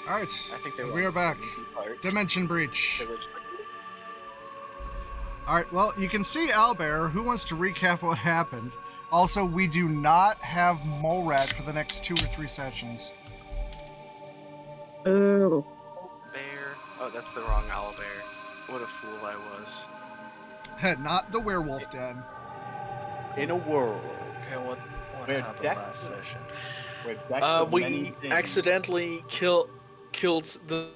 Alright, I think they we are back. Dimension breach. Alright, well, you can see Owlbear. Who wants to recap what happened? Also, we do not have Molrat for the next 2 or 3 sessions. Oh. Bear. Oh, that's the wrong owlbear. What a fool I was. Not the werewolf den. In a world. Okay, what We're happened decked last session? with decks of many We things. accidentally killed the.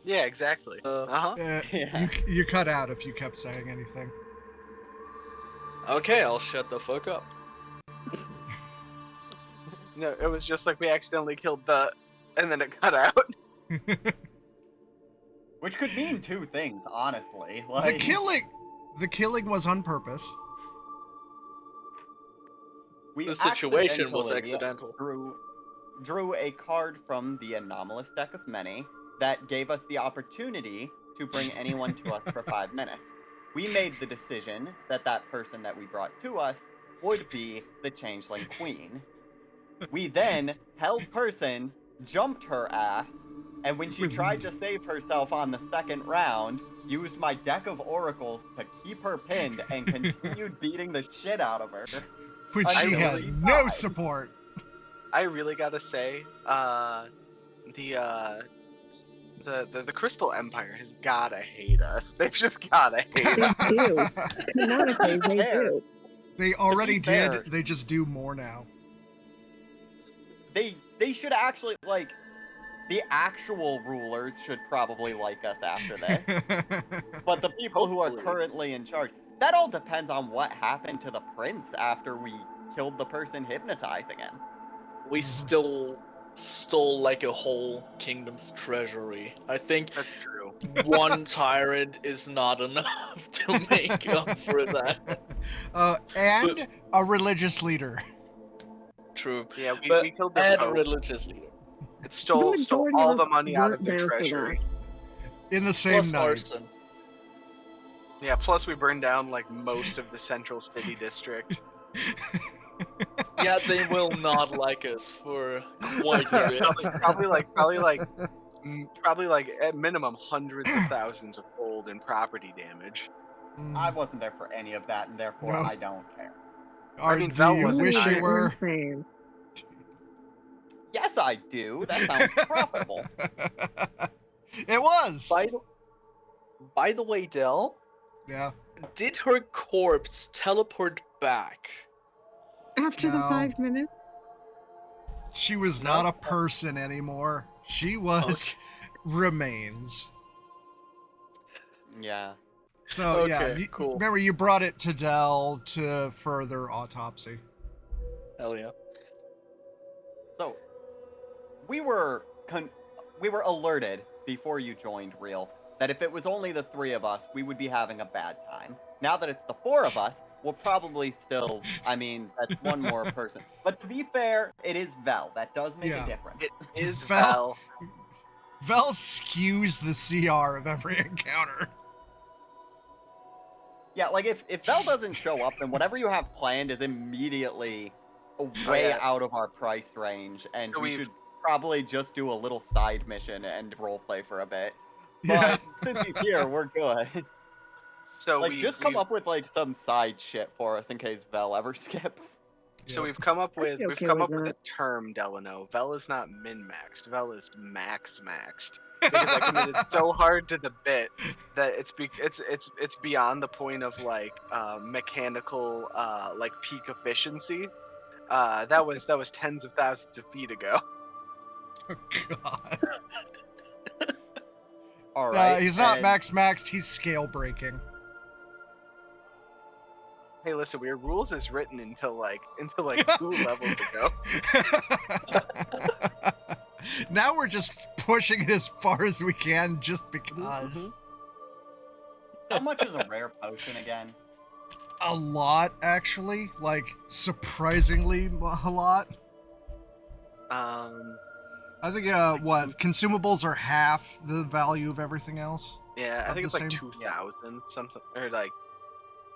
Yeah, exactly. Yeah. You cut out if you kept saying anything. Okay, I'll shut the fuck up. No, it was just like we accidentally killed the, and then it cut out. Which could mean two things, honestly. Like, The killing was on purpose. we The situation was accidentally accidental. drew a card from the anomalous deck of many that gave us the opportunity to bring anyone to us for 5 minutes. We made the decision that that person that we brought to us would be the Changeling Queen. We then held person, jumped her ass, and when she tried to save herself on the second round, used my deck of oracles to keep her pinned and continued beating the shit out of her. Which she had no support. I really gotta say, the Crystal Empire has gotta hate us. They've just gotta hate us. They do. Canonically, they do. They already did. They just do more now. They should actually, like, the actual rulers should probably like us after this. But the people who are currently in charge, that all depends on what happened to the prince after we killed the person hypnotizing him. We still stole like a whole kingdom's treasury. I think That's true. One tyrant is not enough to make up for that. And a religious leader. True. Yeah, but we killed the and a Pope. religious leader. It stole all the money out of the treasury. In the same Plus night. arson. Yeah, plus we burned down like most of the central city district. Yeah, they will not like us for quite a bit. Probably like at minimum hundreds of thousands of gold in property damage. I wasn't there for any of that, and therefore I don't care. I mean, Val wasn't wish you were. Yes, I do. That sounds profitable. It was. By the way, Del. Yeah. Did her corpse teleport back? After the 5 minutes? She was not a person anymore. She was remains. Yeah. So cool. Remember, you brought it to Dell to further autopsy. Hell yeah. So, we were alerted before you joined Real that if it was only the 3 of us, we would be having a bad time. Now that it's the 4 of us, we'll probably still, I mean, that's one more person. But to be fair, it is Vel. That does make a difference. It is Vel. Vel skews the CR of every encounter. Yeah, like if Vel doesn't show up, then whatever you have planned is immediately way out of our price range, and we should probably just do a little side mission and roleplay for a bit. But since he's here, we're good. So like, just come up with like some side shit for us in case Vel ever skips. So we've come up with a term, Delano. Vel is not min-maxed. Vel is max-maxed. Because I committed so hard to the bit that it's beyond the point of like mechanical like peak efficiency. That was tens of thousands of feet ago. Oh God. All right. He's not maxed. He's scale breaking. Hey, listen, we have rules as written until like 2 levels ago. Now we're just pushing it as far as we can just because. How much is a rare potion again? A lot, actually. Like, surprisingly a lot. I think, consumables are half the value of everything else. Yeah, I think it's like 2,000 something, or like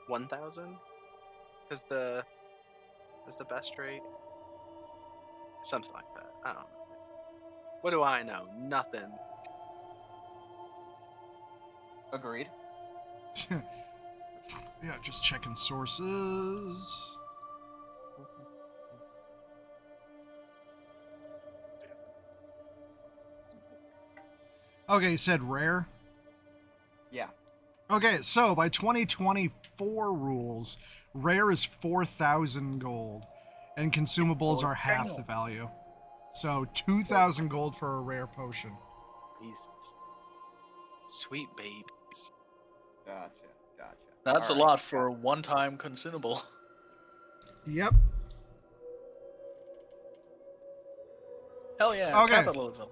1,000 is the best rate. Something like that. I don't know. What do I know? Nothing. Agreed. Yeah, just checking sources. Okay, you said rare? Yeah. Okay, so by 2024 rules, rare is 4,000 gold, and consumables are half the value. So 2,000 gold for a rare potion. Jesus. Sweet babies. Gotcha. That's a All right, lot for a one-time consumable. Yep. Hell yeah, Okay. capitalism.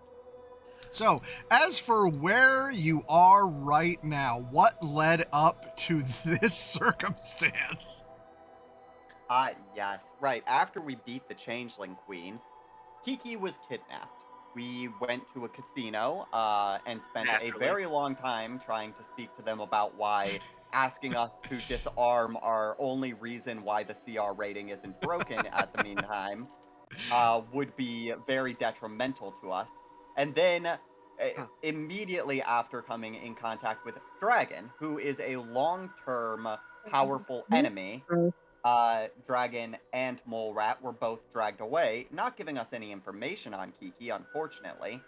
So, as for where you are right now, what led up to this circumstance? Yes. Right. After we beat the Changeling Queen, Kiki was kidnapped. We went to a casino and spent a Naturally. very long time trying to speak to them about why asking us to disarm our only reason why the CR rating isn't broken at the meantime would be very detrimental to us. And then immediately after coming in contact with Dragon, who is a long-term powerful enemy, Dragon and Mole Rat were both dragged away, not giving us any information on Kiki, unfortunately.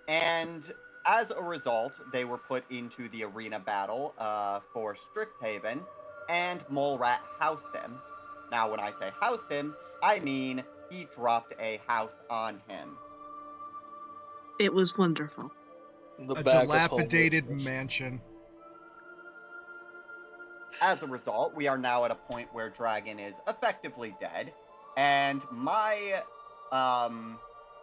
And as a result, they were put into the arena battle for Strixhaven, and Mole Rat housed him. Now, when I say housed him, I mean he dropped a house on him. It was wonderful. The A bag of dilapidated homelessness. mansion. As a result, we are now at a point where Dragon is effectively dead, and my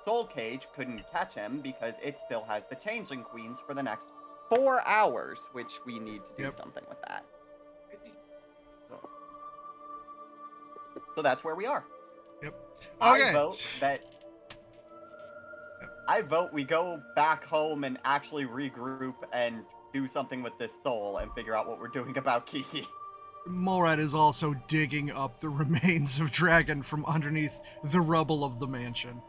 soul cage couldn't catch him because it still has the Changeling Queens for the next 4 hours, which we need to do something with that. So that's where we are. Yep. I Okay. vote that. I vote we go back home and actually regroup and do something with this soul and figure out what we're doing about Kiki. Molrat is also digging up the remains of Dragon from underneath the rubble of the mansion,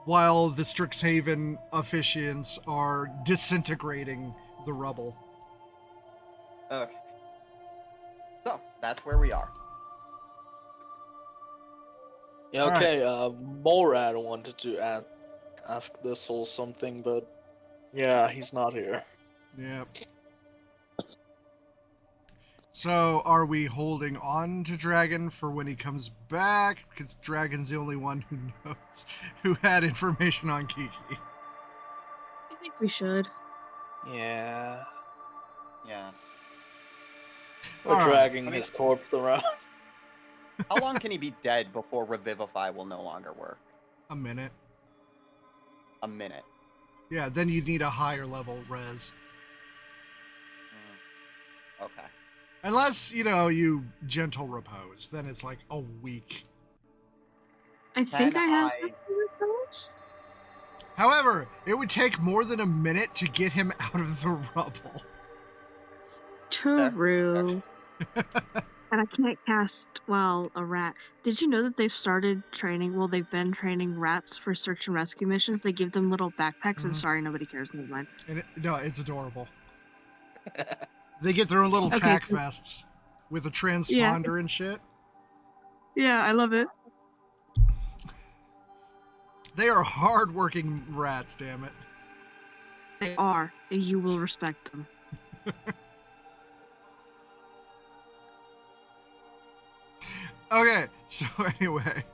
while the Strixhaven officiants are disintegrating the rubble. Okay. So, that's where we are. Yeah, okay, Morad wanted to ask this soul something, but yeah, he's not here. Yep. So, are we holding on to Dragon for when he comes back? Because Dragon's the only one who knows, who had information on Kiki. I think we should. Yeah. Yeah. We're All right. dragging his corpse around. How long can he be dead before Revivify will no longer work? A minute. A minute. Yeah, then you'd need a higher level res. Okay. Unless, you gentle repose, then it's like a week. I think I have I- those. However, it would take more than a minute to get him out of the rubble. True. And I can't cast while a rat. Did you know that they've started training? Well, they've been training rats for search and rescue missions. They give them little backpacks, and sorry, nobody cares. Never mind. And no, it's adorable. They get their own little tack vests with a transponder and shit. Yeah, I love it. They are hard-working rats, damn it. They are, and you will respect them. Okay, so anyway,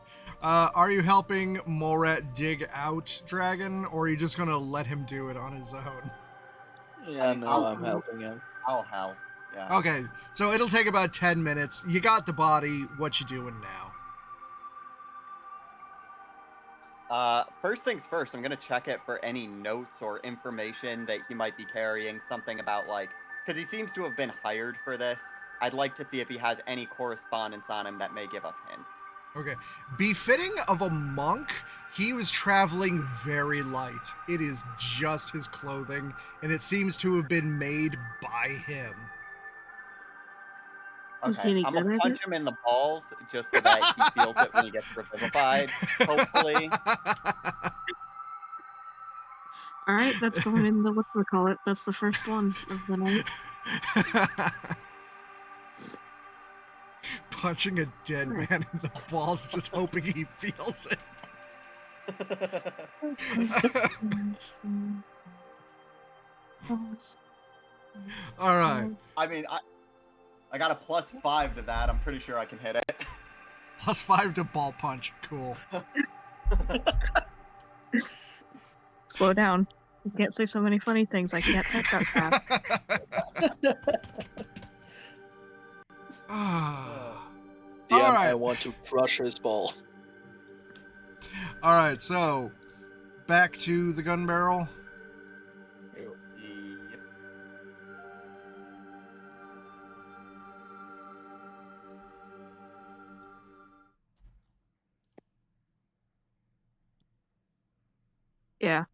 are you helping Morat dig out Dragon, or are you just gonna let him do it on his own? Yeah, no, I'm helping him. I'll help. Yeah. Okay, so it'll take about 10 minutes. You got the body. What you doing now? First things first, I'm gonna check it for any notes or information that he might be carrying. Something about because he seems to have been hired for this. I'd like to see if he has any correspondence on him that may give us hints. Okay. Befitting of a monk, he was traveling very light. It is just his clothing, and it seems to have been made by him. Was he Okay, any I'm good gonna at punch it? him in the balls just so that he feels it when he gets revivified. Hopefully. All right, that's going in the whatchamacallit. That's the first one of the night. Punching a dead Alright. man in the balls, just hoping he feels it. All right. I mean, I got a +5 to that. I'm pretty sure I can hit it. +5 to ball punch. Cool. Slow down. You can't say so many funny things. I can't type that fast. Damn, All right. I want to crush his ball. All right, so back to the gun barrel. Yep. Yeah.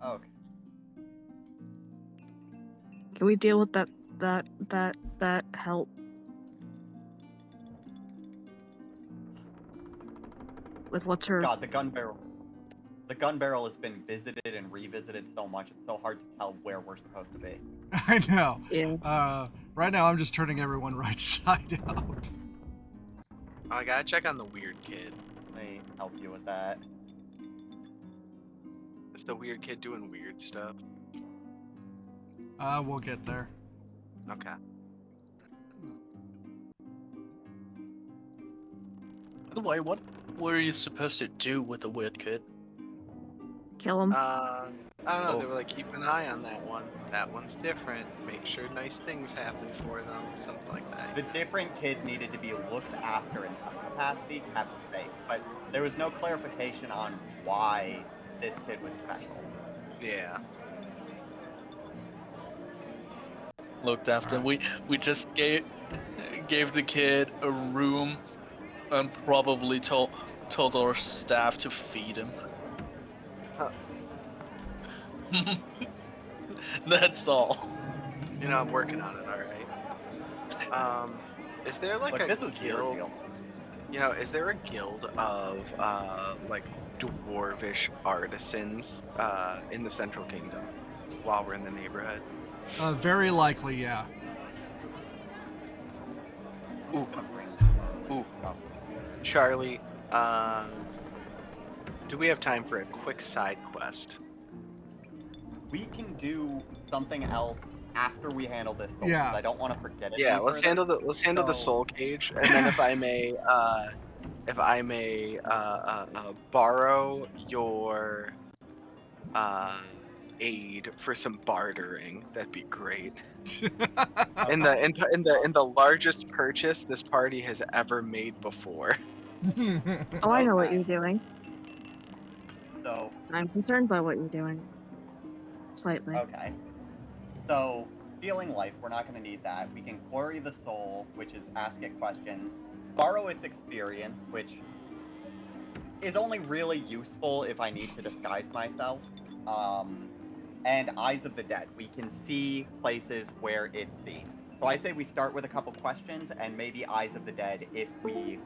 Okay. Can we deal with that help? With what's her... God, the gun barrel. The gun barrel has been visited and revisited so much, it's so hard to tell where we're supposed to be. I know. Yeah. Right now, I'm just turning everyone right side up. Oh, I gotta check on the weird kid. Let me help you with that. Is the weird kid doing weird stuff? We'll get there. Okay. By the way, what were you supposed to do with the weird kid? Kill him. I don't know. Oh. They were like, keep an eye on that one. That one's different. Make sure nice things happen for them. Something like that. The different kid needed to be looked after in some capacity, kept safe, but there was no clarification on why this kid was special. Yeah. Looked after. We just gave the kid a room and probably told our staff to feed him. Huh. That's all. You know, I'm working on it. All right. Is there like Look, a this was your guild? deal. You know, is there a guild of like dwarvish artisans in the Central Kingdom while we're in the neighborhood? Very likely, yeah. Ooh. Charlie, do we have time for a quick side quest? We can do something else after we handle this soul, Yeah. 'cause I don't want to forget it. Yeah, any let's further. handle the soul cage, and then if I may borrow your aid for some bartering, that'd be great. In the largest purchase this party has ever made before. Oh, I know what Okay. you're doing. So, I'm concerned by what you're doing. Slightly. okay. So, stealing life, we're not going to need that. We can query the soul, which is ask it questions, borrow its experience, which is only really useful if I need to disguise myself. And Eyes of the Dead. We can see places where it's seen. So I say we start with a couple questions and maybe Eyes of the Dead if we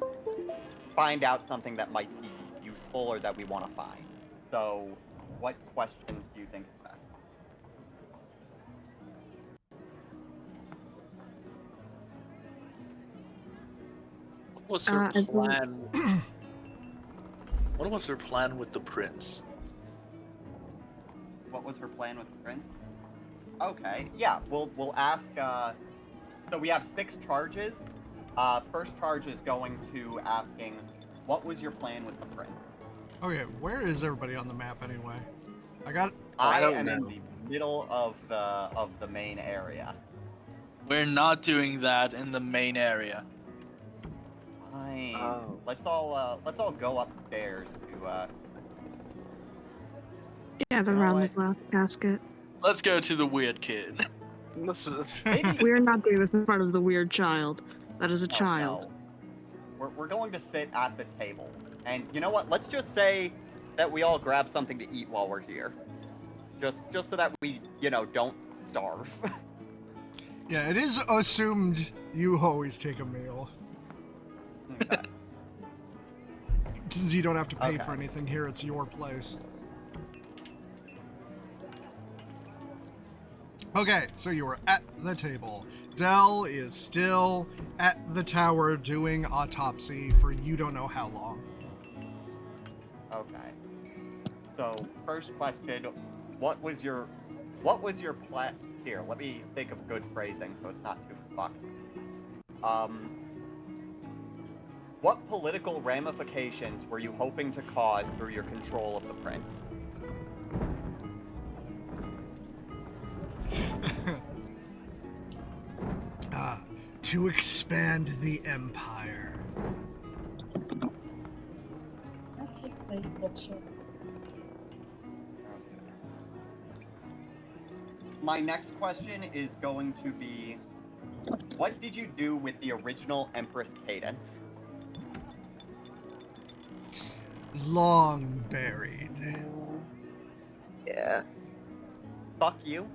find out something that might be useful or that we want to find. So what questions do you think is best? What was her I think- plan? What was her plan with the prince? What was her plan with the prince? Okay, yeah, we'll ask. So we have 6 charges. First charge is going to asking, what was your plan with the prince? Okay, where is everybody on the map anyway? I got. I I don't am in know. the middle of the main area. We're not doing that in the main area. Fine. Oh. Let's all go upstairs to. Gather You know around the what? glass casket. Let's go to the weird kid. Maybe. We are not doing this in front of the weird child. That is a Oh, child. no. We're going to sit at the table, and you know what? Let's just say that we all grab something to eat while we're here, just so that we don't starve. Yeah, it is assumed you always take a meal. Okay. Since you don't have to pay Okay. for anything here, it's your place. Okay, so you are at the table. Dell is still at the tower doing autopsy for you don't know how long. Okay. So, first question, what was your plan? Here, let me think of good phrasing so it's not too fucked. What political ramifications were you hoping to cause through your control of the prince? To expand the empire. My next question is going to be, what did you do with the original Empress Cadence? Long buried. Yeah. Fuck you.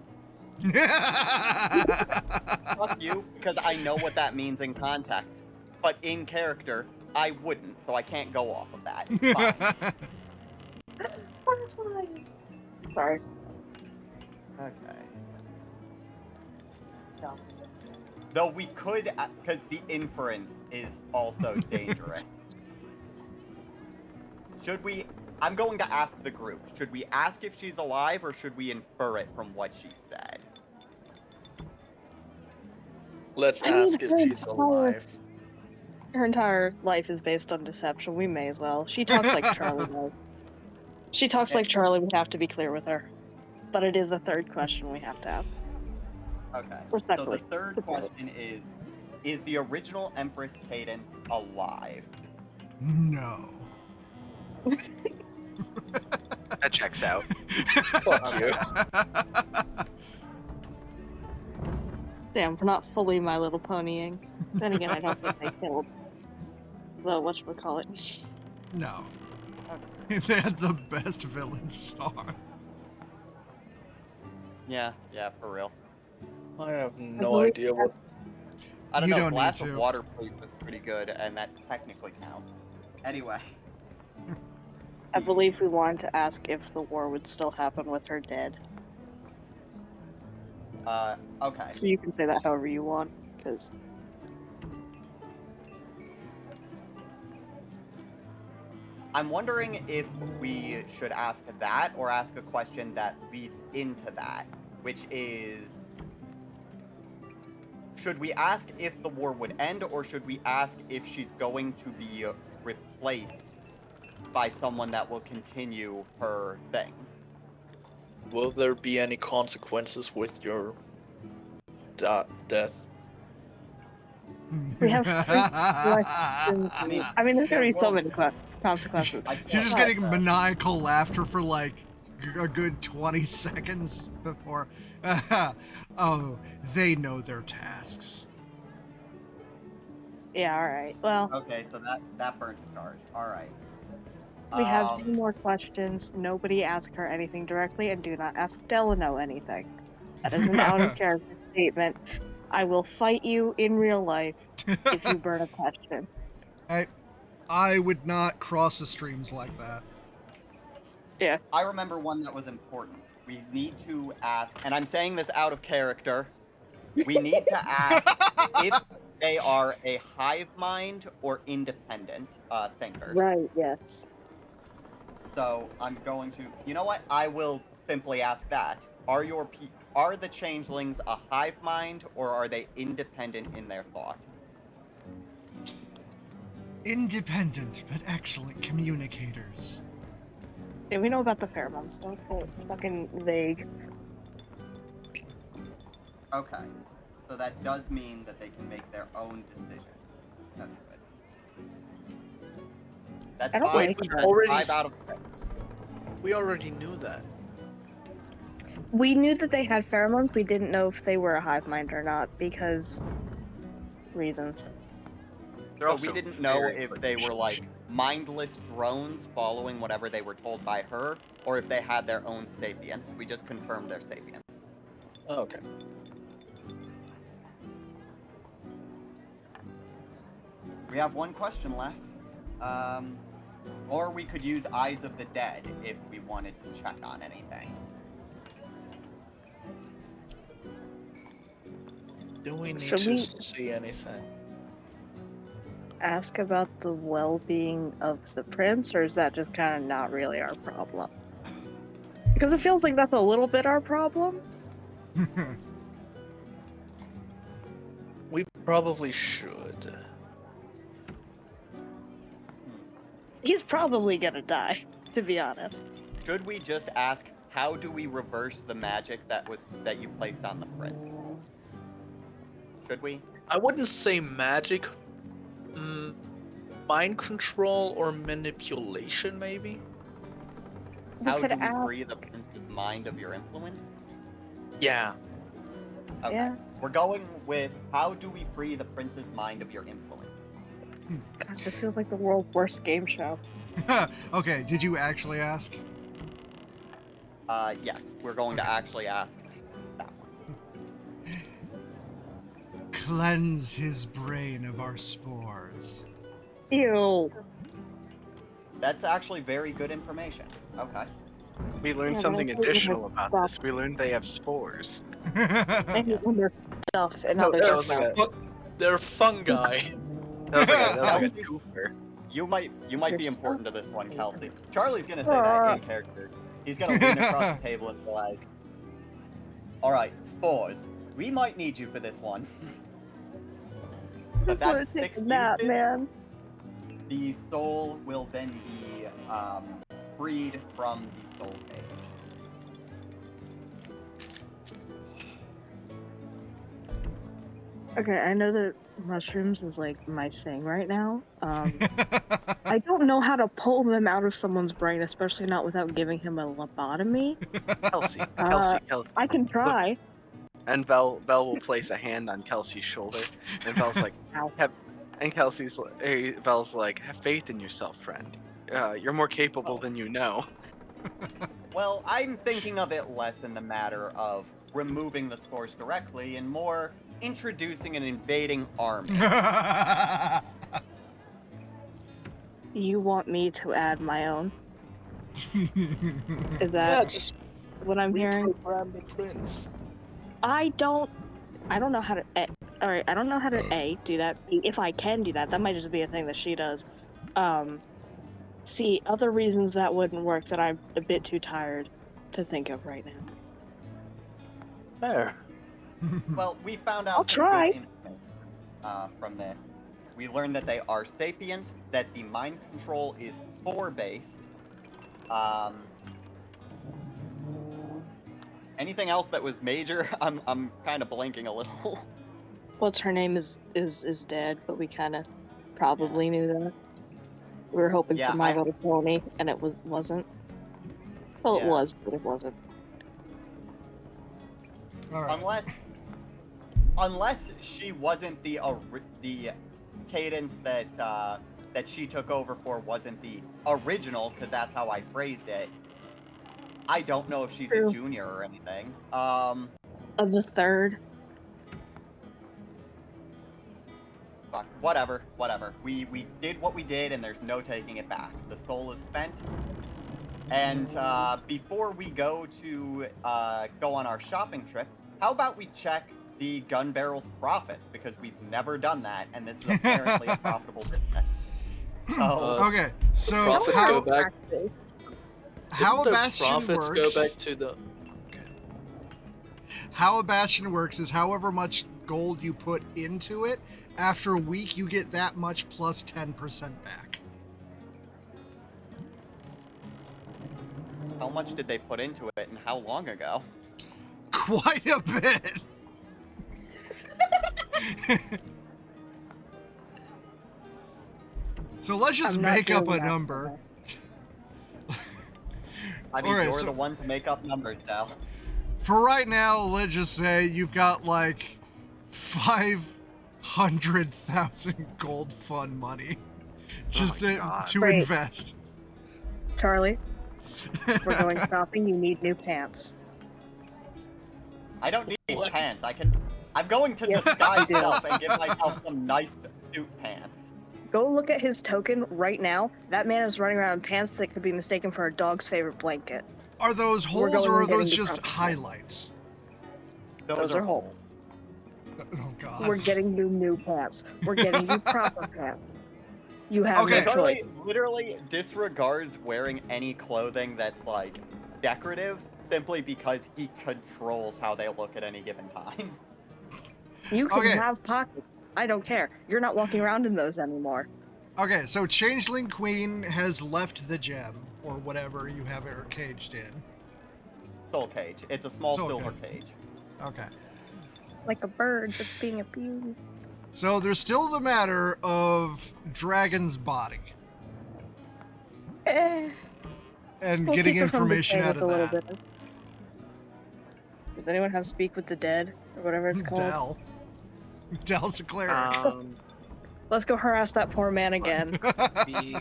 Fuck you, because I know what that means in context. But in character, I wouldn't, so I can't go off of that. It's fine. Butterflies. Sorry. Okay. No. Though we could, because the inference is also dangerous. Should we... I'm going to ask the group. Should we ask if she's alive, or should we infer it from what she said? Let's I mean, ask if her she's alive. Her entire life is based on deception. We may as well. She talks like Charlie does. She talks like Charlie. We have to be clear with her. But it is a third question we have to ask. Okay. So Respectfully. the third question is the original Empress Cadence alive? No. That checks out. Fuck you. Damn, for not fully My Little Ponying. Then again, I don't think they killed the whatchamacallit. No. They had the best villain song. Yeah, for real. I have I no believe idea what. I don't You know, don't need Glass to. of Water Please was pretty good, and that technically counts. Anyway. I believe we wanted to ask if the war would still happen with her dead. Okay. So you can say that however you want, because I'm wondering if we should ask that, or ask a question that leads into that, which is... Should we ask if the war would end, or should we ask if she's going to be replaced by someone that will continue her things? Will there be any consequences with your death? we have 3 questions. I mean, there's gonna be so many consequences. You're just But, getting maniacal laughter for like a good 20 seconds before. Oh, they know their tasks. Yeah, alright. Well, Okay, so that burnt a charge. Alright. we have 2 more questions. Nobody ask her anything directly, and do not ask Delano anything. That is an out-of-character statement. I will fight you in real life if you burn a question. I would not cross the streams like that. Yeah. I remember one that was important. We need to ask, and I'm saying this out of character, we need to ask if they are a hive mind or independent thinkers. Right, yes. So I'm going to, you know what? I will simply ask that. Are the changelings a hive mind, or are they independent in their thought? Independent but excellent communicators. Yeah, we know about the pheromone stuff, but fucking vague. Okay. So that does mean that they can make their own decisions. That's good. That's I don't five, like that's already 5 out of 6. We already knew that. We knew that they had pheromones, we didn't know if they were a hive mind or not, because reasons. They're So also we didn't know very if quick they were like machines. mindless drones following whatever they were told by her, or if they had their own sapience. We just confirmed their sapience. Okay. We have one question left. Or we could use Eyes of the Dead if we wanted to check on anything. Do we need Should to we- see anything? Ask about the well-being of the prince, or is that just kind of not really our problem? Because it feels like that's a little bit our problem. We probably should. He's probably gonna die, to be honest. Should we just ask, how do we reverse the magic that you placed on the prince? Should we? I wouldn't say magic. Mind control or manipulation, maybe? How could do we ask- free the prince's mind of your influence? Yeah. Okay. Yeah. We're going with, how do we free the prince's mind of your influence? God, this feels like the world's worst game show. Okay, did you actually ask? Yes, we're going to actually ask that one. Cleanse his brain of our spores. Ew. That's actually very good information. Okay. We learned Yeah, something but I think we additional have about stuff. this. We learned they have spores. I hate when there's stuff and No, other that was stuff. like They're fungi. That was like a twofer. You might You're be so important to this one, Kelsey. Charlie's gonna say that in character. He's gonna lean across the table and be like, "Alright, spores. We might need you for this one." But that's 6 nap, uses. man. The soul will then be freed from the soul cage. Okay, I know that mushrooms is like my thing right now. I don't know how to pull them out of someone's brain, especially not without giving him a lobotomy. Kelsey, Uh, Kelsey, Kelsey. I can try. And Vel will place a hand on Kelsey's shoulder, and Vel's like, Ow. Vel's like, have faith in yourself, friend. You're more capable than you know. Well, I'm thinking of it less in the matter of removing the spores directly and more introducing an invading army. You want me to add my own? Is Yeah, that just what I'm hearing? reprogram the prince. I don't know how to. All right, I don't know how to do that. If I can do that, that might just be a thing that she does. See, other reasons that wouldn't work that I'm a bit too tired to think of right now. There. Well, we found out I'll some try. good information from this. We learned that they are sapient, that the mind control is spore-based. Anything else that was major? I'm kind of blanking a little. What's her name is dead, but we kind of probably knew that. We were hoping Yeah, for My Little Pony, and it wasn't. Well, it Yeah. was, but it wasn't. All right. Unless she wasn't the cadence that she took over for wasn't the original, because that's how I phrased it. I don't know if she's True. a junior or anything. Of the third. Fuck, whatever. We did what we did, and there's no taking it back. The soul is spent. And before we go to go on our shopping trip, how about we check the gun barrel's profits, because we've never done that, and this is apparently a profitable business. So, Okay, so Profits how, go back. how a Didn't the bastion profits works? go back to the. Okay. How a bastion works is however much gold you put into it. After a week, you get that much plus 10% back. how much did they put into it, and how long ago? Quite a bit. So let's just I'm not make up doing a that. number. I mean, Alright, you're so- the one to make up numbers, Dal. For right now, let's just say you've got like 500,000 gold fund money just my to God. Great. invest. Charlie, we're going shopping. You need new pants. I don't need What? pants. I'm going to Yes, disguise you do. myself and give myself some nice suit pants. Go look at his token right now. That man is running around in pants that could be mistaken for a dog's favorite blanket. Are those We're holes going or are and getting those the just proper highlights? Those are holes. Oh god. We're getting you new pants. We're getting you proper pants. You have Okay. no choice. Literally disregards wearing any clothing that's like decorative simply because he controls how they look at any given time. You can Okay. have pockets. I don't care. You're not walking around in those anymore. Okay, so Changeling Queen has left the gem, or whatever you have her caged in. Soul cage. It's a small Soul silver cage. cage. Okay. Like a bird that's being abused. So there's still the matter of Dragon's body. And We'll getting keep her from information decaying out with of a little that. bit. Does anyone have Speak with the Dead? Or whatever it's called? Dell's a cleric. Let's go harass that poor man again. Speak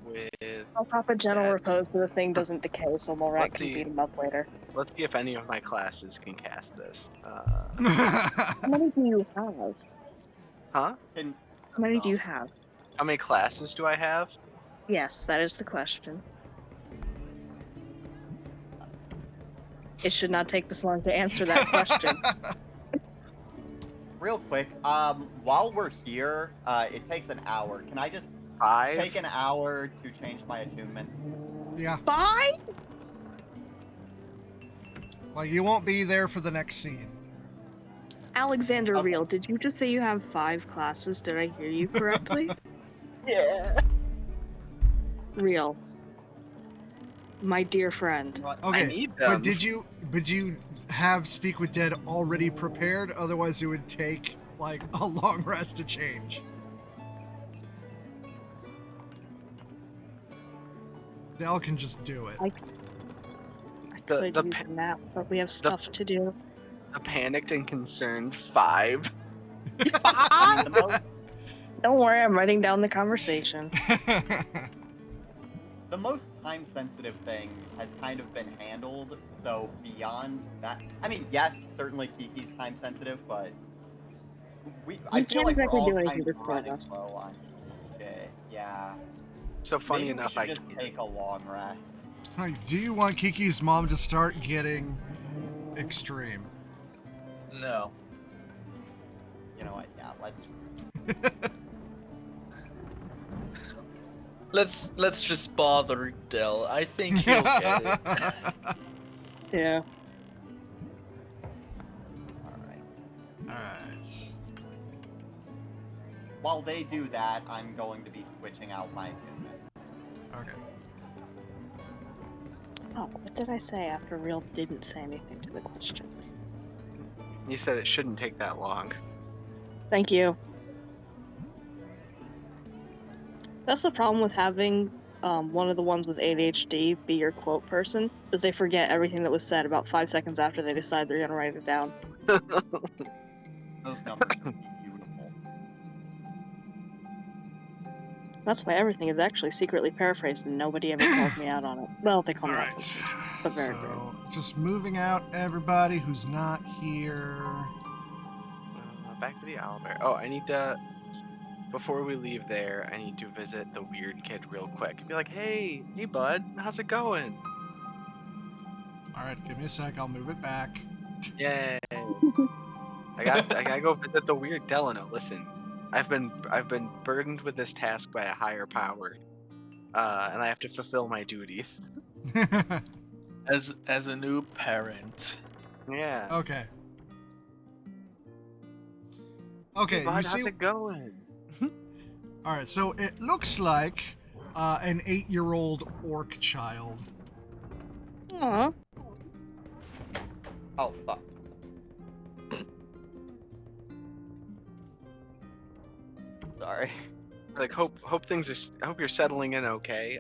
with. I'll pop a gentle Dead. repose so the thing doesn't decay so Molrat Let's can see. beat him up later. Let's see if any of my classes can cast this. How many do you have? Huh? How many do you have? How many classes do I have? Yes, that is the question. It should not take this long to answer that question. Real quick, while we're here, it takes an hour. Can I just 5? take an hour to change my attunement? Yeah. 5? Like, you won't be there for the next scene. Alexander Okay. Real, did you just say you have 5 classes? Did I hear you correctly? Yeah. Real. My dear friend. Okay, I need them. but did you have Speak with Dead already prepared? Otherwise, it would take like a long rest to change. Dell can just do it. I could the use pa- a nap, but we have stuff to do. The panicked and concerned 5. The most, Don't worry, I'm writing down the conversation. the most time-sensitive thing has kind of been handled, so beyond that... I mean, yes, certainly Kiki's time-sensitive, but... I feel can't like we're exactly all do kind anything of this part of running us. low on shit, yeah. So funny Maybe enough, we I should just can. take a long rest. Like, do you want Kiki's mom to start getting extreme? No. You know what, yeah, let's... Let's just bother Dell. I think he'll get it. Yeah. Alright. Alright. While they do that, I'm going to be switching out my attunement. Okay. Oh, what did I say after Real didn't say anything to the question? You said it shouldn't take that long. Thank you. That's the problem with having one of the ones with ADHD be your quote person, is they forget everything that was said about 5 seconds after they decide they're gonna write it down. Those numbers would be beautiful. That's why everything is actually secretly paraphrased and nobody ever calls me out on it. Well, they call me out Alright. sometimes, but very rarely. So, just moving out everybody who's not here. Back to the owlbear. Oh, I need to. Before we leave there, I need to visit the weird kid real quick. Be like, hey bud, how's it going? Alright, give me a sec, I'll move it back. Yay! I gotta go visit the weird Delano. Listen, I've been burdened with this task by a higher power, and I have to fulfill my duties. As a new parent. Yeah. Okay. Okay, Hey, bud, you see... how's it going? Alright, so it looks like an 8-year-old orc child. Aw. Oh, fuck. Sorry. Like, hope hope you're settling in okay.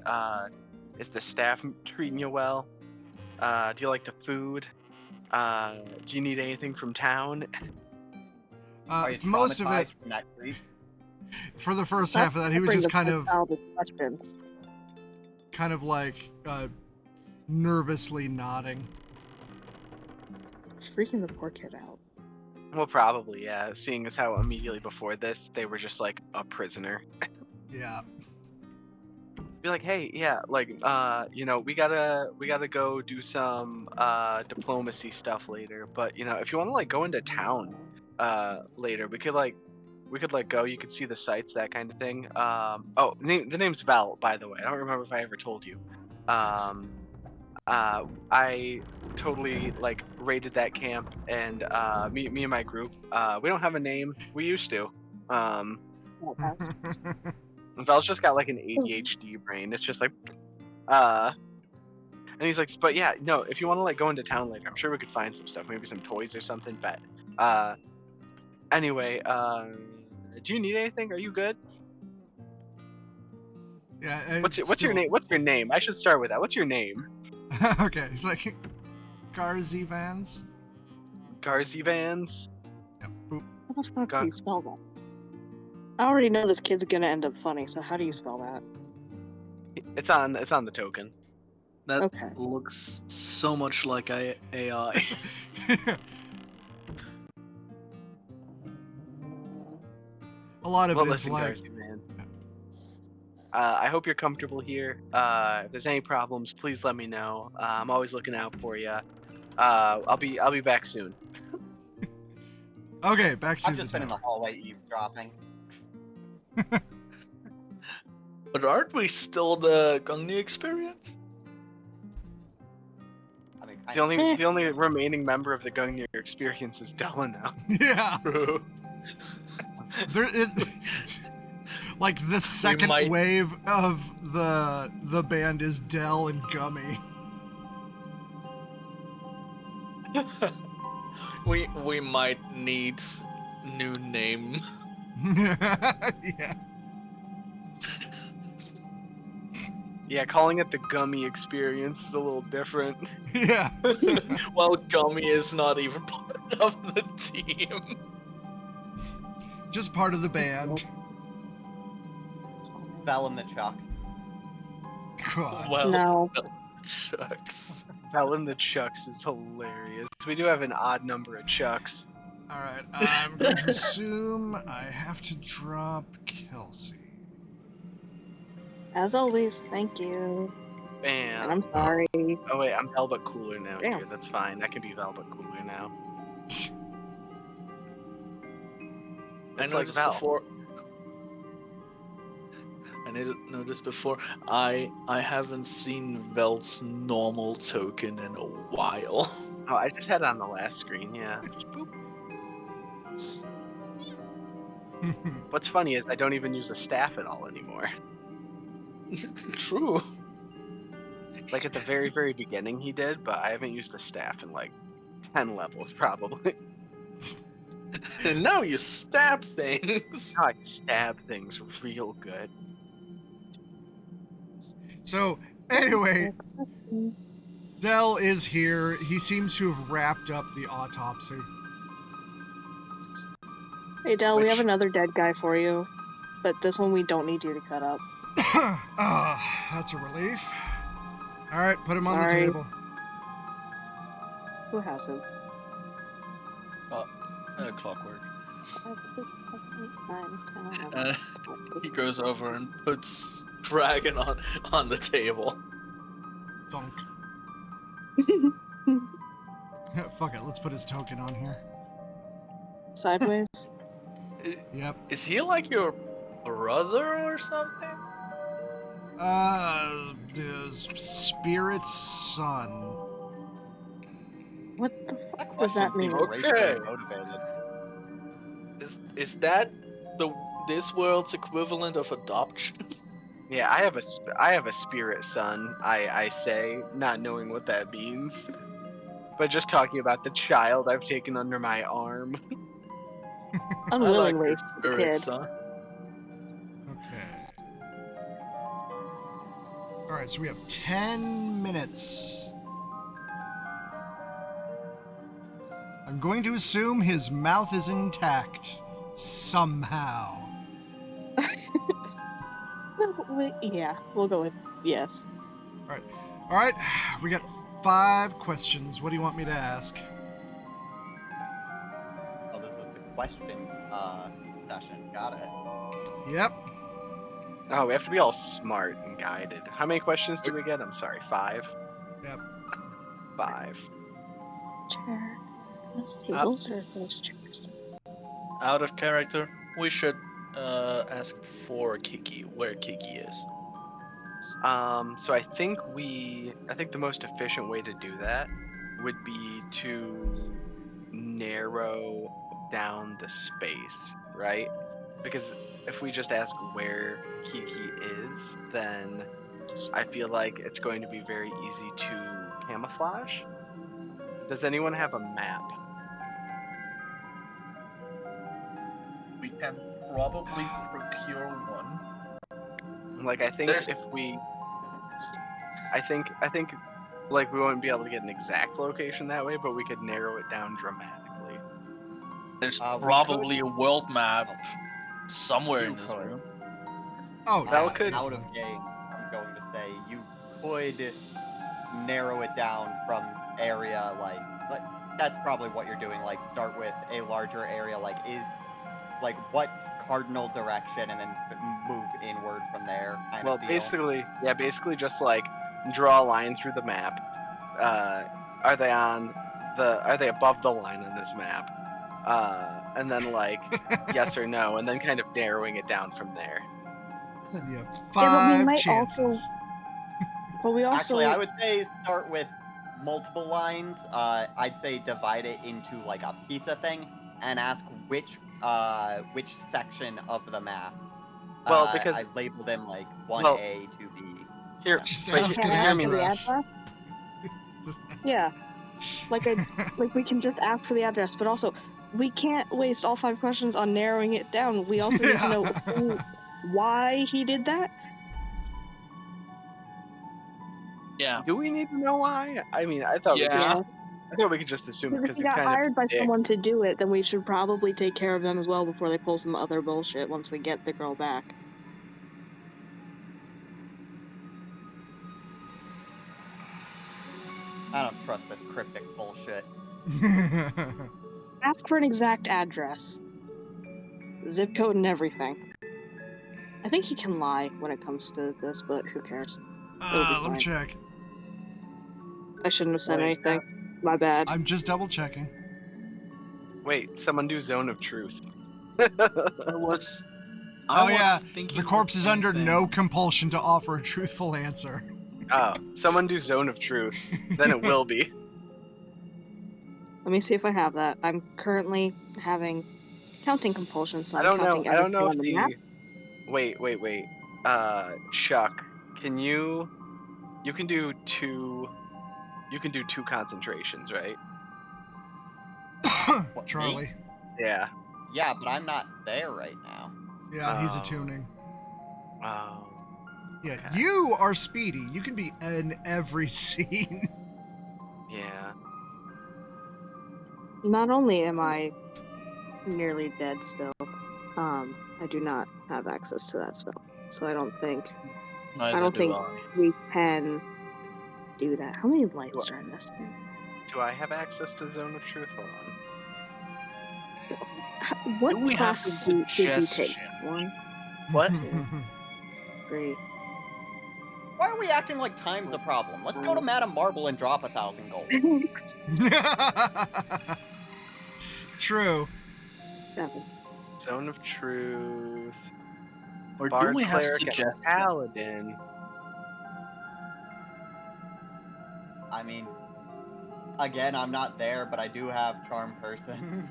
Is the staff treating you well? Do you like the food? Do you need anything from town? Are you Most of it, traumatized from that creep? for the first half of that, he was just kind of questions. like nervously nodding. Freaking the poor kid out. Well, probably, yeah. Seeing as how immediately before this, they were just like a prisoner. Yeah. Be like, hey, yeah, like, we gotta go do some diplomacy stuff later. But if you want to like go into town, later, we could go. You could see the sights, that kind of thing. The name's Val, by the way. I don't remember if I ever told you. I totally like raided that camp, and me and my group. We don't have a name. We used to. Val's just got like an ADHD brain. It's just like, and he's like, but yeah, no. If you want to like go into town later, I'm sure we could find some stuff, maybe some toys or something. But anyway, do you need anything? Are you good? Yeah. What's your name? What's your name? I should start with that. What's your name? Okay, he's like, Garzi Vans. Garzi Vans. Yep. Boop. How the fuck do you spell that? I already know this kid's gonna end up funny, so how do you spell that? It's on the token. That Okay. looks so much like AI. A lot of Well, it is listen, like. Garzi, man. I hope you're comfortable here. If there's any problems, please let me know. I'm always looking out for you. I'll be back soon. Okay, back to I've the just been in the tower. hallway eavesdropping. But aren't we still the Gungni experience? I mean, The only remaining member of the Gungnir experience is Delano. Yeah. True. There is, like the second might- wave of the band is Dell and Gummy. we might need new name. Yeah. Yeah, calling it the Gummy experience is a little different. Yeah. Well, Gummy is not even part of the team. Just part of the band. Val and the Chucks. God. Well, No. shucks. Val and the Chucks is hilarious. We do have an odd number of Chucks. All right. I'm going to assume I have to drop Kelsey. As always, thank you. Bam. And I'm sorry. Oh wait, I'm Velvet Cooler now. Damn. Here, that's fine. I can be Velvet Cooler now. I It's like noticed Val. before. Noticed before. I haven't seen Velt's normal token in a while. Oh, I just had it on the last screen. Yeah. Just boop. What's funny is I don't even use the staff at all anymore. True. Like at the very, very beginning he did, but I haven't used the staff in like 10 levels probably. And now you stab things. Now I stab things real good. So, anyway, Dell is here. He seems to have wrapped up the autopsy. Hey, Del, we have Which- another dead guy for you, but this one we don't need you to cut up. That's a relief. All right, put him on the Sorry. table. Who has him? Clockwork. 5, 6, 7, 8, 9, 10, 11. He goes over and puts Dragon on the table. Thunk. Fuck it, let's put his token on here. Sideways? Yep. Is he like your brother or something? His spirit's son. What the That fuck does that question mean? seems racially Okay. motivated. Is that this world's equivalent of adoption? Yeah, I have a spirit son, I say, not knowing what that means. But just talking about the child I've taken under my arm. Unwillingly, I like your spirit, kid. son. Okay. Alright, so we have 10 minutes. I'm going to assume his mouth is intact. Somehow. Yeah, we'll go with yes. Alright, we got 5 questions. What do you want me to ask? Oh, this is the question session. Got it. Yep. Oh, we have to be all smart and guided. How many questions do we get? I'm sorry, 5? Yep. 5. Chair. Those tables or those chairs? Out of character, we should ask for Kiki, where Kiki is. So I think the most efficient way to do that would be to narrow down the space, right? Because if we just ask where Kiki is, then I feel like it's going to be very easy to camouflage. Does anyone have a map? We can probably procure one. Like I think There's- if we I think like we won't be able to get an exact location that way, but we could narrow it down dramatically. There's We probably a world map somewhere You in this could. room. Oh, Val yeah, could- Out of easily. game, I'm going to say you could narrow it down from area like that's probably what you're doing. Like start with a larger area. Like what cardinal direction, and then move inward from there. Kind Well, of deal. basically just like draw a line through the map. Are they above the line on this map? And then like yes or no, and then kind of narrowing it down from there. Yep. Yeah, but we 5 might chances. But we also Actually, I would say start with multiple lines. I'd say divide it into like a pizza thing, and ask which section of the map. Well, because I labeled them like 1A, well, 2B. here, Just but ask Can an I ask for the address. address? Yeah, like we can just ask for the address, but also we can't waste all 5 questions on narrowing it down. We also need to know why he did that. Yeah. do we need to know why? I mean, I thought Yeah. we could just assume Because if because he he's got kind hired of by a dick. someone to do it, then we should probably take care of them as well before they pull some other bullshit once we get the girl back. I don't trust this cryptic bullshit. Ask for an exact address, zip code, and everything. I think he can lie when it comes to this, but who cares? It'll be Let me fine. check. I shouldn't have said Wait, anything. My bad. I'm just double checking. Wait, someone do zone of truth. I was thinking The corpse the is same under thing. no compulsion to offer a truthful answer. Oh, someone do zone of truth. Then it will be. Let me see if I have that. I'm currently having counting compulsion, so I I'm don't know. counting I don't know everything if on the map. Wait. Chuck, can you can do 2 concentrations, right? What, me? Charlie. Yeah. Yeah, but I'm not there right now. Yeah, he's Oh. attuning. Oh. Yeah, Okay. you are speedy. You can be in every scene. Yeah. Not only am I nearly dead still, I do not have access to that spell, so I don't think Neither do I. we can do that. How many lights are in this thing? Do I have access to zone of truth? Hold on. What Do we have classes did you take? suggestion? 1, What? 2, 3. Why are we acting like time's a problem? Let's go to Madame Marble and drop 1,000 gold. 6. True. 7. Zone of truth. Or do Bard, we have cleric, and suggestion? paladin. I mean, again, I'm not there, but I do have charm person.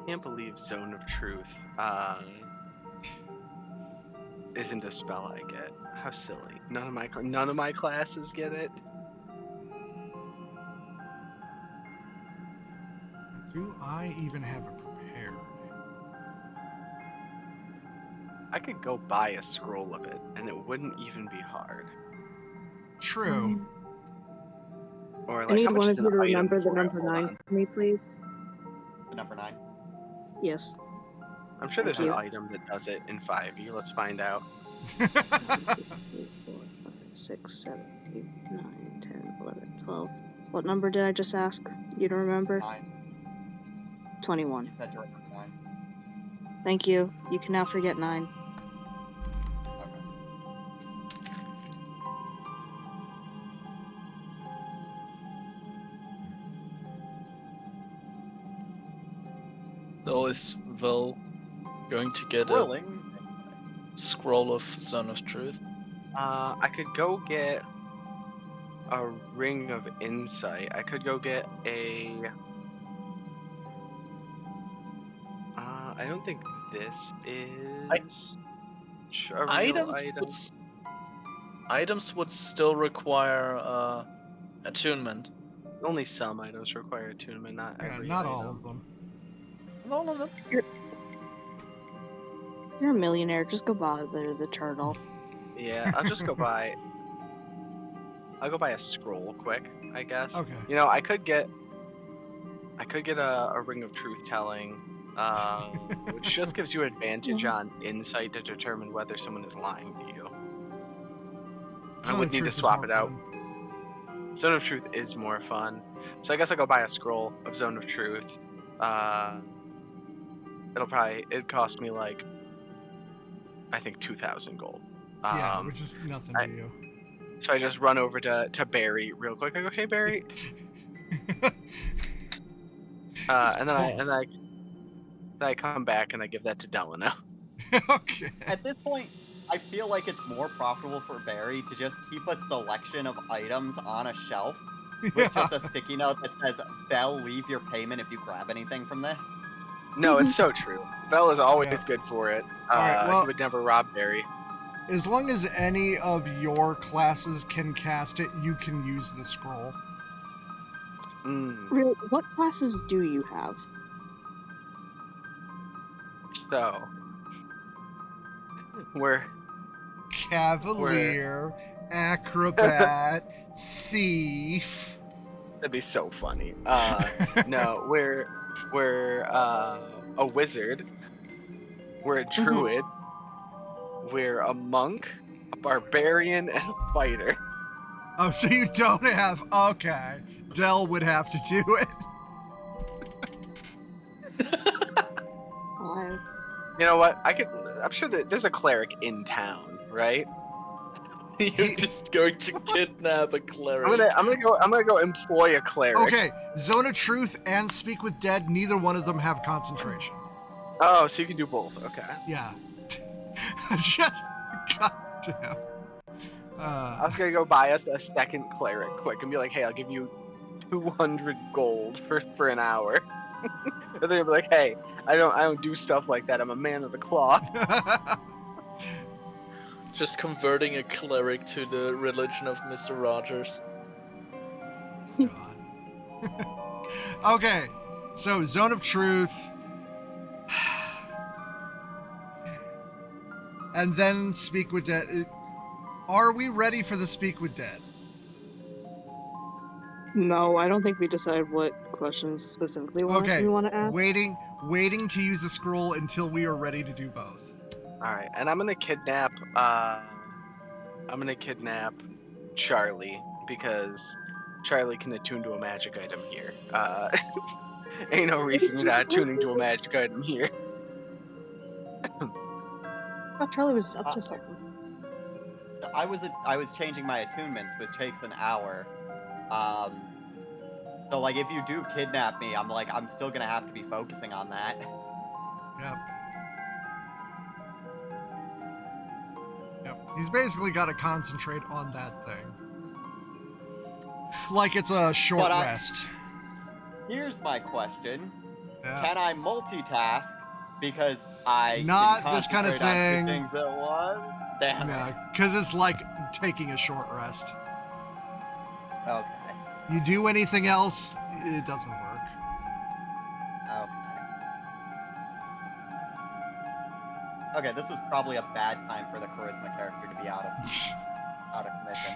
Can't believe zone of truth isn't a spell I get. How silly. None of my classes get it. Do I even have it prepared? I could go buy a scroll of it, and it wouldn't even be hard. True. Or I like, how need much one is of an you to item remember the for it? number Hold 9 on. for me, please. The number 9. Yes. I'm sure Thank there's you. an item that does it in 5e. Let's find out. 1, 2, 3, 4, 5, 6, 7, 8, 9, 10, 11, 12. What number did I just ask you to remember? 9. 21. You said to remember 9. Thank you. You can now forget 9. Okay. So is Vel going to get a Rolling. scroll of Zone of Truth? I could go get a ring of insight. I could go get a. I don't think this is a real item. Items would still require attunement. Only some items require attunement, not Yeah, every not item. all of them. And all of them. You're a millionaire. Just go bother the turtle. Yeah, I'll just go buy. I'll go buy a scroll quick, I guess. Okay. You know, I could get a ring of truth telling, which just gives you advantage on insight to determine whether someone is lying to you. I Zone would of need to Truth is swap more it out. fun. Zone of Truth is more fun, so I guess I'll go buy a scroll of Zone of Truth. It'd cost me like, I think 2,000 gold. Yeah, which is nothing to you. So I just run over to Barry real quick. I go, hey Barry, and then I come back and I give that to Delano. Okay. At this point, I feel like it's more profitable for Barry to just keep a selection of items on a shelf with just a sticky note that says, Bell, leave your payment if you grab anything from this. No, it's so true. Bell is always good for it. Alright, well, he would never rob Barry. as long as any of your classes can cast it, you can use the scroll. Really, what classes do you have? So, we're Cavalier, acrobat, thief. That'd be so funny. No, we're a wizard. We're a druid. We're a monk, a barbarian, and a fighter. Oh, so you don't have... Okay. Dell would have to do it. You know what? I'm sure that there's a cleric in town, right? You're just going to kidnap a cleric. I'm gonna go employ a cleric. Okay, Zone of Truth and Speak with Dead, neither one of them have concentration. Oh, so you can do both. Okay. Yeah. Just... Goddamn. I was gonna go buy us a second cleric quick and be like, hey, I'll give you 200 gold for an hour. And they'll be like, hey, I don't do stuff like that. I'm a man of the cloth. Just converting a cleric to the religion of Mr. Rogers. God. Okay, so Zone of Truth. And then Speak with Dead. Are we ready for the Speak with Dead? No, I don't think we decided what questions specifically we want to ask. Waiting to use the scroll until we are ready to do both. All right, and I'm gonna kidnap Charlie because Charlie can attune to a magic item here. Ain't no reason you're not attuning to a magic item here. I thought Charlie was up to something. I was changing my attunements, which takes an hour. So like if you do kidnap me, I'm still gonna have to be focusing on that. Yep. He's basically got to concentrate on that thing. Like it's a short rest. Here's my question. Yeah. Can I multitask because I Not can this kind of concentrate on thing. two things at once? Damn No, it. because it's like taking a short rest. Okay. You do anything else, it doesn't work. Okay, this was probably a bad time for the charisma character to be out of commission.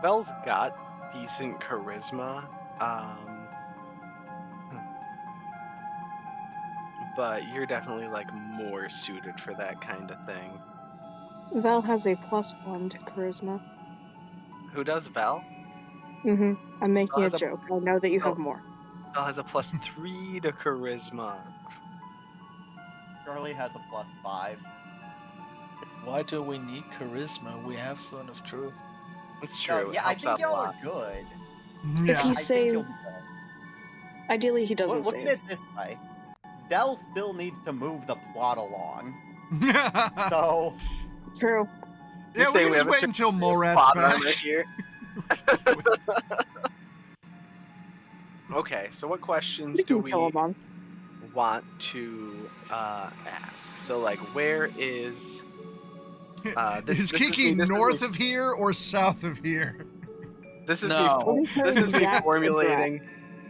Bell's got decent charisma, but you're definitely like more suited for that kind of thing. Val has a +1 to charisma. Who does Val? I'm making a joke. I know that you have more. Belle has a +3 to charisma. Charlie has a +5. Why do we need charisma? We have Son of Truth. It's No, true. It yeah, I helps think out a y'all lot. are good. Yeah. he I think you'll saved, be good. ideally he doesn't Look at save. it this way. Dell still needs to move the plot along. So, True. Yeah, we saying can we just have a wait until certain Morat's plot back. armor here. Okay, so what questions We do can we kill him on. want to ask? So, like, where is Is Kiki north of here or south of here? This is No. What is her this is me exact formulating.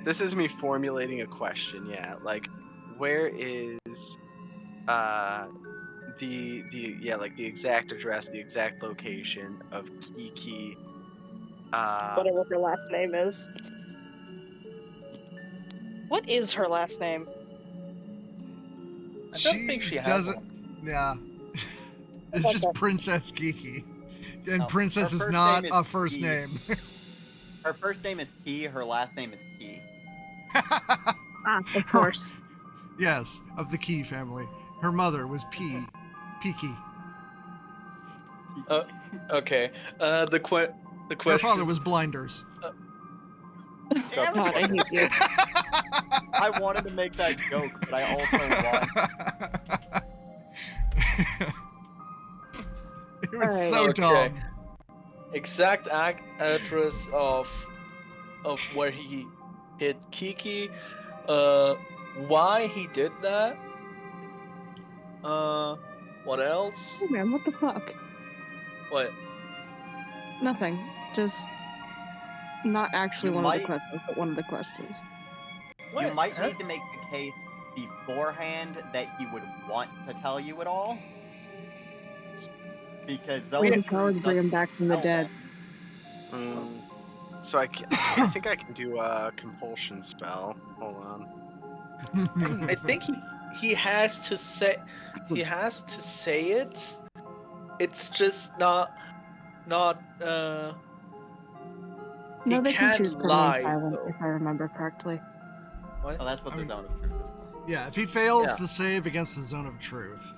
This is me formulating a question. Yeah, like, where is like the exact address, the exact location of Kiki? Whatever her last name is. What is her last name? I don't think she has doesn't. one. Yeah. It's just Princess Kiki. And No, Princess her is first not name is a first Key. name. Her first name is Key, her last name is Key. Of course. Yes, of the Key family. Her mother was Peaky. Okay. The Her question. father was Blinders. Damn God, I it! hate you. I wanted to make that joke, but I also won. It was Alright. so Okay. dumb. Exact address of where he hit Kiki. Why he did that. What else? Oh man, what the fuck? What? Nothing. Just not actually You one of might- the questions, but one of the questions. What? You might Huh? need to make the case beforehand that he would want to tell you it all. Because Maybe Zealot Howard Truth bring him doesn't back from the tell dead. them. So I think I can do a compulsion spell. Hold on. I think he has to say it. It's just not No, he they can can't choose permanent lie silent, though. if I remember correctly. What? Oh, that's what I the mean- Zone of Truth is for. Yeah, if he fails Yeah. the save against the Zone of Truth.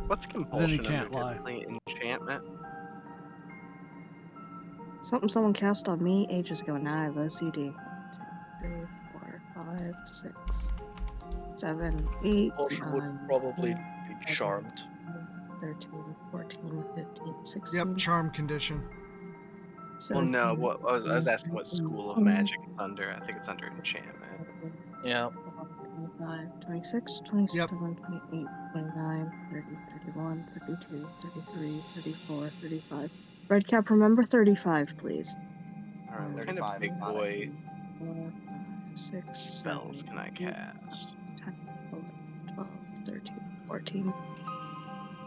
What's compulsion can't under lie. deadly enchantment? Something someone cast on me ages ago, now I have OCD. 1, 2, 3, 4, 5, 6, 7, 8, Portion would 9, probably 10, be 11, charmed. 13, 14, 15, 16. Yep, charm condition. Well, no. 17, What I was asking, what 18, school of 19, magic it's under? I think it's under enchantment. 20, Yeah. 25, 26, 27, Yep. 28, 29, 30, 31, 32, 33, 34, 35. Redcap, remember 35, please. All right, what kind 35, of big got it. boy 4, 5, 6, spells 7, can I 8, cast? 10, 11, 12, 13, 14,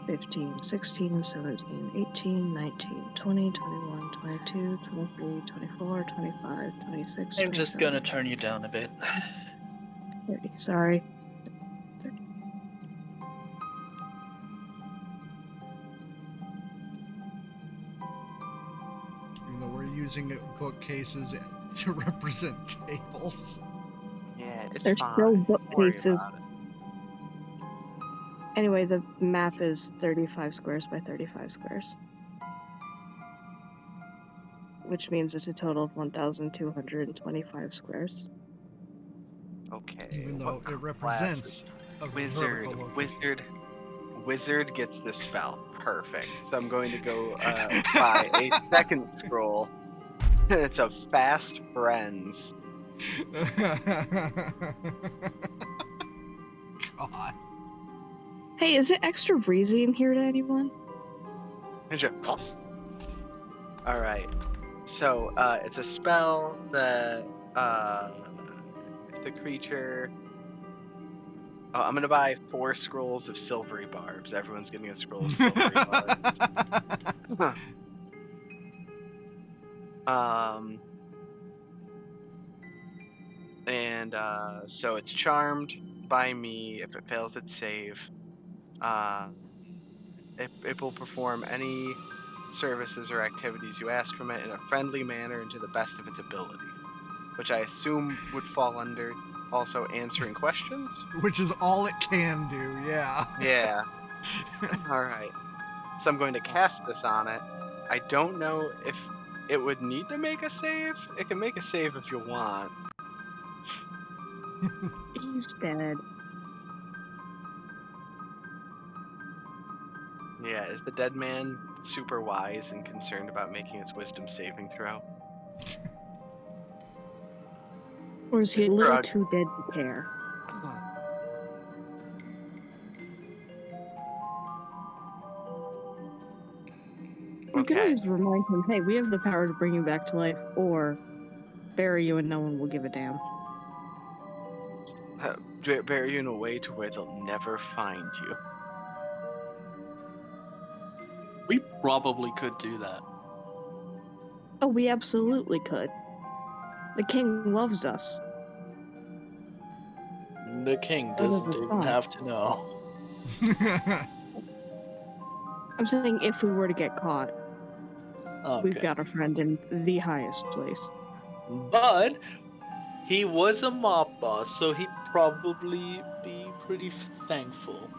15, 16, 17, 18, 19, 20, 21, 22, 23, 24, 25, 26, I'm just 27, gonna turn you down a bit. 30. Sorry. 30. Even though we're using bookcases to represent tables. Yeah, it's They're fine. still Don't worry bookcases. about it. Anyway, the map is 35 squares by 35 squares. Which means it's a total of 1,225 squares. Okay. Even though what it represents a wizard, vertical location. wizard gets this spell. Perfect. So I'm going to go buy a second scroll. It's a fast friends. God. Hey, is it extra breezy in here to anyone? All right. So it's a spell that if the creature. Oh, I'm gonna buy 4 scrolls of silvery barbs. Everyone's getting a scroll of silvery barbs. And so it's charmed by me. If it fails its save, it will perform any services or activities you ask from it in a friendly manner and to the best of its ability. which I assume would fall under also answering questions. Which is all it can do, yeah. Yeah. All right. So I'm going to cast this on it. I don't know if it would need to make a save. It can make a save if you want. He's dead. Yeah, is the dead man super wise and concerned about making its wisdom saving throw? Or is he It's a little drug. too dead to care? We can Okay. always remind him, hey, we have the power to bring you back to life, or bury you and no one will give a damn. Bury you in a way to where they'll never find you. We probably could do that. Oh, we absolutely could. The king loves us. The king So does doesn't his even son. have to know. I'm saying if we were to get caught, we've Okay. got a friend in the highest place. But he was a mob boss, so he'd probably be pretty thankful.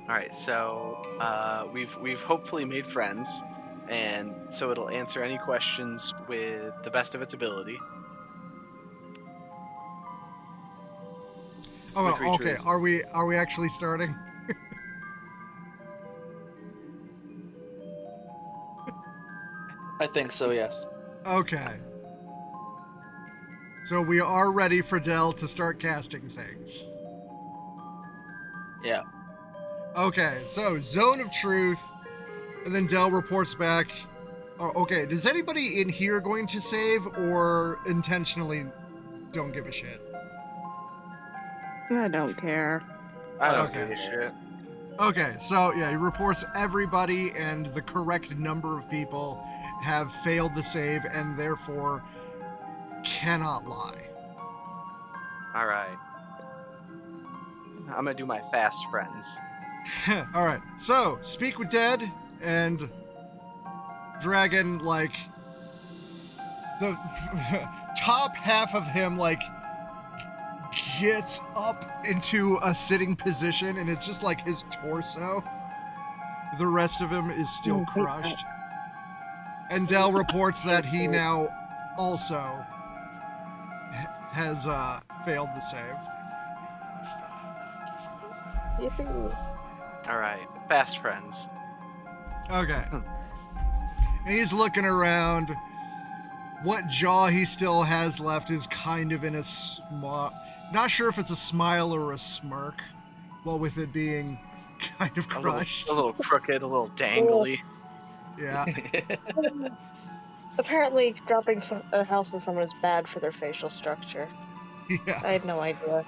All right, so we've hopefully made friends, and so it'll answer any questions with the best of its ability. Oh, Which well, okay. is- Are we actually starting? I think so, yes. Okay. So we are ready for Dell to start casting things. Yeah. Okay, so Zone of Truth, and then Dell reports back. Oh, okay, is anybody in here going to save or intentionally don't give a shit? I don't care. I don't Okay. give a shit. Okay, so yeah, he reports everybody and the correct number of people have failed the save and therefore cannot lie. All right. I'm gonna do my fast friends. All right, so speak with Dead and Dragon, like the top half of him, like gets up into a sitting position, and it's just like his torso. The rest of him is still I hate crushed. And Dell reports that he now also has failed the save. All right, fast friends. Okay. And he's looking around. What jaw he still has left is kind of in a not sure if it's a smile or a smirk. Well, with it being kind of crushed. A little crooked, a little dangly. Yeah. Apparently, dropping a house on someone is bad for their facial structure. Yeah. I had no idea.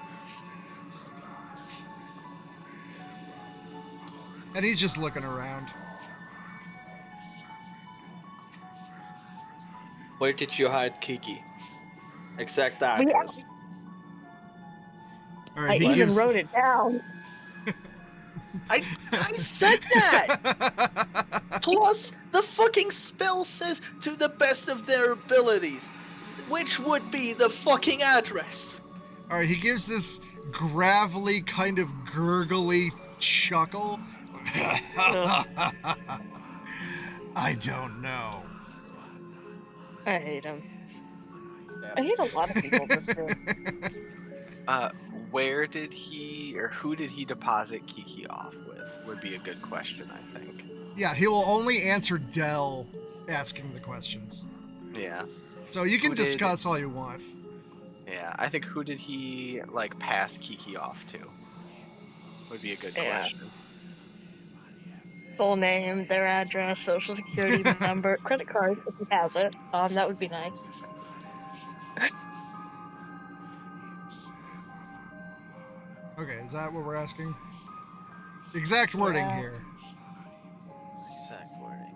And he's just looking around. Where did you hide Kiki? Exact address. All I right, he even gives... wrote it down. I said that! Plus, the fucking spell says to the best of their abilities, which would be the fucking address. All right, he gives this gravelly, kind of gurgly chuckle. I don't know. I hate him. I hate a lot of people in this room. Where did he or who did he deposit Kiki off with? Would be a good question, I think. Yeah, he will only answer Dell asking the questions. Yeah. So you can Who did- discuss all you want. Yeah, I think who did he like pass Kiki off to? Would be a good Yeah. question. Full name, their address, social security number, credit card if he has it. That would be nice. Okay, is that what we're asking? Exact wording Yeah. here. Exact wording.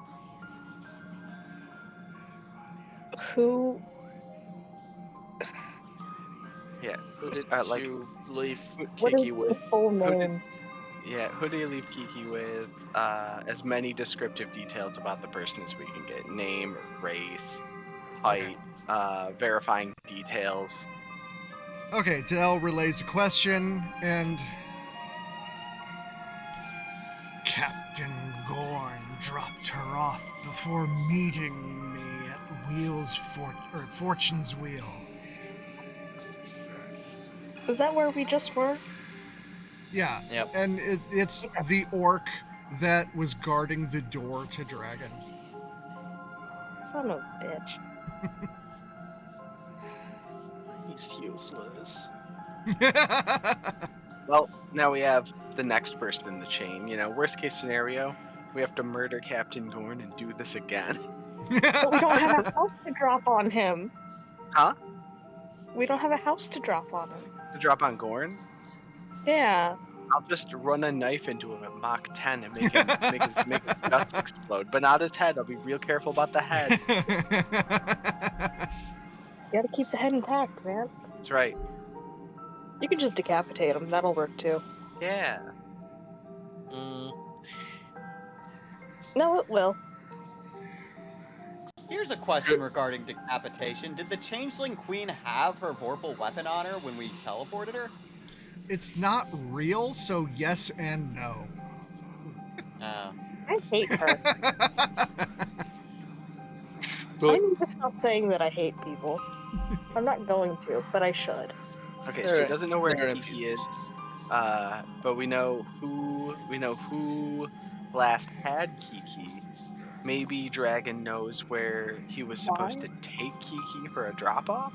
Who? Yeah. Who did like you leave What is Kiki the with? full Who did- name? Yeah, who do you leave Kiki with? As many descriptive details about the person as we can get. Name, race, height, verifying details. Okay, Dell relays a question, and Captain Gorn dropped her off before meeting me at Fortune's Wheel. Is that where we just were? Yeah, Yep. and it's the orc that was guarding the door to Dragon. Son of a bitch. He's useless. Well, now we have the next person in the chain. You know, worst case scenario, we have to murder Captain Gorn and do this again. But we don't have a house to drop on him. Huh? We don't have a house to drop on him. To drop on Gorn? Yeah. I'll just run a knife into him at Mach 10 and make his guts explode, but not his head. I'll be real careful about the head. You gotta keep the head intact, man. That's right. You can just decapitate him. That'll work too. Yeah. Mm, No, it will. Here's a question regarding decapitation. Did the Changeling Queen have her vorpal weapon on her when we teleported her? It's not real, so yes and no. Oh. I hate her. but I need to stop saying that I hate people. I'm not going to, but I should. Okay, so he doesn't know where they're Kiki is, NPCs. but we know who last had Kiki. Maybe Dragon knows where he was supposed Why? to take Kiki for a drop off.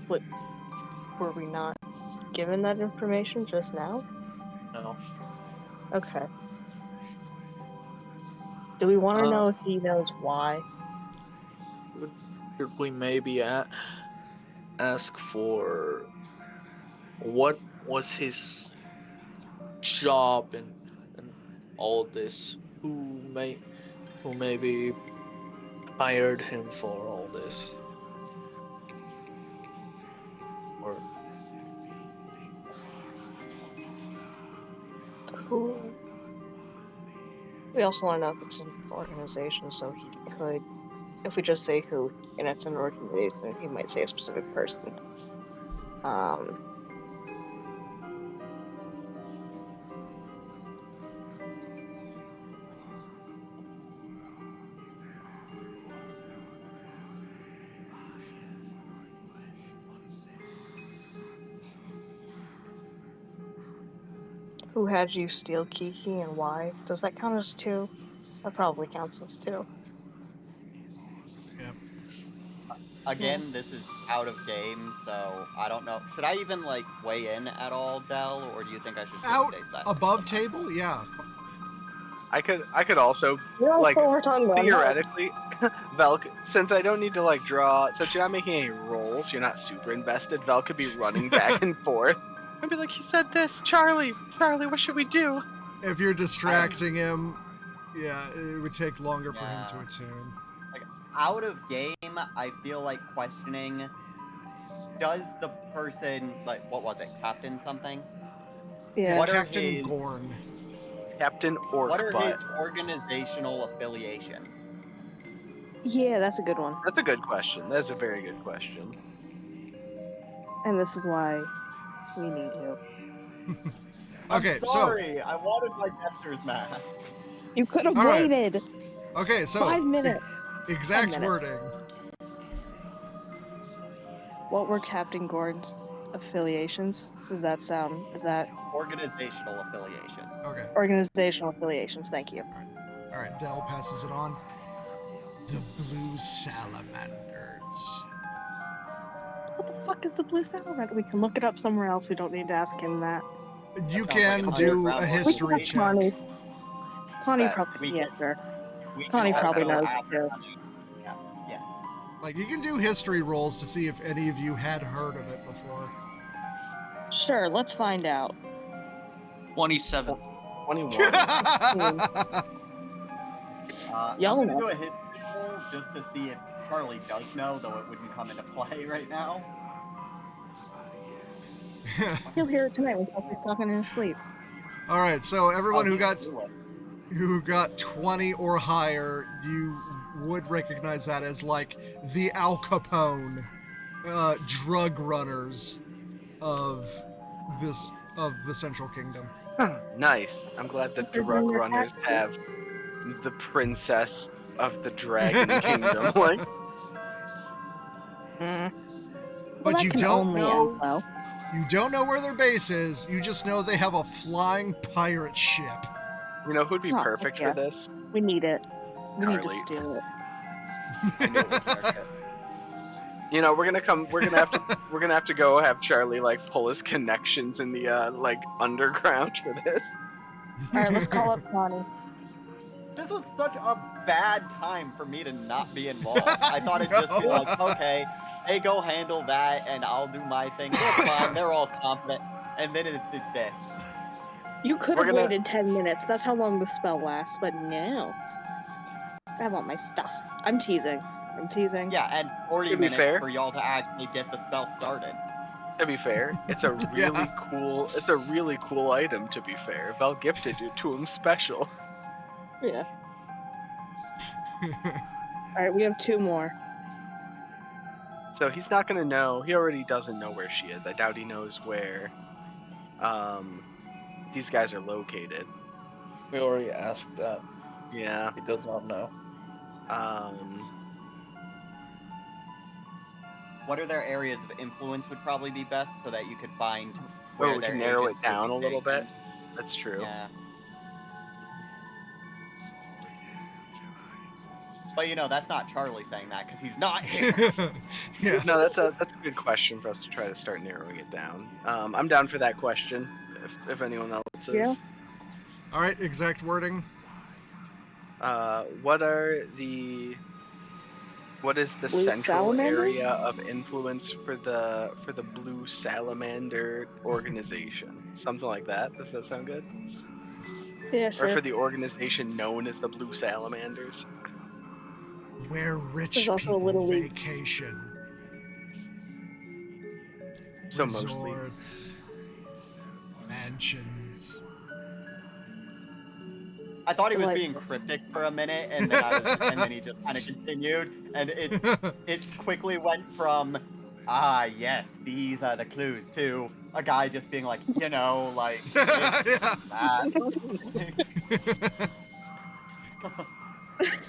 What, were we not given that information just now? No. Okay. Do we want to Uh, know if he knows why? Should we maybe ask for what was his job and all this? Who maybe hired him for all this? Or Who? We also want to know if it's an organization, so he could, if we just say who, and it's an organization, he might say a specific person. Um, who had you steal Kiki and why? Does that count as two? That probably counts as two. Yep. Again, this is out of game, so I don't know. Should I even, like, weigh in at all, Dell, or do you think I should just Out stay silent? above table, yeah. I could also You're like also we're talking about theoretically, Velk. Since I don't need to like draw, since you're not making any rolls, you're not super invested. Velk could be running back and forth. I'd be like, he said this, Charlie, what should we do? If you're distracting him, yeah, it would take longer for him Yeah. to attune. Like, out of game, I feel like questioning, does the person, like, what was it, Captain something? Yeah. What are Captain his, Gorn. Captain what are Orc his organizational affiliations? Yeah, that's a good one. That's a good question. That's a very good question. And this is why we need you. Okay, I'm sorry, I wanted my Jester's math. You could have All right. waited Okay, so 5 minutes. exact 10 minutes. wording. What were Captain Gordon's affiliations? Does that sound? Is that Organizational affiliation. Okay. organizational affiliations? Thank you. All right, Dell passes it on. The Blue Salamanders. What the fuck is the blue salamander? We can look it up somewhere else. We don't need to ask him that. You sounds like can an do underground a We history can ask check. Connie. Connie That probably. we Yeah, can- sure. We Connie can probably also knows ask too. Connie. Yeah. Like, you can do history rolls to see if any of you had heard of it before. Sure, let's find out. 27. 21. I'm Y'all gonna know. do a history roll just to see if Charlie does know, though it wouldn't come into play right now. He'll hear it tonight when Kelsey's talking in his sleep. All right, so everyone Oh, who got he will. 20 or higher, you would recognize that as like the Al Capone drug runners of the Central Kingdom. Nice. I'm glad the They're doing drug their runners taxes. have the princess of the Dragon Kingdom. Like, Well, But that you can don't only know. end well. You don't know where their base is. You just know they have a flying pirate ship. you know who'd be Oh, perfect yeah. for this? We need it. We need to Charlie. steal it. I knew it was Market. You know, we're gonna have to go have Charlie like pull his connections in the like underground for this. All right, let's call up Connie. This was such a bad time for me to not be involved. I thought it'd just be like, okay, they go handle that, and I'll do my thing. They're fine. They're all confident. And then it did this. You could We're have gonna- waited 10 minutes. That's how long the spell lasts, but no. I want my stuff. I'm teasing. Yeah, and 40 To be minutes fair- for y'all to actually get the spell started. To be fair, it's a really cool. It's a really cool item. To be fair, Vel gifted it to him special. Yeah. Alright, we have 2 more. So he's not gonna know. He already doesn't know where she is. I doubt he knows where these guys are located. We already asked that. Yeah. He does not know. What are their areas of influence would probably be best so that you could find where we their can narrow it agents would down be a little bit. stationed. That's true. Yeah. But you know, that's not Charlie saying that because he's not here. Yeah. No, that's a good question for us to try to start narrowing it down. I'm down for that question. If anyone else is. Yeah. All right, exact wording. What is the Blue central salamander? area of influence for the Blue Salamander organization? Something like that. Does that sound good? Yeah, Or sure. for the organization known as the Blue Salamanders? Where rich There's also a people little league. vacation. So mostly. Resorts, mansions. I thought he was Like- being cryptic for a minute, and then he just kind of continued, and it quickly went from, yes, these are the clues, to a guy just being like, you know, like, Yeah. that.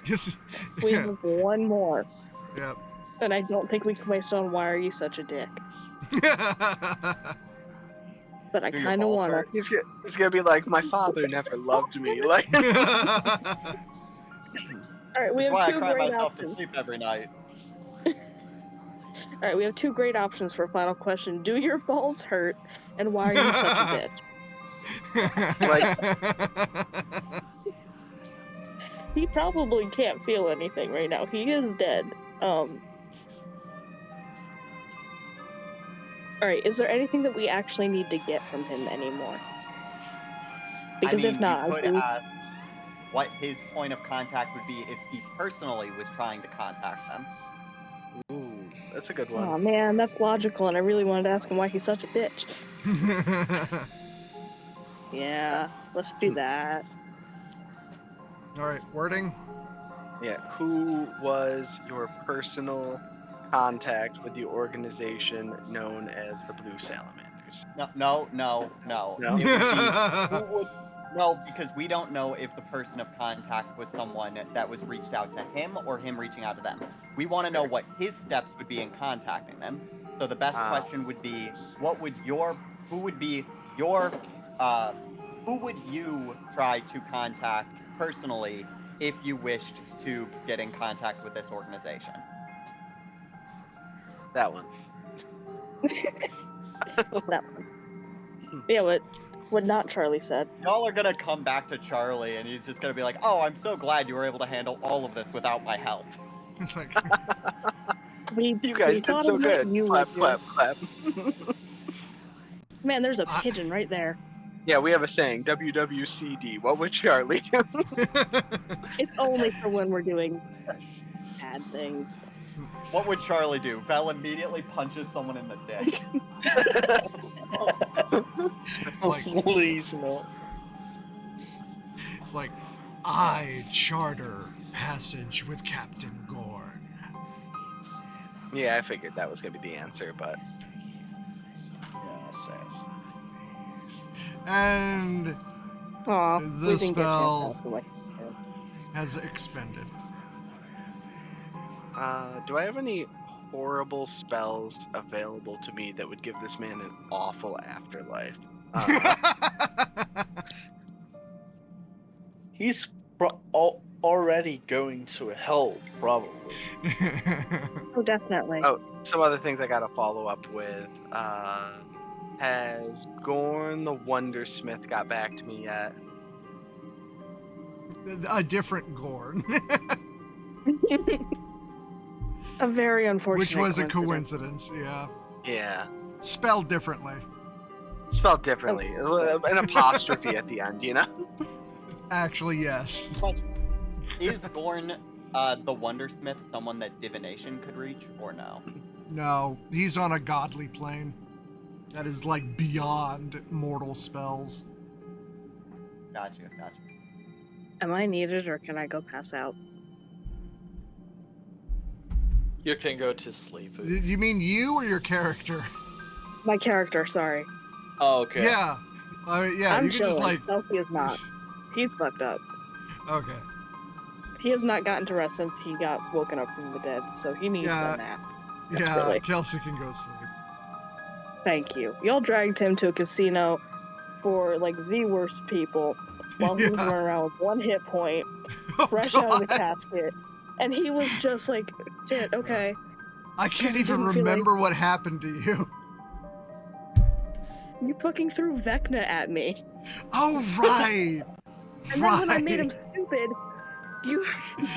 Yes. We Yeah. have 1 more, Yep. and I don't think we can waste on why are you such a dick. But I Do your kind of balls want to. hurt? He's gonna be like, my father never loved me. Like, All right, we That's have why I 2 cry great myself to options. sleep every night. All right, we have 2 great options for a final question. Do your balls hurt, and why are you such a bitch? He probably can't feel anything right now. He is dead. All right, is there anything that we actually need to get from him anymore? Because I mean, if not, you I could think ask what his point of contact would be if he personally was trying to contact them. ooh, that's a good one. oh man, that's logical, and I really wanted to ask him why he's such a bitch. Yeah, let's do that. All right, wording. Yeah, who was your personal contact with the organization known as the Blue Salamanders? No. No? It would be, who would, no, because we don't know if the person of contact was someone that was reached out to him or him reaching out to them. We want to know what his steps would be in contacting them. So the best question would be, who would you try to contact personally if you wished to get in contact with this organization? That one. That one. Yeah, what not Charlie said. Y'all are gonna come back to Charlie, and he's just gonna be like, "Oh, I'm so glad you were able to handle all of this without my help." It's like, We You guys we did thought so of what good. you Clap, would do. clap, clap. Man, there's a pigeon right there. Yeah, we have a saying, WWCD. What would Charlie do? It's only for when we're doing bad things. What would Charlie do? Vel immediately punches someone in the dick. Like, Please no. it's like, I charter passage with Captain Gorn. Yeah, I figured that was gonna be the answer, but Yeah, same. And Aw, the we didn't get spell chance away. has expended. do I have any horrible spells available to me that would give this man an awful afterlife? He's already going to hell, probably. Oh, definitely. Oh, some other things I gotta follow up with. Has Gorn the Wondersmith got back to me yet? A different Gorn. A very unfortunate Which was a coincidence. coincidence, yeah. Yeah. Spelled differently. Spelled differently. An apostrophe at the end, you know? Actually, yes. Is Gorn the Wondersmith someone that divination could reach, or no? No, he's on a godly plane. That is like beyond mortal spells. Gotcha. Am I needed or can I go pass out? You can go to sleep. You mean you or your character? My character, sorry. Oh, okay. Yeah. Yeah, I'm you can chilling. just like... Chelsea is not. He's fucked up. Okay. He has not gotten to rest since he got woken up from the dead, so he needs a nap. Yeah, Desperately. Kelsey can go sleep. Thank you. Y'all dragged him to a casino for like the worst people while he was running around with 1 hit point, Oh, fresh out of the God. casket, and he was just like, shit, okay. I can't he even didn't feel remember what happened to you. You fucking threw Vecna at me. Oh, right. And then when I made him stupid, you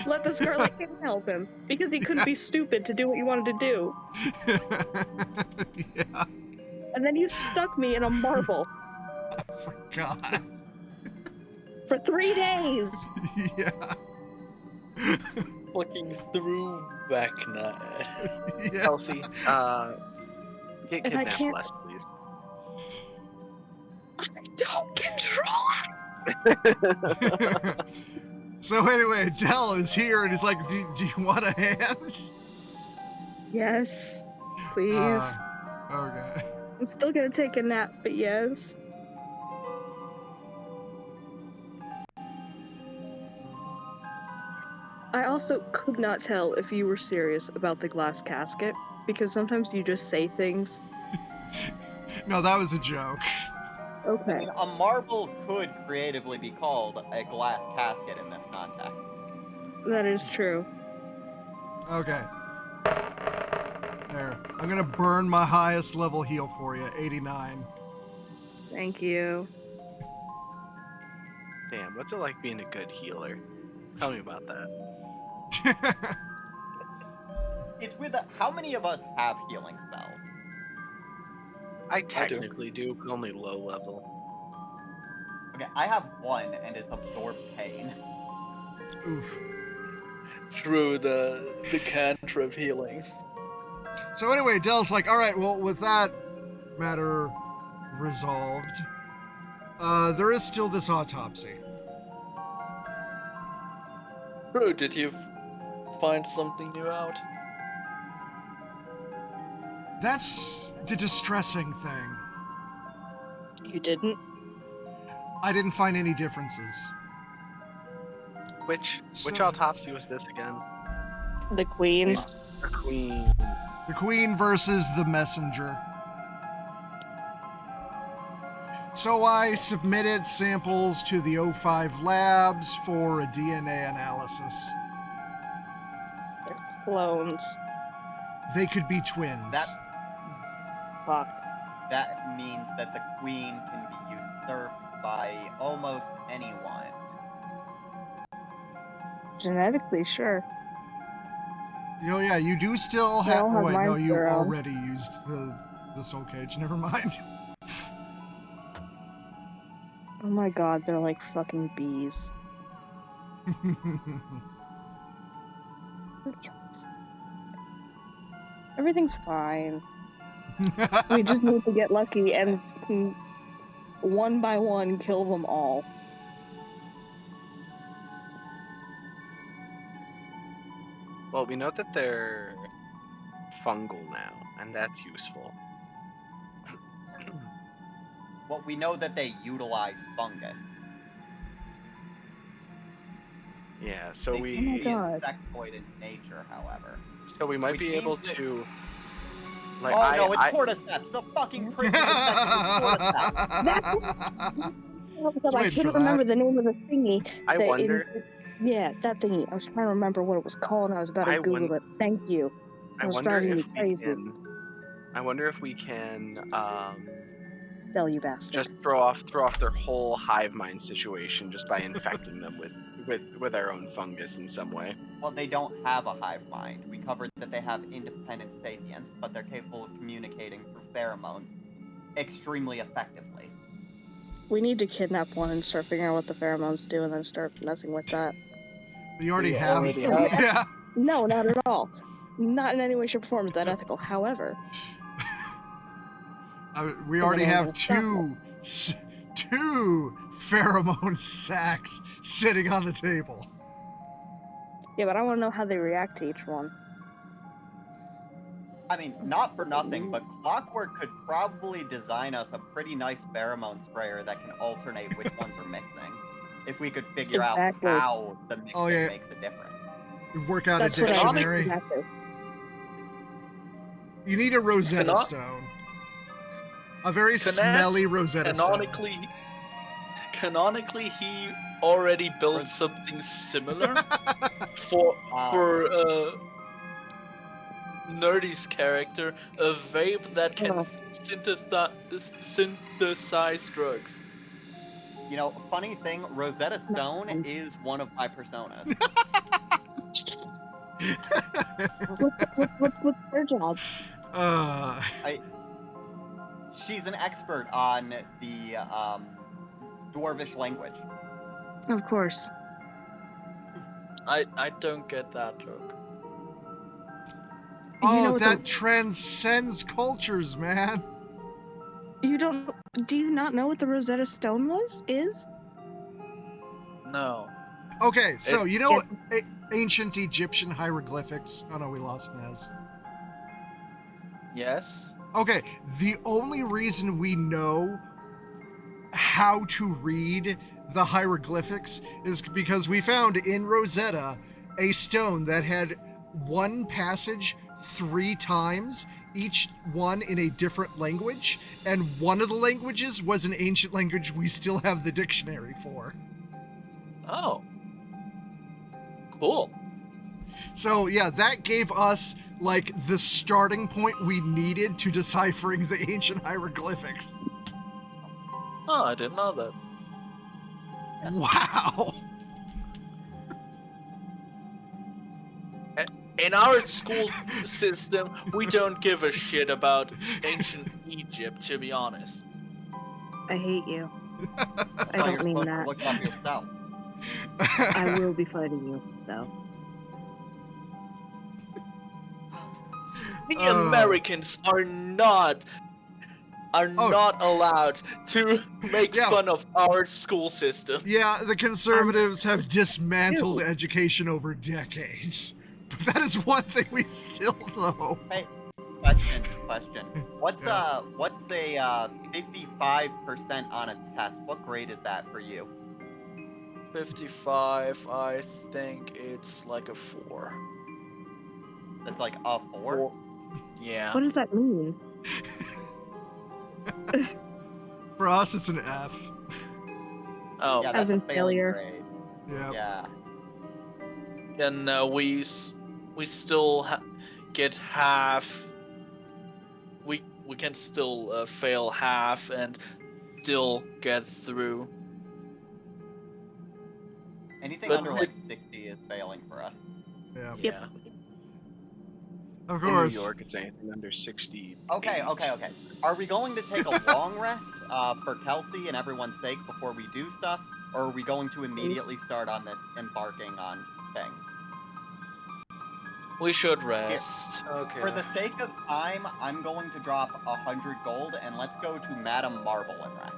let the Scarlet King help him because he couldn't be stupid to do what you wanted to do. Yeah, And then you stuck me in a marble I forgot. for 3 days. Yeah. Fucking through Vecna. Yeah. Kelsey, get And I kidnapped can't- less, please. I don't control it. So anyway, Dell is here and he's like, do you want a hand? Yes, please. Okay. I'm still gonna take a nap, but yes. I also could not tell if you were serious about the glass casket, because sometimes you just say things. No, that was a joke. I Okay. mean, a marble could creatively be called a glass casket in this context. That is true. Okay. There. I'm gonna burn my highest level heal for you, 89. Thank you. Damn, what's it like being a good healer? Tell me about that. It's weird that how many of us have healing spells? I technically do, but only low level. Okay, I have one, and it's absorb pain. Oof. Through the cantrip healing. So anyway, Dell's like, all right, well, with that matter resolved, there is still this autopsy. Bro, did you find something new out? That's the distressing thing. You didn't? I didn't find any differences. Which So- autopsy was this again? The Queen's. The Queen. The Queen versus the Messenger. So I submitted samples to the O5 labs for a DNA analysis. They're clones. They could be twins. Fuck. That means that the queen can be usurped by almost anyone. Genetically, sure. Oh yeah, you do still They have. all Oh have wait, no, minds you of their own. already used the soul cage. Never mind. Oh my god, they're like fucking bees. Everything's fine. We just need to get lucky and one by one kill them all. Well, we know that they're fungal now, and that's useful. Well, we know that they utilize fungus. Yeah, so They we seem to be God. insectoid in nature, however. so we might Which be able means that- to. Like, Oh no, it's cordyceps. The fucking prickly infected with cordyceps. I waiting for couldn't remember that. the name of the thingy. I wonder. Yeah, that thingy. I was trying to remember what it was called, and I was about to Google it. Thank you. I It was wonder driving if me we crazy. can. I wonder if we can Tell you bastard. just throw off their whole hive mind situation just by infecting them with our own fungus in some way. Well, they don't have a hive mind. We covered that they have independent sapience, but they're capable of communicating through pheromones extremely effectively. We need to kidnap one and start figuring out what the pheromones do, and then start messing with that. You already We have. already have. Yeah. No, not at all. Not in any way, shape, or form is that ethical. However, We already have two pheromone sacks sitting on the table. yeah, but I want to know how they react to each one. I mean, not for nothing, but Clockwork could probably design us a pretty nice pheromone sprayer that can alternate which ones are mixing. If we could figure Exactly. out how the mixing Oh, yeah. makes a difference. You work out That's a what I dictionary. exactly. You need a Rosetta Cannot- Stone. A very smelly Rosetta Stone. Canonically, he already built something similar for Nerdy's character, a vape that can synthesize drugs. You know, funny thing, Rosetta Stone is one of my personas. What's their job? She's an expert on the Dwarvish language. Of course. I don't get that joke. Oh, that transcends cultures, man. You don't? Do you not know what the Rosetta Stone is? No. Okay, so you know ancient Egyptian hieroglyphics? Oh no, we lost Nez. Yes. Okay, the only reason we know how to read the hieroglyphics is because we found in Rosetta a stone that had one passage 3 times, each one in a different language, and one of the languages was an ancient language we still have the dictionary for. Oh. Cool. So yeah, that gave us like the starting point we needed to deciphering the ancient hieroglyphics. Oh, I didn't know that. Wow. In our school system, we don't give a shit about ancient Egypt, to be honest. I hate you. I Well, don't you're mean supposed that. to look up yourself. I will be fighting you, though. The Americans are not allowed to make fun of our school system. Yeah, the conservatives have dismantled education over decades. But that is one thing we still know. Hey, question. What's a 55% on a test? What grade is that for you? 55, I think it's like a 4. That's like a 4? Yeah. What does that mean? For us, it's an F. Oh. Yeah, As that's in a failing failure. grade. Yep. Yeah. And we still get half. We can still fail half and still get through. Anything But under like 60 is failing for us. Yeah. Yeah. Of In New course. York, it's anything under 60. Okay. Are we going to take a long rest for Kelsey and everyone's sake before we do stuff? Or are we going to immediately start on this embarking on things? We should rest. Okay. For the sake of time, I'm going to drop 100 gold, and let's go to Madame Marble and rest.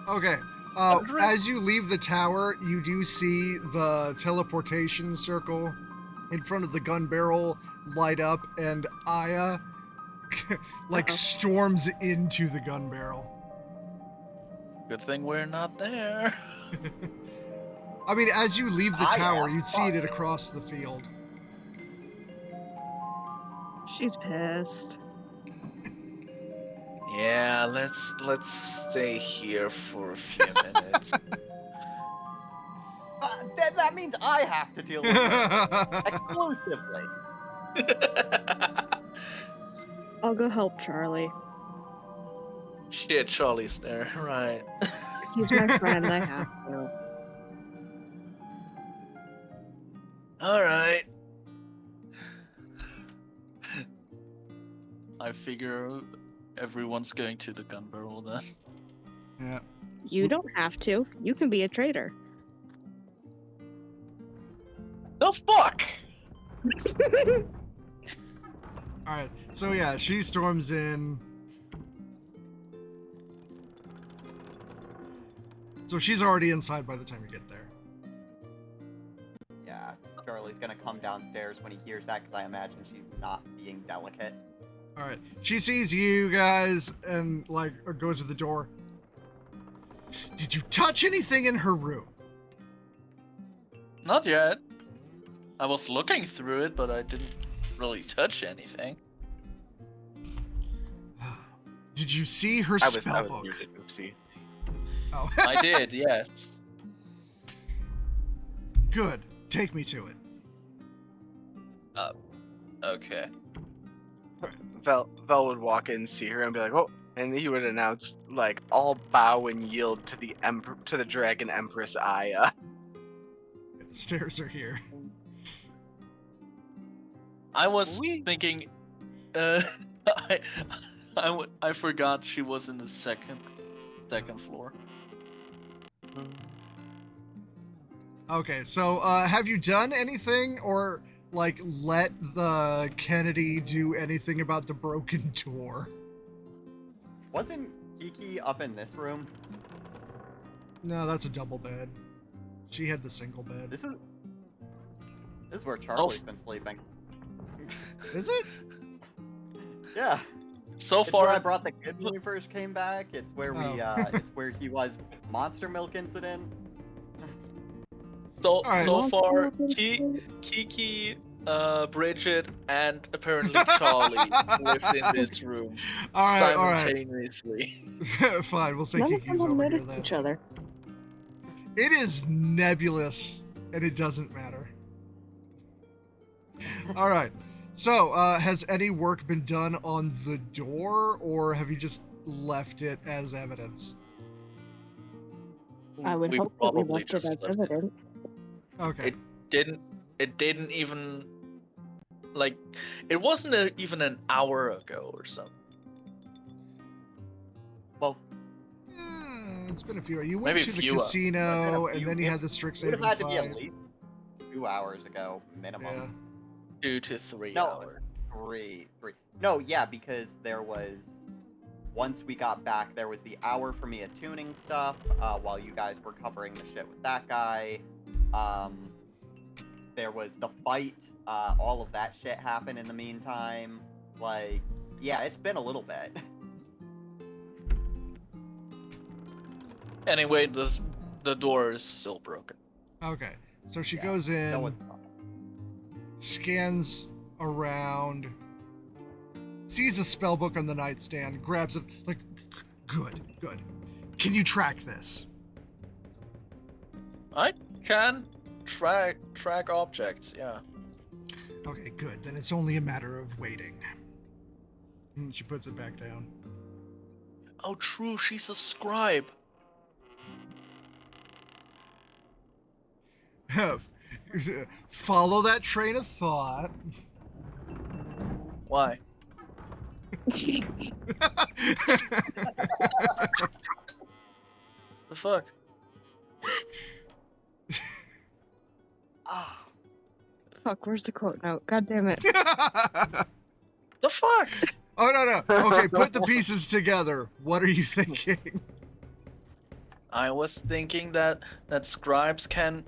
Okay. 100? As you leave the tower, you do see the teleportation circle in front of the gun barrel light up, and Aya like storms into the gun barrel. Good thing we're not there. I mean, as you leave the Aya, tower, you'd see fuck. it across the field. She's pissed. Yeah, let's stay here for a few minutes. That means I have to deal with it exclusively. I'll go help Charlie. Shit, Charlie's there, right? He's my friend. I have to. All right. I figure everyone's going to the gun barrel then. Yeah. You don't have to. You can be a traitor. The fuck? All right. So yeah, she storms in. So she's already inside by the time you get there. Yeah, Charlie's gonna come downstairs when he hears that, because I imagine she's not being delicate. All right. She sees you guys and like or goes to the door. Did you touch anything in her room? Not yet. I was looking through it, but I didn't really touch anything. Did you see her I was spellbook? muted. Oopsie. Oh. I did, yes. Good. Take me to it. Okay. Vel would walk in, see her, and be like, "Oh," and he would announce, like, "All bow and yield to the Dragon Empress Aya." The stairs are here. I was We- thinking, I forgot she was in the second floor. Okay, so have you done anything or like let the Kennedy do anything about the broken door? Wasn't Kiki up in this room? No, that's a double bed. She had the single bed. This is where Charlie's been sleeping. Is it? Yeah. So It's far, where I brought the kid when we first came back. It's where we Oh. it's where he was monster milk incident. Alright. so far, Kiki, Bridget, and apparently Charlie lived in this room All right. simultaneously. Fine, we'll say None of Kiki's them over here noticed then. each other. It is nebulous, and it doesn't matter. All right. So, has any work been done on the door, or have you just left it as evidence? I would We hope that we probably left it as just left it. evidence. Okay. It didn't even, like, it wasn't even an hour ago or something. Well, It's been a few. You went Maybe to a the few, casino, a and few- then you it had the Strixhaven would have had to be fight. at least 2 hours ago, minimum. Yeah. 2 to 3 No. hours. Three. No, yeah, because there was, once we got back, there was the hour for me of tuning stuff, while you guys were covering the shit with that guy. There was the fight, all of that shit happened in the meantime. Like, yeah, it's been a little bit. Anyway, the door is still broken. Okay. So she Yeah, goes in, No, it's not. scans around, sees a spell book on the nightstand, grabs it, like, good. Can you track this? I can track objects, yeah. Okay, good. Then it's only a matter of waiting. And she puts it back down. Oh, true, she's a scribe. Follow that train of thought. Why? The fuck? Ah, Fuck, where's the quote note? God damn it. The fuck? Oh, no. Okay, put the pieces together. What are you thinking? I was thinking that scribes can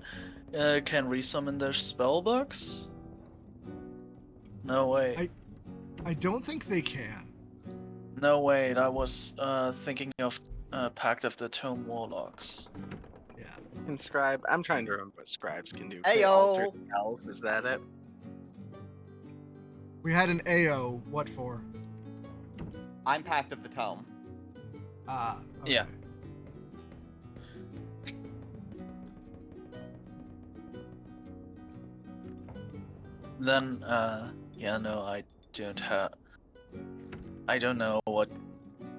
resummon their spell books. No way. I don't think they can. No way. I was thinking of Pact of the Tome Warlocks. Yeah. And scribe. I'm trying to remember what scribes can do. Ayo. Alter self. Is that it? We had an AO. What for? I'm Pact of the Tome. Okay. Yeah. Then, yeah, no, I don't know what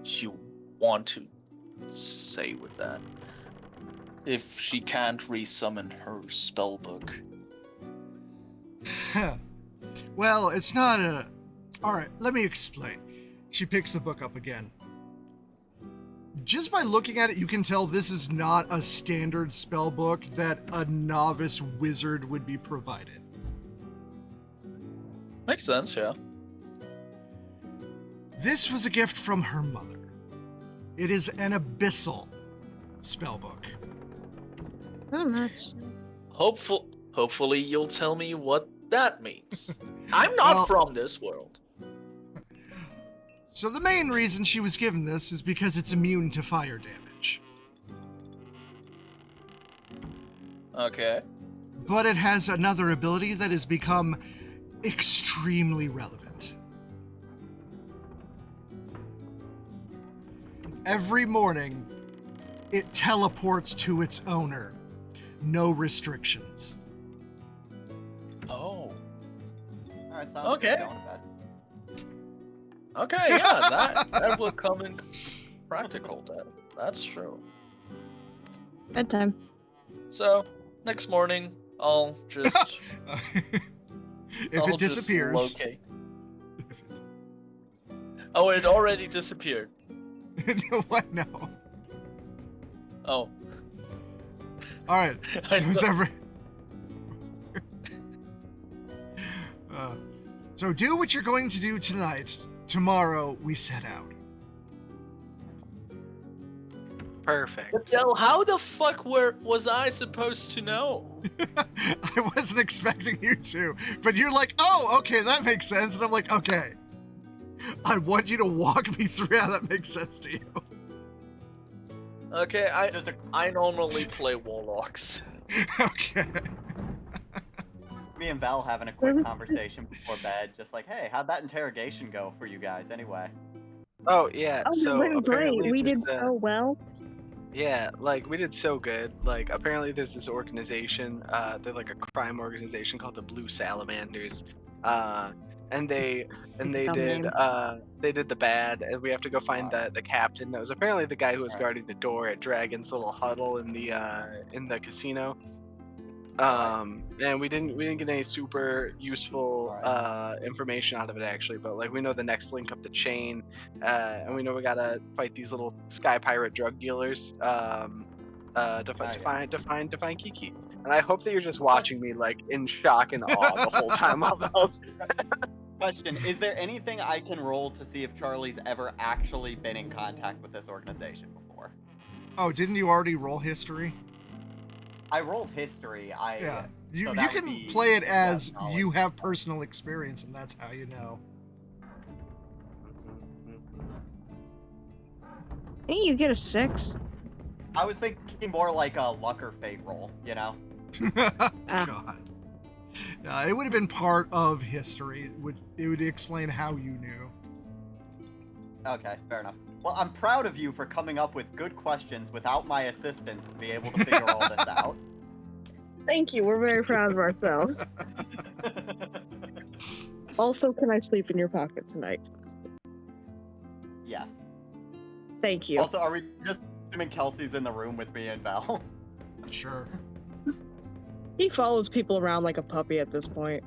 you want to say with that. If she can't resummon her spellbook. Well, it's not a... Alright, let me explain. She picks the book up again. Just by looking at it, you can tell this is not a standard spell book that a novice wizard would be provided. Makes sense, yeah. This was a gift from her mother. It is an abyssal spellbook. Not much. Hopefully you'll tell me what that means. I'm not Well- from this world. So the main reason she was given this is because it's immune to fire damage. Okay. But it has another ability that has become extremely relevant. Every morning, it teleports to its owner. No restrictions. Oh. Alright, sounds Okay. good. Going to bed. Okay, yeah, that will come in practical then. That's true. Bedtime. So, next morning, I'll just... If I'll it disappears. Just locate. Oh, it already disappeared. What? No. Oh. Alright. I So, is thought- every... so do what you're going to do tonight. Tomorrow we set out. Perfect. But Del, how the fuck was I supposed to know? I wasn't expecting you to, but you're like, oh, okay, that makes sense. And I'm like, okay. I want you to walk me through how that makes sense to you. Okay, Just a, I normally play Warlocks. Okay. me and Val having a Where quick was- conversation before bed, just like, hey, how'd that interrogation go for you guys anyway? Oh yeah. Oh, so we went great. apparently We there's did a- so well. Yeah, like we did so good. Like apparently there's this organization, they're like a crime organization called the Blue Salamanders. And they Dumb did name. they did the bad, and we have to go find the captain that was apparently the guy who was Right. guarding the door at Dragon's little huddle in the casino. And we didn't get any super useful information out of it actually, but like we know the next link up the chain, and we know we gotta fight these little sky pirate drug dealers to find Kiki. And I hope that you're just watching me like in shock and awe the whole time while else. Question, is there anything I can roll to see if Charlie's ever actually been in contact with this organization before? Oh, didn't you already roll history? I rolled history. Yeah. You so you that would can be play it as knowledge. you have personal experience, and that's how you know. Hey, you get a 6. I was thinking more like a luck or fate roll, you know? God. It would have been part of history. It would explain how you knew. Okay, fair enough. Well, I'm proud of you for coming up with good questions without my assistance to be able to figure all this out. Thank you. We're very proud of ourselves. Also, can I sleep in your pocket tonight? Yes. Thank you. Also, are we just assuming Kelsey's in the room with me and Val? Sure. He follows people around like a puppy at this point.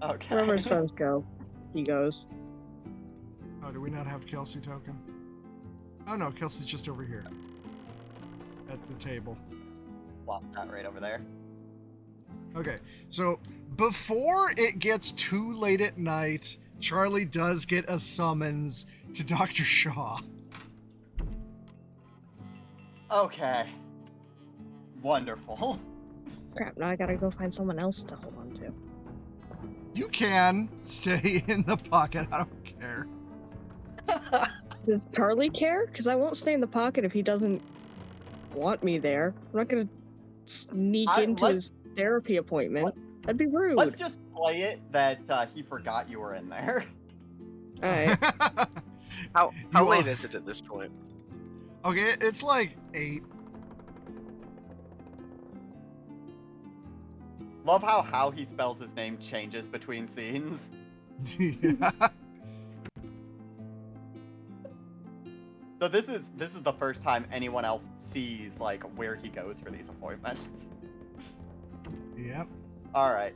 Okay. Wherever his friends go, he goes. Oh, do we not have Kelsey token? Oh no, Kelsey's just over here. At the table. Plop that right over there. Okay, so before it gets too late at night, Charlie does get a summons to Dr. Shaw. Okay. Wonderful. Crap, now I gotta go find someone else to hold on to. You can stay in the pocket, I don't care. Does Charlie care? Because I won't stay in the pocket if he doesn't want me there. I'm not gonna sneak into his therapy appointment. That'd be rude. Let's just play it that he forgot you were in there. Alright. How You late are- is it at this point? Okay, it's like 8. Love how he spells his name changes between scenes. Yeah. So this is the first time anyone else sees like where he goes for these appointments. Yep. All right.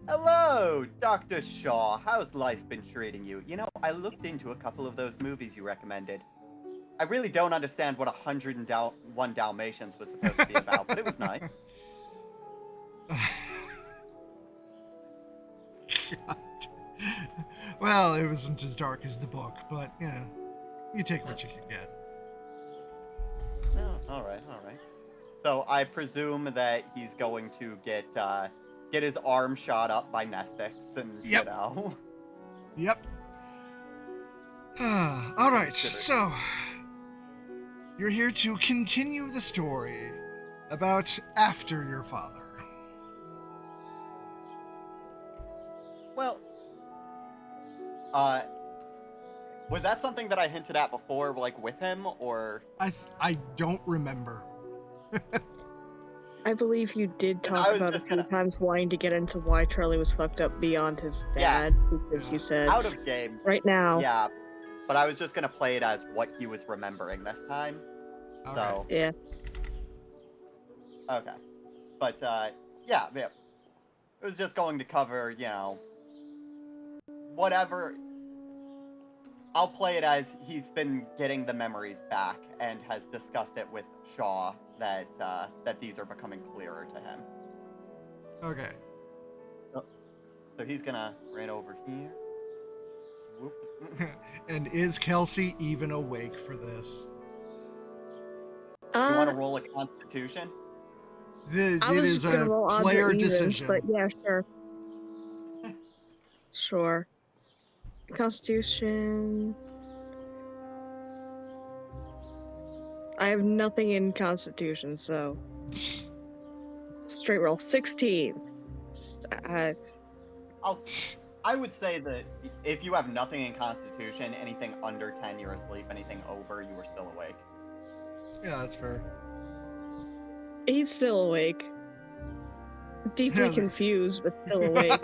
Hello, Dr. Shaw. How's life been treating you? You know, I looked into a couple of those movies you recommended. I really don't understand what 101 Dalmatians was supposed to be about, but it was nice. God. Well, it wasn't as dark as the book, but you know, you take what you can get. Oh, all right. So I presume that he's going to get his arm shot up by Nestix, and Yep. you know. Yep. All right, so you're here to continue the story about after your father. Well, was that something that I hinted at before, like with him, or? I don't remember. I believe you did talk I was about a just few gonna- times wanting to get into why Charlie was fucked up beyond his Yeah. dad, because you said, Out of game. right now, Yeah, but I was just gonna play it as what he was remembering this time. Okay. So yeah. okay, but yeah, it was just going to cover, you know, whatever. I'll play it as he's been getting the memories back and has discussed it with Shaw that these are becoming clearer to him. Okay. So he's gonna run over here. Whoop. And is Kelsey even awake for this? You want to roll a Constitution? I It was is just gonna a roll odds or player evens, decision. but yeah, sure. Sure. Constitution. I have nothing in Constitution, so straight roll 16. I would say that if you have nothing in Constitution, anything under 10 you're asleep, anything over you were still awake. Yeah, that's fair. He's still awake. Deeply Yeah, confused, but still awake.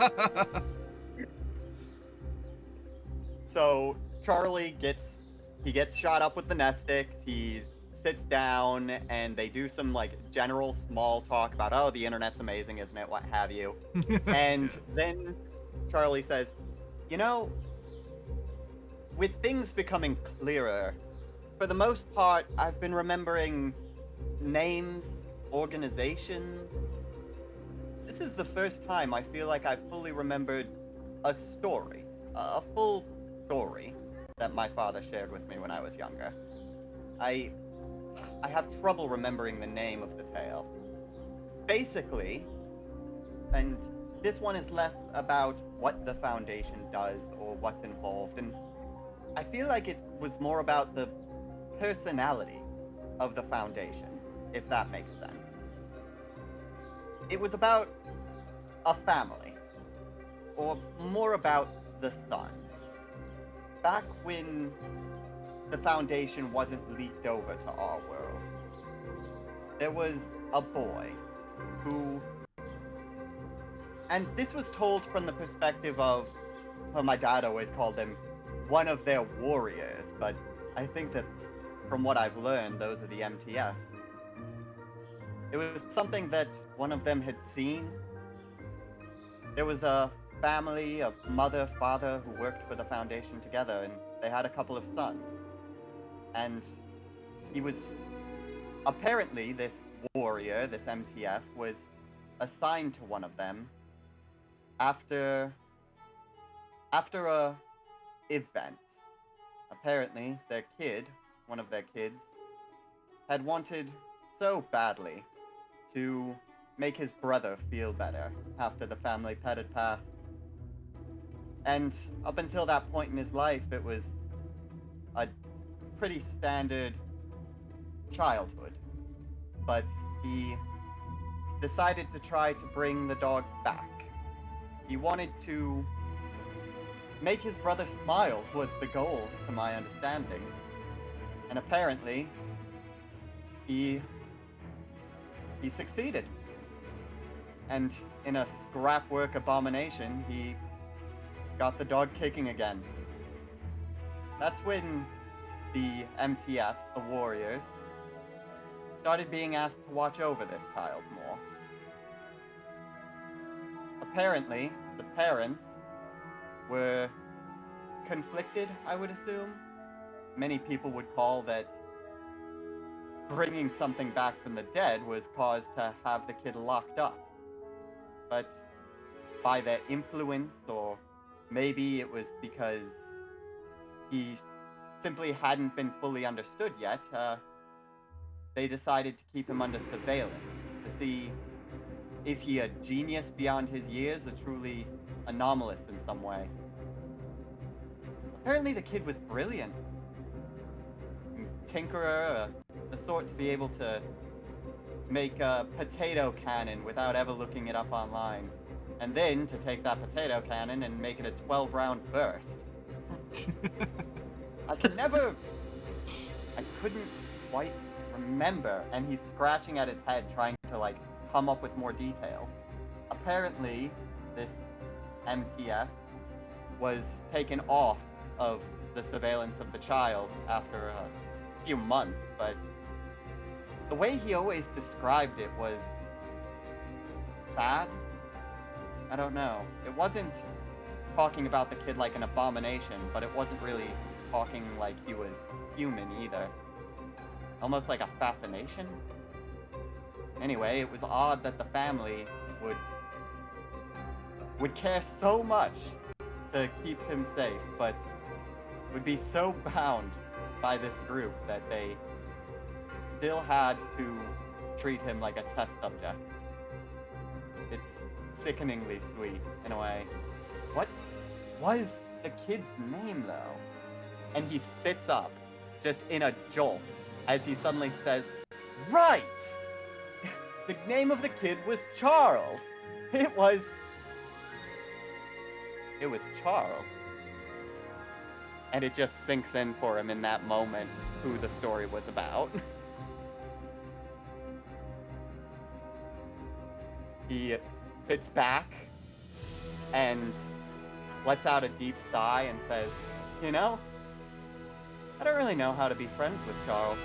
So Charlie gets shot up with the Nestix. He sits down and they do some like general small talk about, oh, the internet's amazing, isn't it? What have you? And then Charlie says, you know, with things becoming clearer, for the most part, I've been remembering names, organizations. This is the first time I feel like I've fully remembered a story, a full story that my father shared with me when I was younger. I have trouble remembering the name of the tale. Basically, and this one is less about what the Foundation does or what's involved, and I feel like it was more about the personality of the Foundation, if that makes sense. It was about a family, or more about the son. Back when the Foundation wasn't leaked over to our world, there was a boy who, and this was told from the perspective of, well, my dad always called him one of their warriors, but I think that from what I've learned, those are the MTFs. It was something that one of them had seen. There was a family, a mother, father who worked for the Foundation together, and they had a couple of sons. And he was, apparently, this warrior, this MTF, was assigned to one of them after a event. Apparently, their kid, one of their kids, had wanted so badly to make his brother feel better after the family pet had passed. And up until that point in his life, it was a pretty standard childhood. But he decided to try to bring the dog back. He wanted to make his brother smile was the goal, to my understanding. And apparently, he succeeded. And in a scrapwork abomination, he got the dog kicking again. That's when the MTF, the Warriors, started being asked to watch over this child more. Apparently, the parents were conflicted, I would assume. Many people would call that bringing something back from the dead was cause to have the kid locked up. But by their influence, or maybe it was because he simply hadn't been fully understood yet, they decided to keep him under surveillance to see, is he a genius beyond his years or truly anomalous in some way? Apparently the kid was brilliant. Tinkerer, the sort to be able to make a potato cannon without ever looking it up online. And then to take that potato cannon and make it a 12-round burst. I couldn't quite remember, and he's scratching at his head trying to, like, come up with more details. Apparently, this MTF was taken off of the surveillance of the child after a few months, but the way he always described it was sad. I don't know. It wasn't talking about the kid like an abomination, but it wasn't really talking like he was human either. Almost like a fascination? Anyway, it was odd that the family would care so much to keep him safe, but would be so bound by this group that they still had to treat him like a test subject. It's sickeningly sweet, in a way. What was the kid's name, though? And he sits up, just in a jolt, as he suddenly says, right! The name of the kid was Charles. It was Charles. And it just sinks in for him in that moment who the story was about. He sits back and lets out a deep sigh and says, you know, I don't really know how to be friends with Charles.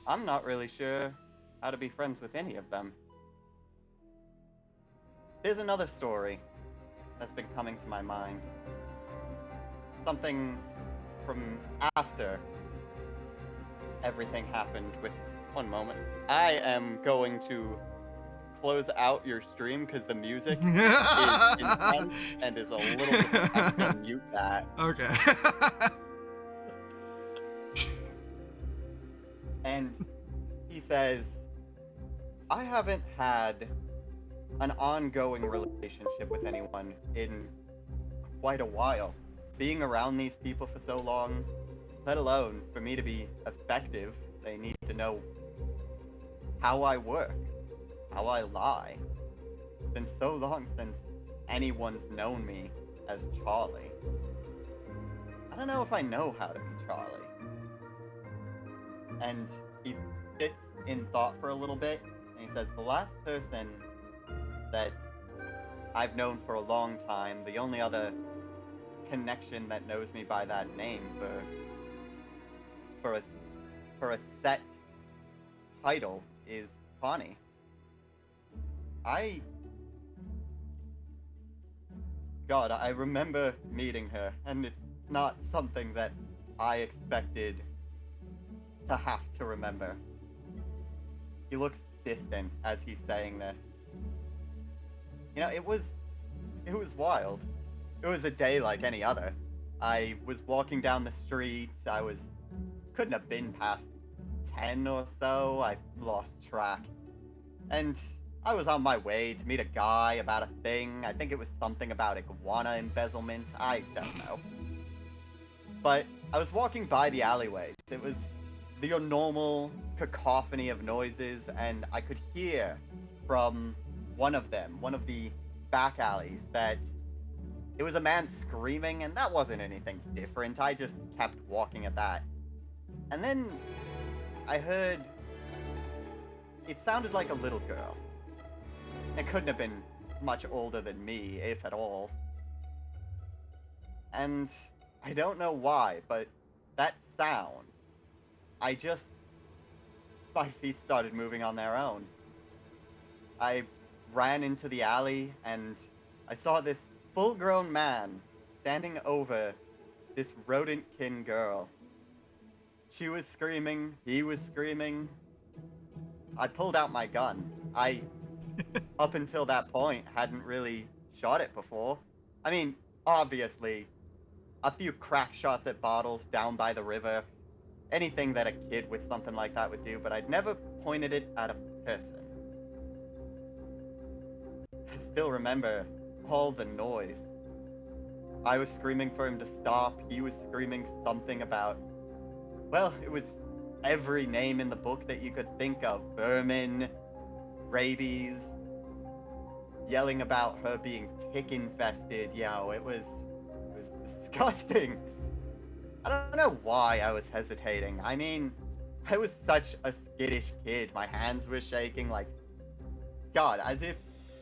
I'm not really sure how to be friends with any of them. Here's another story that's been coming to my mind. Something from after everything happened with... One moment. I am going to close out your stream because the music is intense and is a little bit... I'm just gonna mute that. Okay. And he says, I haven't had an ongoing relationship with anyone in quite a while. Being around these people for so long, let alone for me to be effective, they need to know how I work, how I lie. It's been so long since anyone's known me as Charlie. I don't know if I know how to be Charlie. And he sits in thought for a little bit, and he says, the last person that I've known for a long time, the only other connection that knows me by that name for a set title is Connie. God, I remember meeting her, and it's not something that I expected to have to remember. He looks distant as he's saying this, It was wild. It was a day like any other. I was walking down the streets. Couldn't have been past 10 or so. I lost track. And I was on my way to meet a guy about a thing. I think it was something about iguana embezzlement. I don't know. But I was walking by the alleyways. It was the normal cacophony of noises, and I could hear from one of the back alleys, that it was a man screaming, and that wasn't anything different. I just kept walking at that. And then I heard it sounded like a little girl. It couldn't have been much older than me, if at all. And I don't know why, but that sound, my feet started moving on their own. I ran into the alley, and I saw this full-grown man standing over this rodent-kin girl. She was screaming, he was screaming. I pulled out my gun. Up until that point, hadn't really shot it before. I mean, obviously, a few crack shots at bottles down by the river, anything that a kid with something like that would do, but I'd never pointed it at a person. I still remember all the noise. I was screaming for him to stop. He was screaming something about, well, it was every name in the book that you could think of. Vermin, rabies, yelling about her being tick infested. It was disgusting. I don't know why I was hesitating. I mean, I was such a skittish kid. My hands were shaking like, God, as if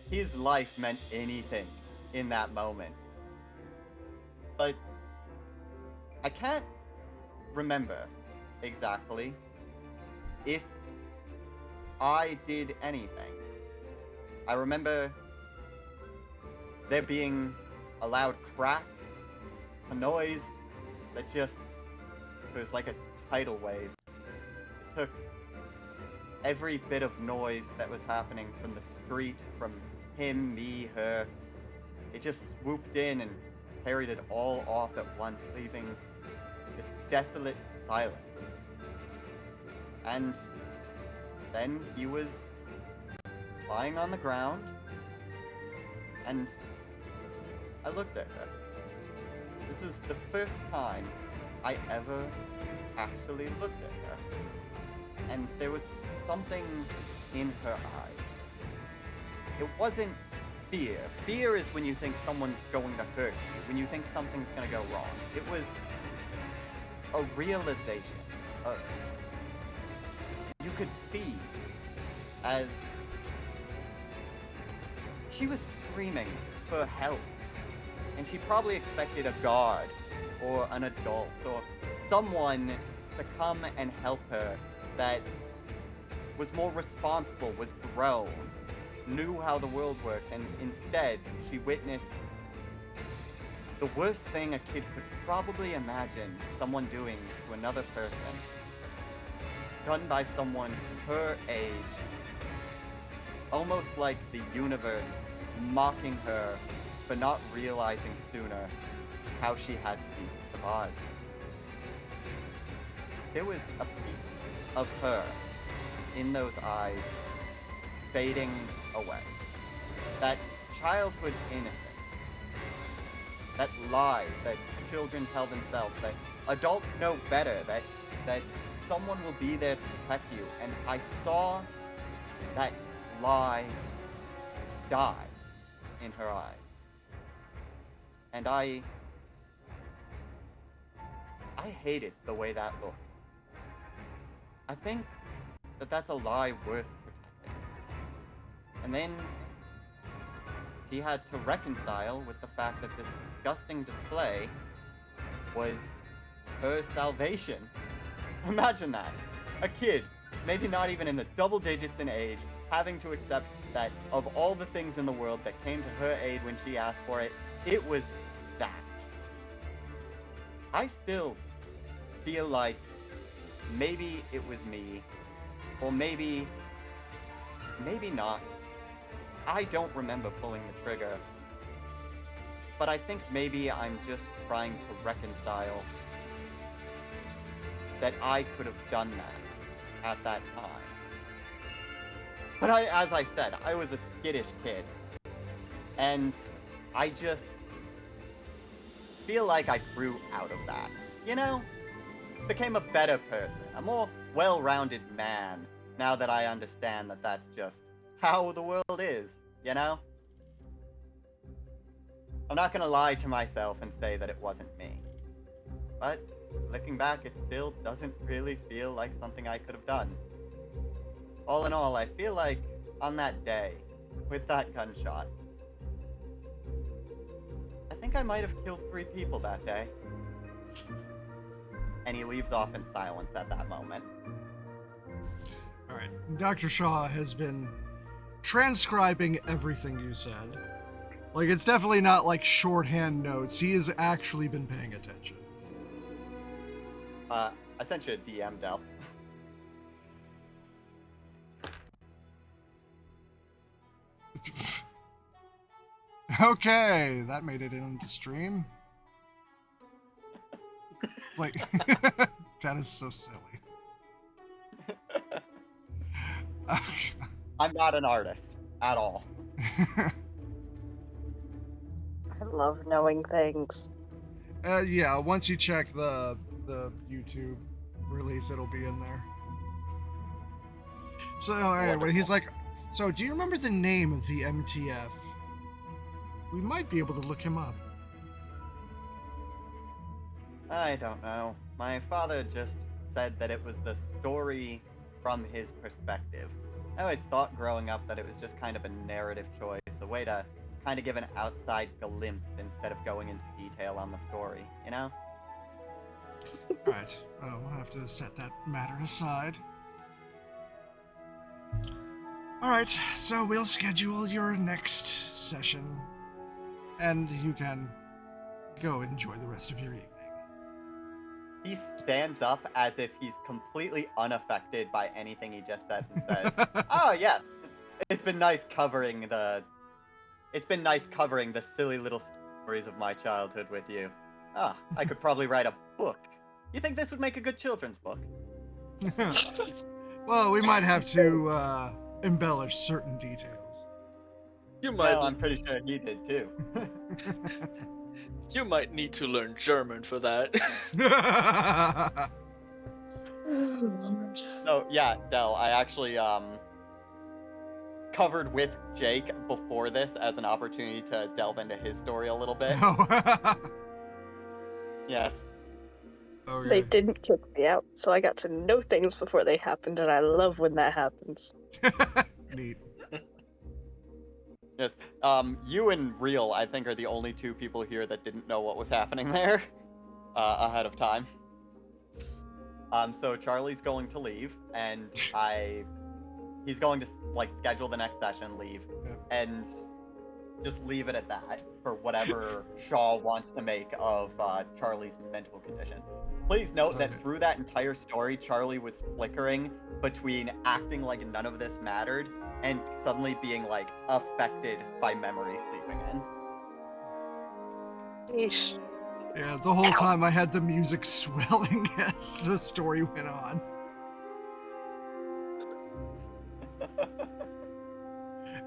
his life meant anything in that moment. But I can't remember exactly if I did anything. I remember there being a loud crack, a noise that just was like a tidal wave. It took every bit of noise that was happening from the street, from him, me, her. It just swooped in and carried it all off at once, leaving this desolate silence. And then he was lying on the ground, and I looked at her. This was the first time I ever actually looked at her. And there was something in her eyes. It wasn't fear. Fear is when you think someone's going to hurt you, when you think something's going to go wrong. It was a realization of, you could see as she was screaming for help. And she probably expected a guard or an adult or someone to come and help her that was more responsible, was grown, knew how the world worked, and instead she witnessed the worst thing a kid could probably imagine someone doing to another person, done by someone her age, almost like the universe mocking her for not realizing sooner how she had to be survived. There was a piece of her in those eyes fading away. That childhood innocence. That lie that children tell themselves, that adults know better, that someone will be there to protect you. And I saw that lie die in her eyes. And I hated the way that looked. I think that that's a lie worth protecting. And then she had to reconcile with the fact that this disgusting display was her salvation. Imagine that. A kid, maybe not even in the double digits in age, having to accept that of all the things in the world that came to her aid when she asked for it, it was that. I still feel like maybe it was me, or maybe not. I don't remember pulling the trigger. But I think maybe I'm just trying to reconcile that I could have done that at that time. But as I said, I was a skittish kid. And I just feel like I grew out of that. You know? Became a better person, a more well-rounded man, now that I understand that that's just how the world is, you know? I'm not gonna lie to myself and say that it wasn't me. But looking back, it still doesn't really feel like something I could have done. All in all, I feel like on that day, with that gunshot, I think I might have killed 3 people that day. And he leaves off in silence at that moment. All right. Dr. Shaw has been transcribing everything you said. Like, it's definitely not like shorthand notes. He has actually been paying attention. I sent you a DM, Del. Okay, that made it into stream. Like, that is so silly. I'm not an artist at all. I love knowing things. Yeah, once you check the YouTube release, it'll be in there. So anyway, he's like, so do you remember the name of the MTF? We might be able to look him up. I don't know. My father just said that it was the story from his perspective. I always thought growing up that it was just kind of a narrative choice, a way to kind of give an outside glimpse instead of going into detail on the story, you know? Alright, well, we'll have to set that matter aside. Alright, so we'll schedule your next session, and you can go enjoy the rest of your evening. He stands up as if he's completely unaffected by anything he just said and says, "Oh yes, it's been nice covering the silly little stories of my childhood with you. Ah, I could probably write a book. You think this would make a good children's book?" Well, we might have to embellish certain details. You might. No, I'm pretty sure he did too. You might need to learn German for that. So yeah, Del, I actually covered with Jake before this as an opportunity to delve into his story a little bit. Yes. Okay. They didn't kick me out, so I got to know things before they happened, and I love when that happens. Neat. Yes. You and Real, I think, are the only 2 people here that didn't know what was happening there ahead of time. So Charlie's going to leave, and he's going to like schedule the next session, leave, and just leave it at that for whatever Shaw wants to make of Charlie's mental condition. Please note that through that entire story, Charlie was flickering between acting like none of this mattered and suddenly being like affected by memory seeping in. Yeesh. Yeah, the whole time I had the music swelling as the story went on.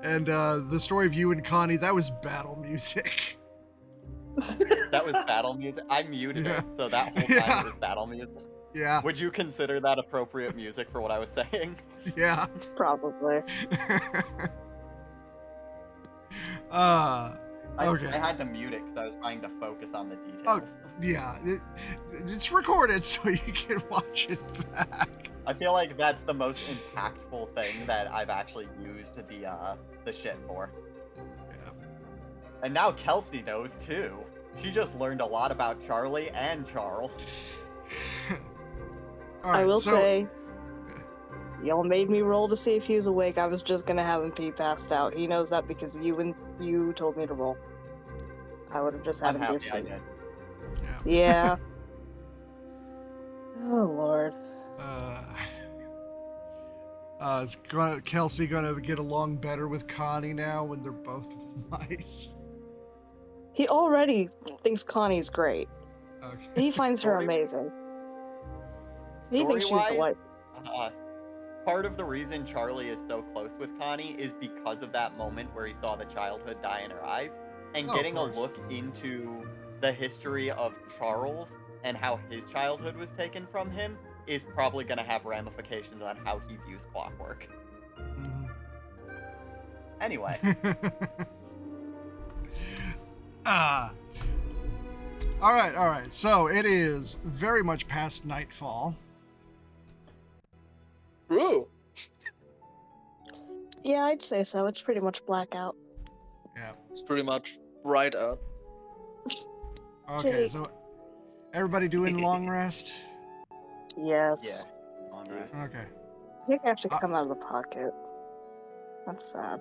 And the story of you and Connie, that was battle music. That was battle music? I muted it, so that whole time it was battle music. Yeah. Would you consider that appropriate music for what I was saying? Yeah. Probably. Okay. I had to mute it because I was trying to focus on the details. Oh, yeah. It's recorded so you can watch it back. I feel like that's the most impactful thing that I've actually used the shit for. Yeah. And now Kelsey knows too. She just learned a lot about Charlie and Charles. All right, I will say, y'all made me roll to see if he was awake. I was just gonna have him pee passed out. He knows that because you told me to roll. I would have just had I'm him be happy I asleep. did. Yeah. Oh Lord. Kelsey gonna get along better with Connie now when they're both mice? He already thinks Connie's great. Okay. He finds her amazing. He thinks she's Story-wise, delightful. part of the reason Charlie is so close with Connie is because of that moment where he saw the childhood die in her eyes, and Oh, getting a of course. look into the history of Charles and how his childhood was taken from him is probably going to have ramifications on how he views Clockwork. Mhm. Anyway, All right. So it is very much past nightfall. True. Yeah, I'd say so. It's pretty much blackout. Yeah. It's pretty much bright out. Okay, Jake. so everybody doing long rest? Yes. Andre. Okay. Jake actually come out of the pocket. That's sad.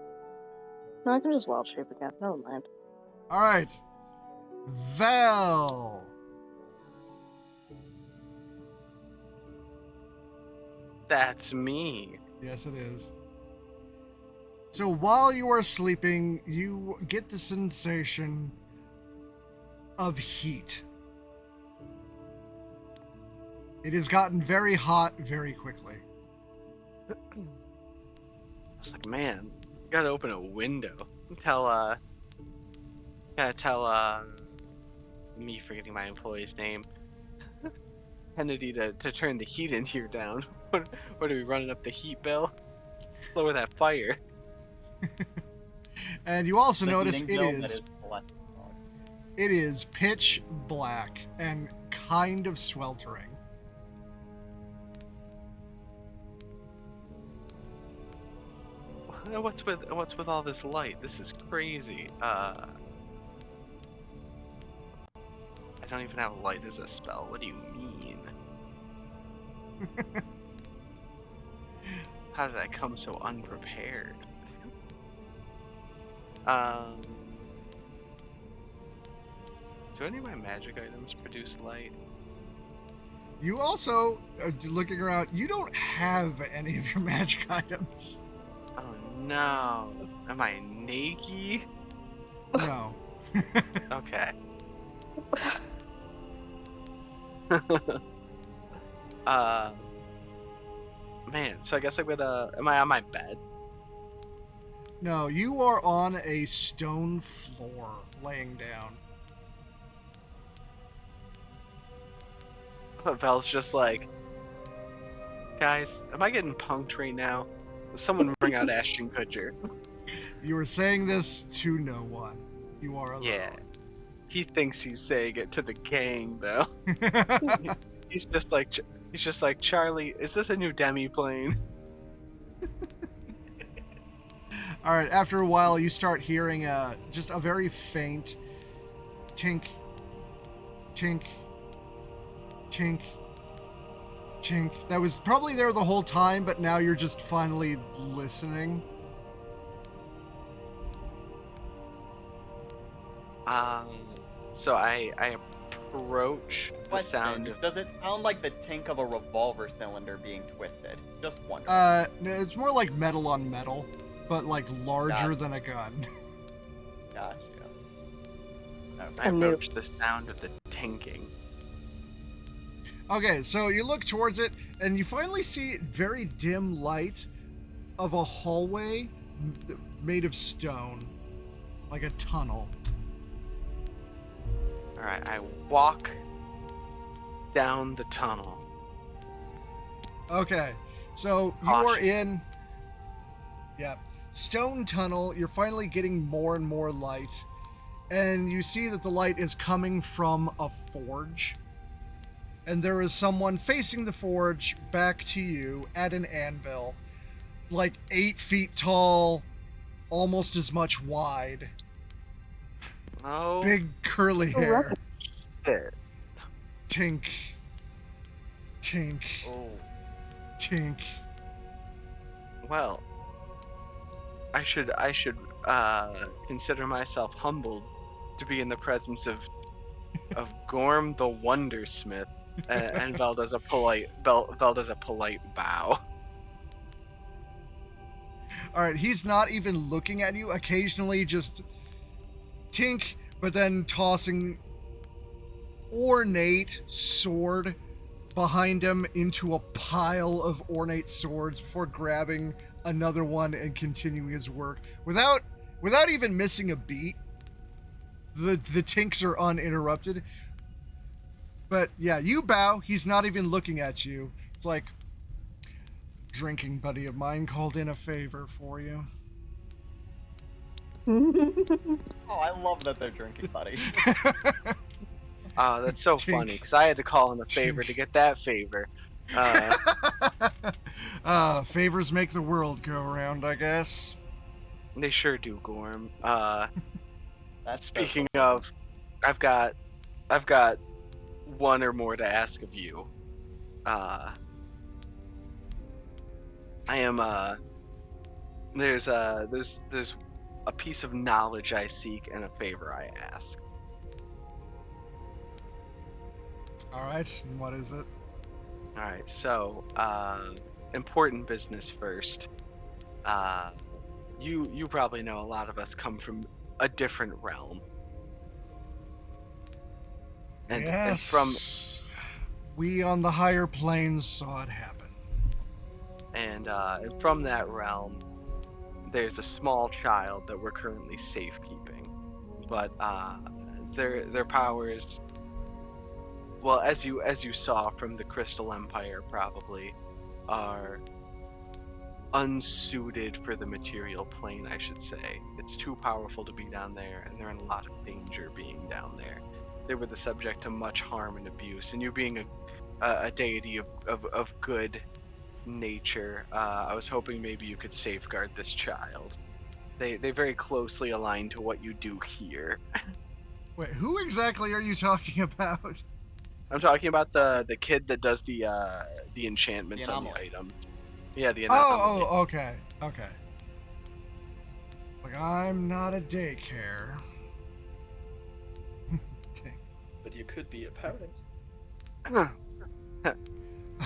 No, I can just wild shape again. Never mind. All right. Val. That's me. Yes, it is. So while you are sleeping, you get the sensation of heat. It has gotten very hot very quickly. I was like, man, gotta open a window. Gotta tell me forgetting my employee's name. Kennedy to turn the heat in here down. What are we running up the heat bill? Lower that fire. And you also The notice heating bill that is electric. it is pitch black and kind of sweltering. What's with all this light? This is crazy. I don't even have light as a spell. What do you mean? How did I come so unprepared? Do any of my magic items produce light? You also, looking around, you don't have any of your magic items. Oh no. Am I naked? No. Okay. Man, so I guess I'm gonna. Am I on my bed? No, you are on a stone floor, laying down. Val's just like, guys, am I getting punked right now? Someone bring out Ashton Kutcher. You are saying this to no one. You are alone. Yeah. He thinks he's saying it to the gang, though. He's just like, Charlie, is this a new demi plane? All right, after a while, you start hearing just a very faint tink, tink, tink, tink. That was probably there the whole time, but now you're just finally listening. So I approach the Question, sound of. does it sound like the tink of a revolver cylinder being twisted? Just wondering. No, it's more like metal on metal, but like larger Gotcha. than a gun. Gotcha. I approach the sound of the tinking. Okay, so you look towards it, and you finally see very dim light of a hallway made of stone, like a tunnel. Alright, I walk down the tunnel. Okay, so you are Cautious. in, stone tunnel. You're finally getting more and more light, and you see that the light is coming from a forge. And there is someone facing the forge back to you at an anvil, like 8 feet tall, almost as much wide, Oh, big curly hair. shit. Tink, tink, Oh, tink. well. I should consider myself humbled to be in the presence of Gorm the Wondersmith. And Vel does a polite bow. All right, he's not even looking at you. Occasionally, just tink, but then tossing ornate sword behind him into a pile of ornate swords before grabbing another one and continuing his work without even missing a beat. The tinks are uninterrupted. But yeah, you bow. He's not even looking at you. It's like, drinking buddy of mine called in a favor for you. Oh, I love that they're drinking buddies. That's so Tink. funny because I had to call in a favor to get that favor. Favors make the world go round, I guess. They sure do, Gorm. That's Speaking special. of, I've got one or more to ask of you. I am there's a piece of knowledge I seek and a favor I ask. All right, and what is it? All right, so important business first. You probably know a lot of us come from a different realm. And from we on the higher planes saw it happen. and from that realm, there's a small child that we're currently safekeeping, but their powers, well, as you saw from the Crystal Empire, probably are unsuited for the material plane, I should say. It's too powerful to be down there, and they're in a lot of danger being down there. They were the subject to much harm and abuse, and you being a deity of good nature, I was hoping maybe you could safeguard this child. They very closely align to what you do here. Wait, who exactly are you talking about? I'm talking about the kid that does the enchantments The on the anomaly. items. Yeah, the anomaly. Oh, okay. Like, I'm not a daycare. Okay. But you could be a parent.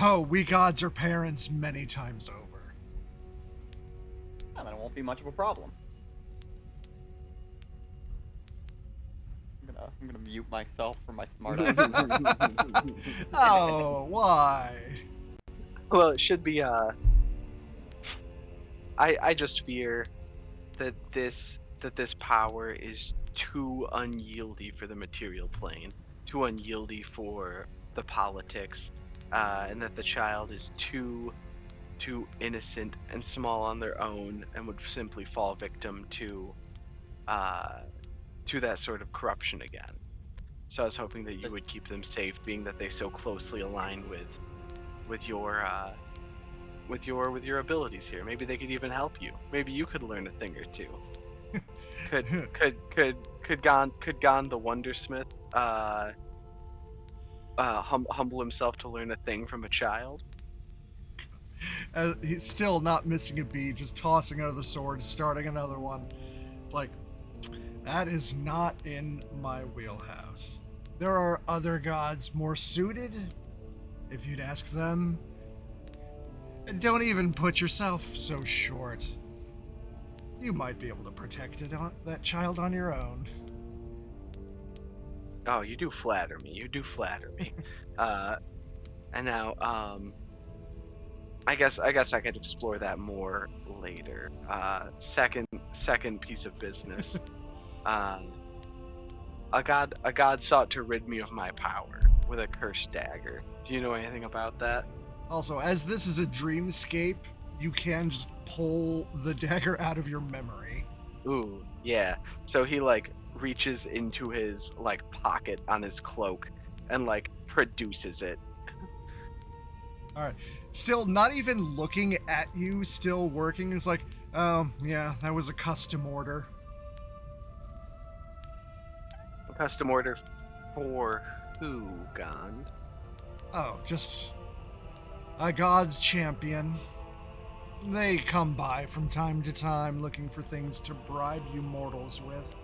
Oh, we gods are parents many times over. Yeah, then it won't be much of a problem. I'm gonna mute myself for my smart ass. Oh, why? Well, it should be I just fear that this power is too unyieldy for the material plane, too unyieldy for the politics, and that the child is too innocent and small on their own and would simply fall victim to that sort of corruption again. So I was hoping that you would keep them safe, being that they so closely align with your abilities here. Maybe they could even help you. Maybe you could learn a thing or two. Could Gon the Wondersmith humble himself to learn a thing from a child? He's still not missing a beat, just tossing another sword, starting another one. Like, that is not in my wheelhouse. There are other gods more suited, if you'd ask them. And don't even put yourself so short. You might be able to protect that child on your own. Oh, you do flatter me. You do flatter me. And now, I guess I could explore that more later. Second piece of business. A god sought to rid me of my power with a cursed dagger. Do you know anything about that? Also, as this is a dreamscape, you can just pull the dagger out of your memory. Ooh, yeah. So he reaches into his pocket on his cloak and produces it. All right. Still not even looking at you, still working. It's like, oh, yeah, that was a custom order. A custom order for who, Gond? Oh, just a god's champion. They come by from time to time looking for things to bribe you mortals with.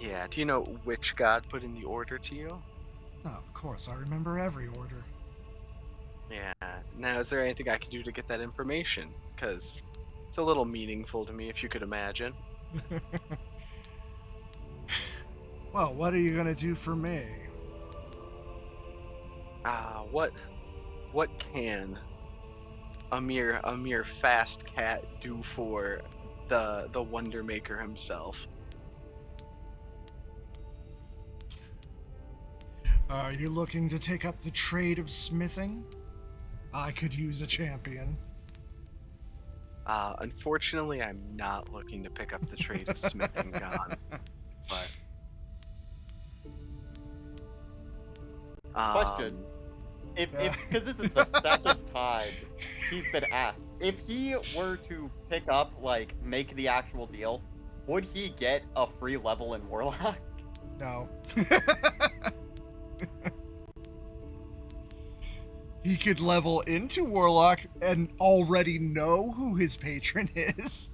Yeah, do you know which god put in the order to you? Oh, of course, I remember every order. Yeah. Now, is there anything I can do to get that information? Because it's a little meaningful to me, if you could imagine. Well, what are you gonna do for me? What can a mere fast cat do for the Wonder Maker himself? Are you looking to take up the trade of smithing? I could use a champion. Unfortunately, I'm not looking to pick up the trade of smithing, Gone. But Question. If because this is the second time he's been asked, if he were to pick up, like, make the actual deal, would he get a free level in Warlock? No. He could level into Warlock and already know who his patron is.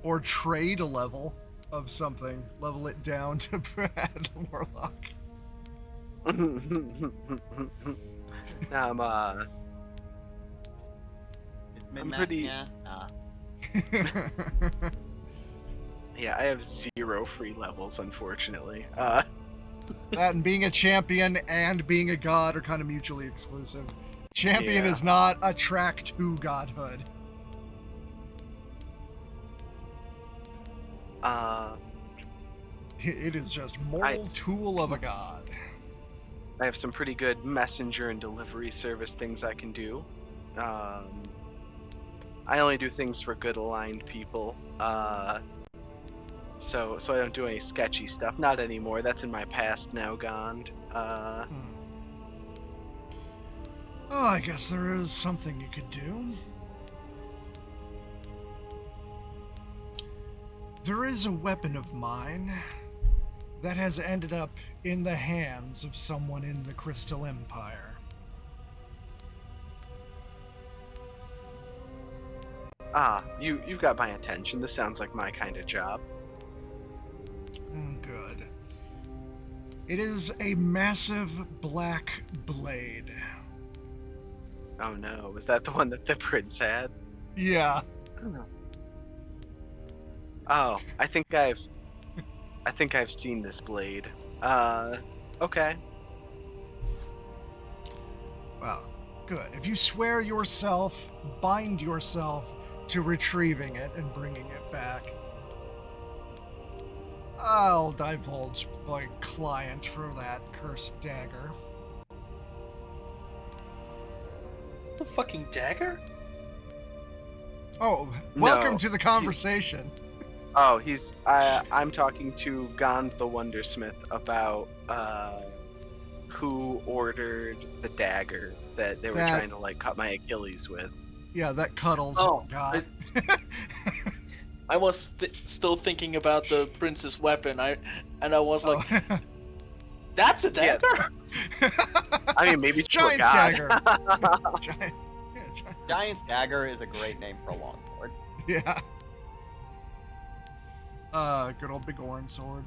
Or trade a level of something. Level it down to add Warlock. Now It's I'm pretty- min-maxing ass? Nah. yeah, I have 0 free levels, unfortunately. That and being a champion and being a god are kind of mutually exclusive. Champion Yeah. is not a track to godhood. It is just mortal tool of a god. I have some pretty good messenger and delivery service things I can do. I only do things for good aligned people. So I don't do any sketchy stuff. Not anymore. That's in my past now, Gone. Oh, I guess there is something you could do. There is a weapon of mine that has ended up in the hands of someone in the Crystal Empire. You've got my attention. This sounds like my kind of job. Good. It is a massive black blade. Oh no, was that the one that the prince had? Yeah. Oh, I think I've seen this blade. Okay. Well, good. If you swear yourself, bind yourself to retrieving it and bringing it back, I'll divulge my client for that cursed dagger. The fucking dagger? Oh, welcome No, to the conversation. Oh, I'm talking to Gond the Wondersmith about who ordered the dagger that they were trying to like cut my Achilles with. Yeah, that Cuddles got. I was still thinking about the prince's weapon. I was like, that's a dagger? I mean, maybe to a Giant's god. dagger. Giant's dagger is a great name for a longsword. Yeah. Good old big orange sword.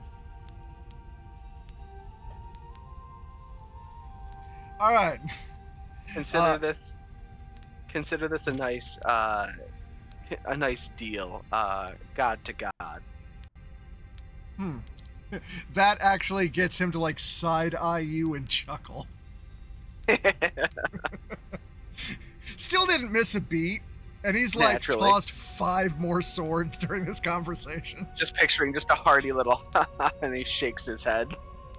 All right. Consider this a nice deal. God to god. That actually gets him to like side eye you and chuckle. Still didn't miss a beat, and he's like Naturally. tossed 5 more swords during this conversation. Just picturing just a hearty little and he shakes his head.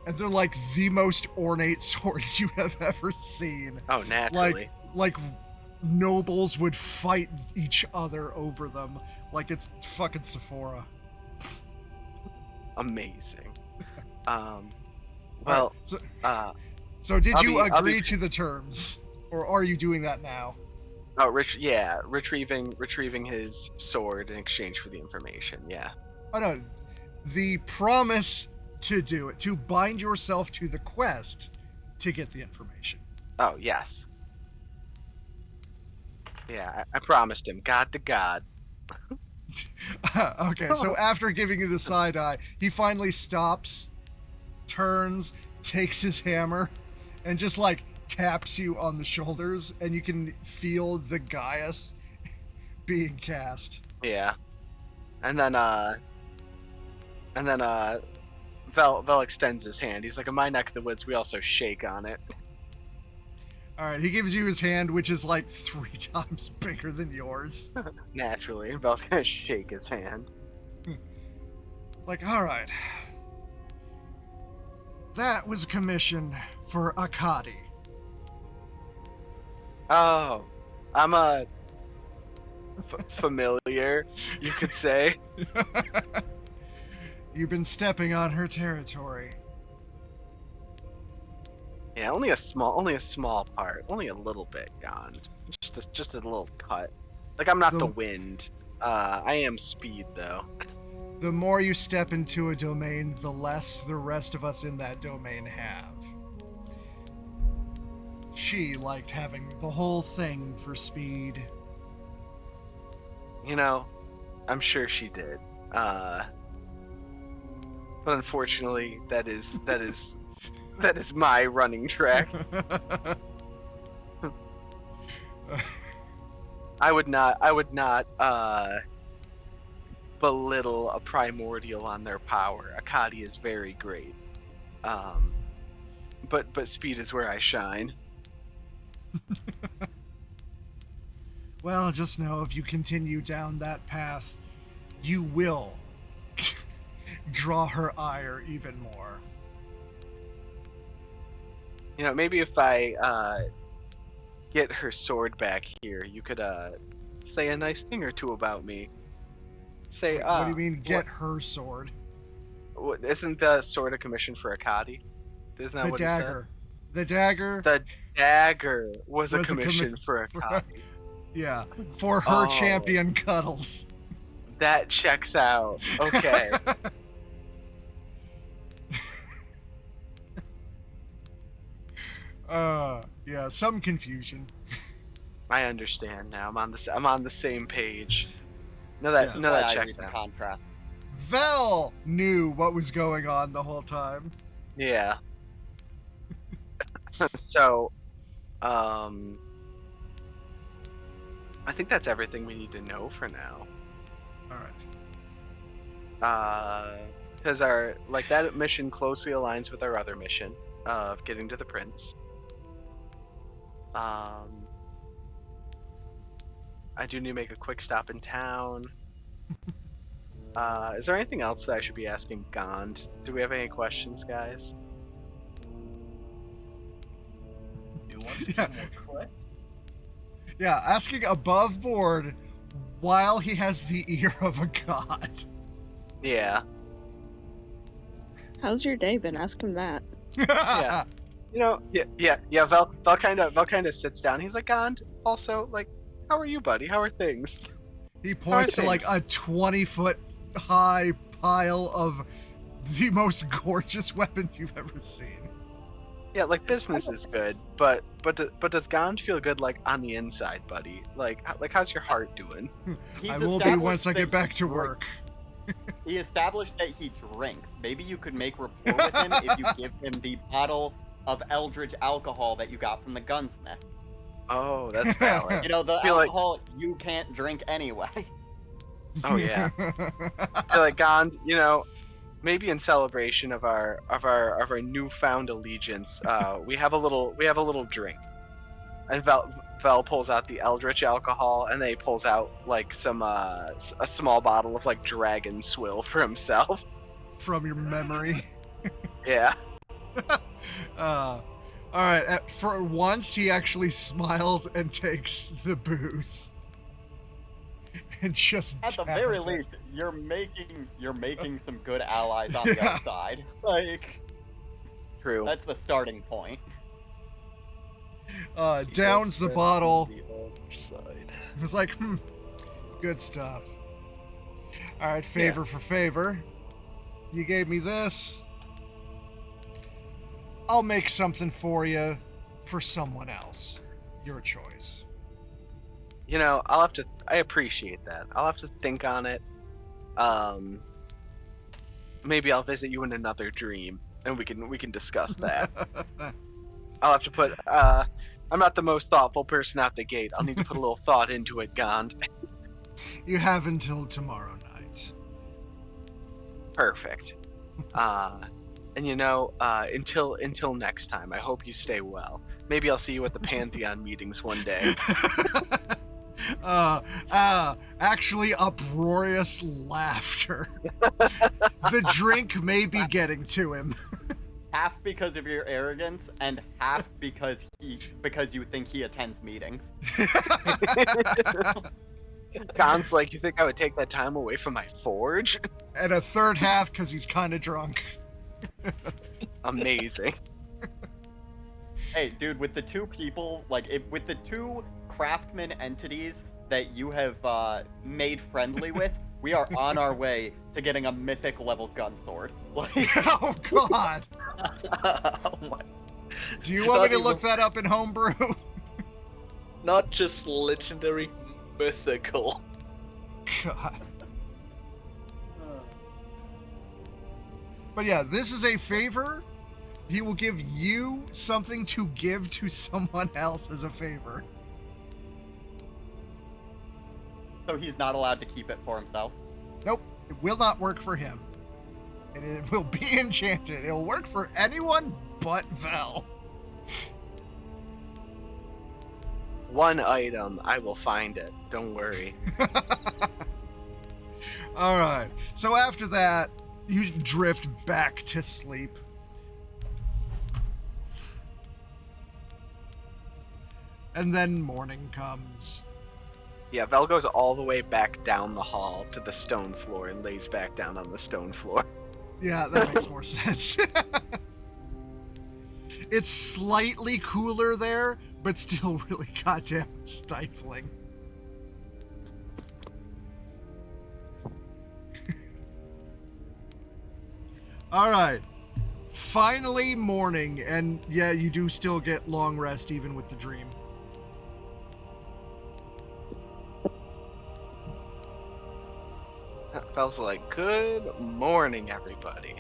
And they're like the most ornate swords you have ever seen. Oh, naturally. Like nobles would fight each other over them like it's fucking Sephora. Amazing. Right, so did I'll you be- I'll agree be- to the terms, or are you doing that now? Oh, retrieving his sword in exchange for the information. Yeah. Oh no, the promise to do it, to bind yourself to the quest to get the information. Oh, yes. Yeah, I promised him, god to god. Okay, so after giving you the side eye, he finally stops, turns, takes his hammer, and just like taps you on the shoulders, and you can feel the Gaius being cast. Yeah. And then Vel extends his hand. He's like, in my neck of the woods, we also shake on it. All right, he gives you his hand, which is like 3 times bigger than yours. Naturally, Vel's gonna shake his hand. It's like, all right. That was a commission for Akadi. Oh, I'm a familiar, you could say. You've been stepping on her territory. Yeah, only a small part, only a little bit, Gond. Just a little cut. Like I'm not the wind. I am speed though. The more you step into a domain, the less the rest of us in that domain have. She liked having the whole thing for speed. You know, I'm sure she did. But unfortunately, that is my running track. I would not belittle a primordial on their power. Akadi is very great. But speed is where I shine. Well, just know if you continue down that path, you will draw her ire even more. You know, maybe if I get her sword back here, you could say a nice thing or two about me. Say, Wait, what do you mean, get her sword? Isn't the sword a commission for Akadi? Isn't that The what dagger. He said? The dagger. The dagger was a commission for Akadi. Yeah, for her champion Cuddles. That checks out. Okay. Yeah, some confusion. I understand now. I'm on the same page. That checks out. Contracts. Vel knew what was going on the whole time. Yeah. So, I think that's everything we need to know for now. All right. Because that mission closely aligns with our other mission of getting to the prince. I do need to make a quick stop in town. Is there anything else that I should be asking Gond? Do we have any questions, guys? You want to do more quests? Yeah, asking above board while he has the ear of a god. Yeah. How's your day been? Ask him that. Yeah. You know, yeah. Vel kind of sits down. He's like, Gond, also, like, how are you, buddy? How are things? He points to like a 20-foot high pile of the most gorgeous weapons you've ever seen. Yeah, like business is good, but does Gond feel good like on the inside, buddy? Like how's your heart doing? I will be once I get back to work. He established that he drinks. Maybe you could make rapport with him if you give him the bottle of Eldritch alcohol that you got from the gunsmith. Oh, that's valid. You know, the alcohol you can't drink anyway. Oh yeah. I feel like Gond, you know, maybe in celebration of our newfound allegiance, we have a little drink. And Vel pulls out the Eldritch alcohol, and then he pulls out like some a small bottle of like dragon swill for himself. From your memory. Yeah. All right. For once, he actually smiles and takes the booze. And just at the very least, you're making some good allies on the other side. Like, true. That's the starting point. Downs the bottle. The other side. It's like, good stuff. All right, favor for favor. You gave me this. I'll make something for you for someone else. Your choice. I'll have to. I appreciate that. I'll have to think on it. Maybe I'll visit you in another dream, and we can discuss that. I'll have to put. I'm not the most thoughtful person out the gate. I'll need to put a little thought into it, Gond. You have until tomorrow night. Perfect. And until next time, I hope you stay well. Maybe I'll see you at the Pantheon meetings one day. Actually uproarious laughter. The drink may be getting to him. Half because of your arrogance, and half because you think he attends meetings. Gon's like, you think I would take that time away from my forge? And a third half because he's kind of drunk. Amazing. Hey, dude, with the two people, with the two craftsman entities that you have made friendly with, we are on our way to getting a mythic level gun sword. Oh God! Oh my. Do you want me to look that up in homebrew? Not just legendary, mythical. God. But yeah, this is a favor. He will give you something to give to someone else as a favor. So he's not allowed to keep it for himself? Nope, it will not work for him. And it will be enchanted. It'll work for anyone but Vel. One item, I will find it. Don't worry. Alright, so after that, you drift back to sleep. And then morning comes. Yeah, Vel goes all the way back down the hall to the stone floor and lays back down on the stone floor. Yeah, that makes more sense. It's slightly cooler there, but still really goddamn stifling. Alright. Finally morning, and yeah, you do still get long rest even with the dream. Vel's like, good morning, everybody.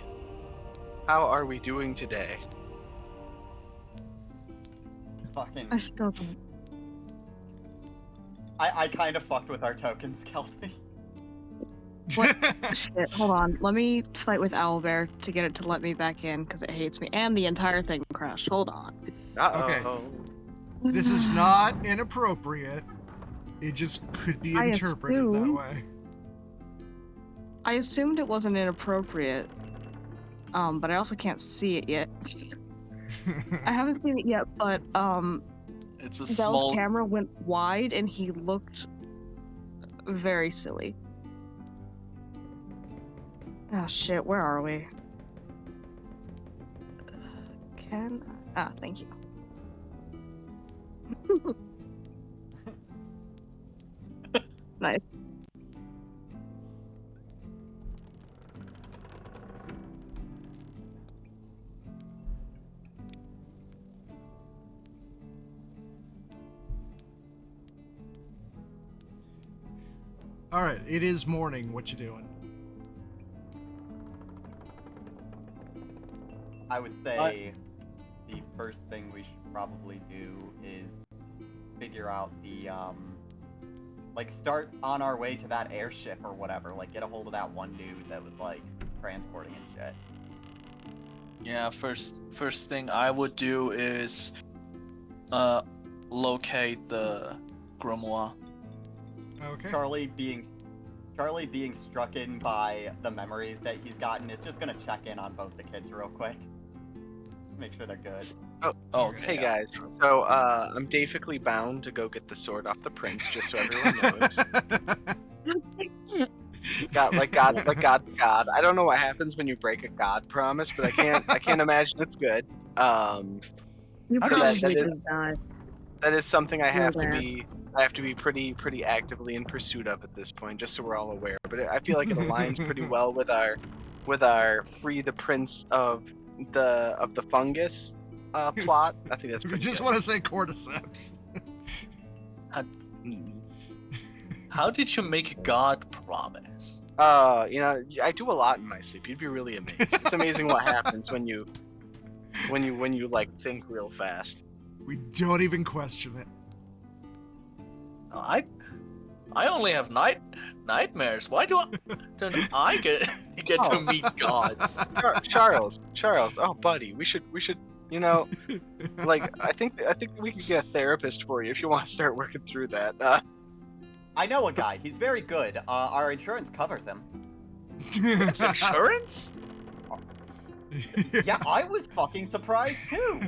How are we doing today? Fucking... I still don't. I kind of fucked with our tokens, Kelsey. What? Shit, hold on. Let me fight with Owlbear to get it to let me back in, because it hates me. And the entire thing crashed. Hold on. Uh-oh. Okay. This is not inappropriate. It just could be interpreted that way. I assumed it wasn't inappropriate, but I also can't see it yet. I haven't seen it yet, but It's a Vel's small. camera went wide and he looked very silly. Oh shit, where are we? Thank you. Nice. Alright, it is morning. What you doing? I would say the first thing we should probably do is figure out the, start on our way to that airship or whatever. Like, get a hold of that one dude that was, transporting and shit. Yeah, first thing I would do is locate the grimoire. Okay. Charlie being struck in by the memories that he's gotten is just gonna check in on both the kids real quick. Make sure they're good. Oh, Hey yeah. guys, so I'm Daphically bound to go get the sword off the prince, just so everyone knows. God. I don't know what happens when you break a god promise, but I can't imagine it's good. You So probably that is- did die. That is something I have to Aware. be pretty actively in pursuit of at this point, just so we're all aware. But I feel like it aligns pretty well with our free the prince of the fungus plot. I think that's You pretty just good. want to say cordyceps. How did you make a god promise? I do a lot in my sleep. You'd be really amazed. It's amazing what happens when you like think real fast. We don't even question it. I only have nightmares. Why don't I get to meet gods? Charles, oh buddy, we should, like, I think we could get a therapist for you if you want to start working through that. I know a guy. He's very good. Our insurance covers him. Insurance? Yeah, I was fucking surprised too.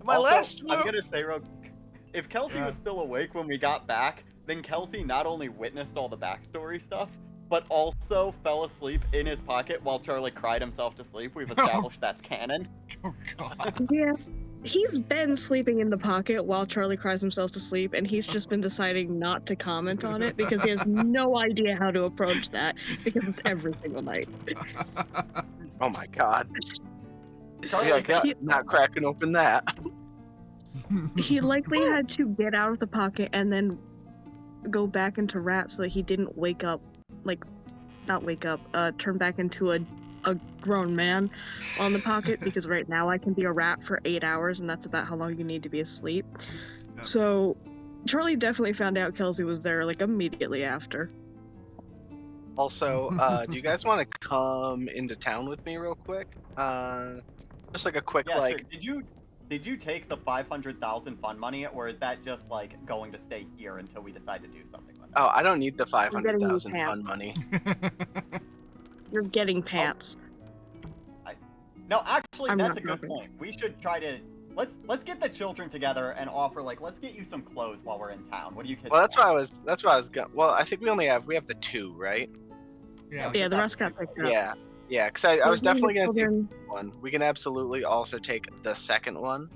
My Also, last I'm move. gonna say, if Kelsey was still awake when we got back, then Kelsey not only witnessed all the backstory stuff, but also fell asleep in his pocket while Charlie cried himself to sleep. We've established that's canon. Oh god. Yeah. He's been sleeping in the pocket while Charlie cries himself to sleep, and he's just been deciding not to comment on it because he has no idea how to approach that because it's every single night. Oh my god. Charlie, Not cracking open that. He likely had to get out of the pocket and then go back into rat so that he didn't wake up, turn back into a grown man on the pocket, because right now I can be a rat for 8 hours and that's about how long you need to be asleep. Yep. So Charlie definitely found out Kelsey was there like immediately after. Also, do you guys want to come into town with me real quick? Just like a quick yeah, like. sure. Did you take the 500,000 fund money, or is that just like going to stay here until we decide to do something with it? Oh, I don't need the getting 500,000 new pants. fund money. You're getting pants. No, actually, I'm that's not a good helping. point. We should try to let's get the children together and offer let's get you some clothes while we're in town. What do you kids? Well, that's want? what I was going. Well, I think we have the 2, right? Yeah. Yeah, the rest got picked up. Yeah. Because I was definitely gonna take Children- one. We can absolutely also take the second one.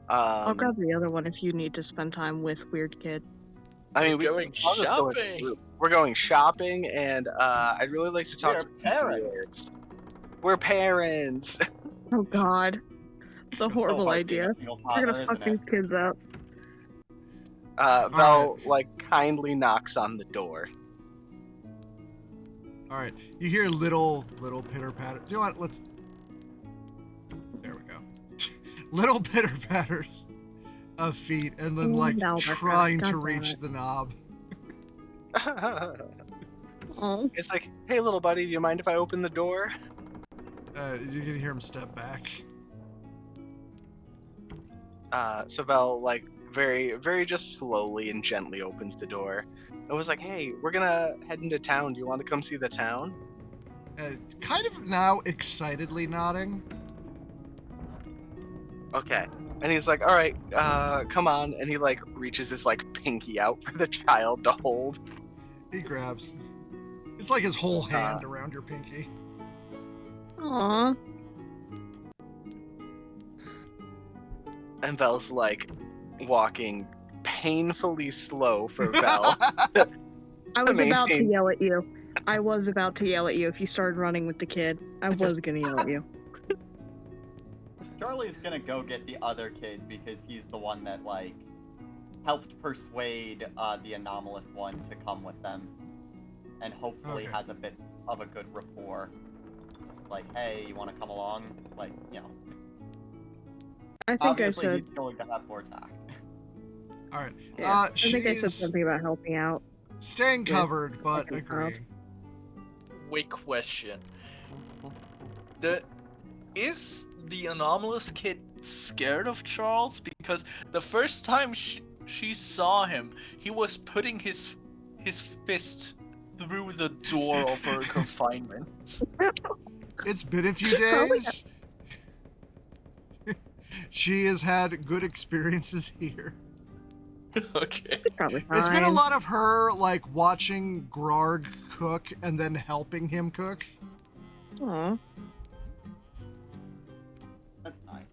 I'll grab the other one if you need to spend time with Weird Kid. I mean, We're going I'll just go with the shopping. group. We're going shopping, and I'd really like to talk We're to the parents. dwarves. We're parents. Oh god. It's a So horrible hard being idea. a single You're father, gonna fuck isn't these it? kids up. Vel kindly knocks on the door. All right. You hear little pitter patter. You know what? There we go. Little pitter patters of feet, and then No, trying to God damn reach it. the knob. Oh. It's like, hey, little buddy, do you mind if I open the door? You can hear him step back. So Vel, very, very just slowly and gently opens the door. It was like, hey, we're gonna head into town. Do you want to come see the town? Kind of now excitedly nodding. Okay. And he's like, all right, come on. And he reaches his pinky out for the child to hold. He grabs. It's like his whole hand around your pinky. Aww. And Vel's walking painfully slow for Vel. I was about to Amazing. yell at you. I was about to yell at you if you started running with the kid. I was gonna yell at you. Charlie's gonna go get the other kid because he's the one that helped persuade the anomalous one to come with them, and hopefully Okay. has a bit of a good rapport. Like, hey, you want to come along? I think Obviously I said. he's going to have more tact. All right. Yeah, I think I said she's something about helping out. staying Yeah, covered, but fucking proud. agreeing. Wait, question. Is the anomalous kid scared of Charles? Because the first time she saw him, he was putting his fist through the door of her confinement. It's been a few Probably days. She has had good experiences here. Okay. Probably fine. It's been a lot of her watching Grarg cook and then helping him cook. Aw. That's nice.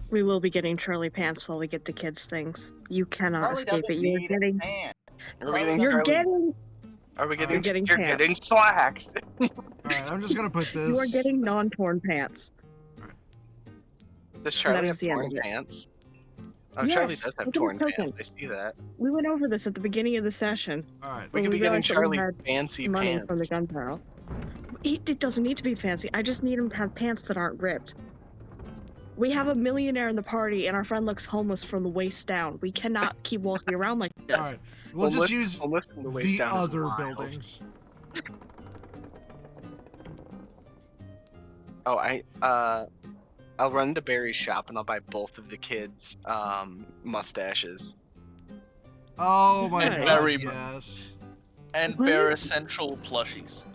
We will be getting Charlie pants while we get the kids things. You cannot Charlie escape doesn't it. You're need getting. pants. Are we getting You're Charlie- getting. Are we getting? You're getting You're pants. getting slacks. All right, I'm just gonna put this. You are getting non-torn pants. Does That Charlie is have the end torn of it. pants? Oh, Charlie Yes, does have look at his torn token. pants. I see that. We went over this at the beginning of the session. All right. We when could we be getting realized that we Charlie had fancy money pants. from the gun barrel. It doesn't need to be fancy. I just need him to have pants that aren't ripped. We have a millionaire in the party, and our friend looks homeless from the waist down. We cannot keep walking around like this. All right. We'll just use Homeless from the waist the down is other wild. buildings. Oh, I'll run to Barry's shop and I'll buy both of the kids' mustaches. Oh my And god, Barry- yes. And What? Bear Essential plushies.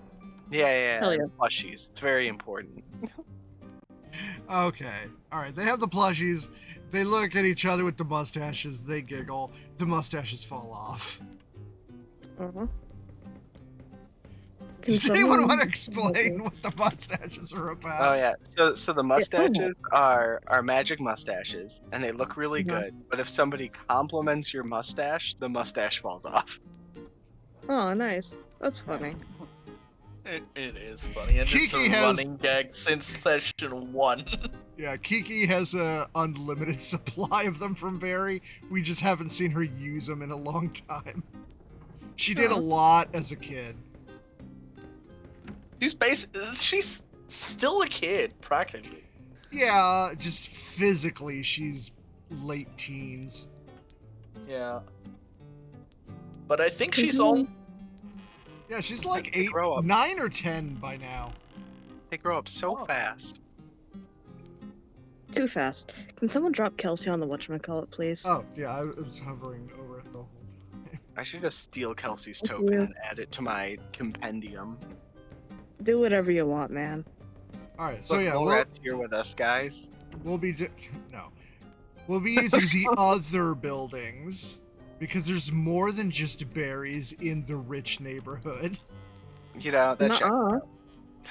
Yeah, Hell yeah. plushies. It's very important. Okay. All right. They have the plushies. They look at each other with the mustaches. They giggle. The mustaches fall off. Uh-huh. Does anyone want to explain what the mustaches are about? Oh yeah. So the mustaches are magic mustaches, and they look really Uh-huh. good. But if somebody compliments your mustache, the mustache falls off. Oh, nice. That's funny. It is funny, and it's Kiki a has- running gag since session 1. Yeah, Kiki has a unlimited supply of them from Barry. We just haven't seen her use them in a long time. She did a Huh. lot as a kid. She's still a kid, practically. Yeah, just physically, she's late teens. Yeah. But I think Is she's he- on. Yeah, she's They like 8, grow up. 9 or 10 by now. They grow up so Oh. fast. Too fast. Can someone drop Kelsey on the whatchamacallit, please? Oh, yeah, I was hovering over it the whole time. I should just steal Kelsey's Thank token you. and add it to my compendium. Do whatever you want, man. All right, so Look, yeah, Lorat's here with us, guys. we'll be no, we'll be using the other buildings because there's more than just berries in the rich neighborhood. You know that. Nuh-uh.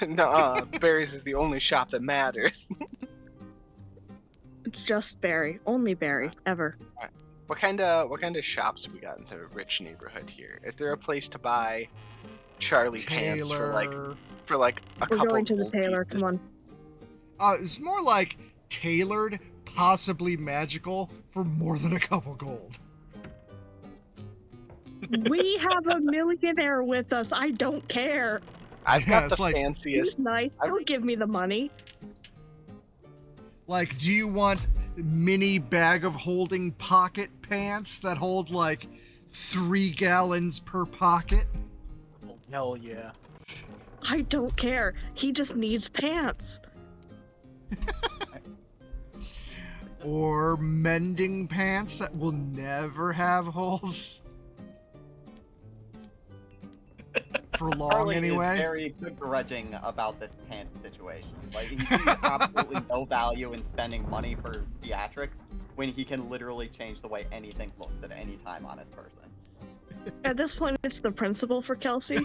No, Barry's is the only shop that matters. Just Barry. Only Barry. Ever. What kind of shops we got in the rich neighborhood here? Is there a place to buy Charlie pants for like Taylor. a We're couple? going to the gold tailor. pieces? Come on. It's more like tailored, possibly magical, for more than a couple gold. We have a millionaire with us. I don't care. I've Yeah, got it's the like- fanciest. He's nice. Don't give me the money. Like, do you want mini bag of holding pocket pants that hold like 3 gallons per pocket? Oh, hell yeah. I don't care. He just needs pants. Or mending pants that will never have holes? For long, Charlie anyway. is very begrudging about this pants situation. Like, he sees absolutely no value in spending money for theatrics when he can literally change the way anything looks at any time on his person. At this point, it's the principal for Kelsey.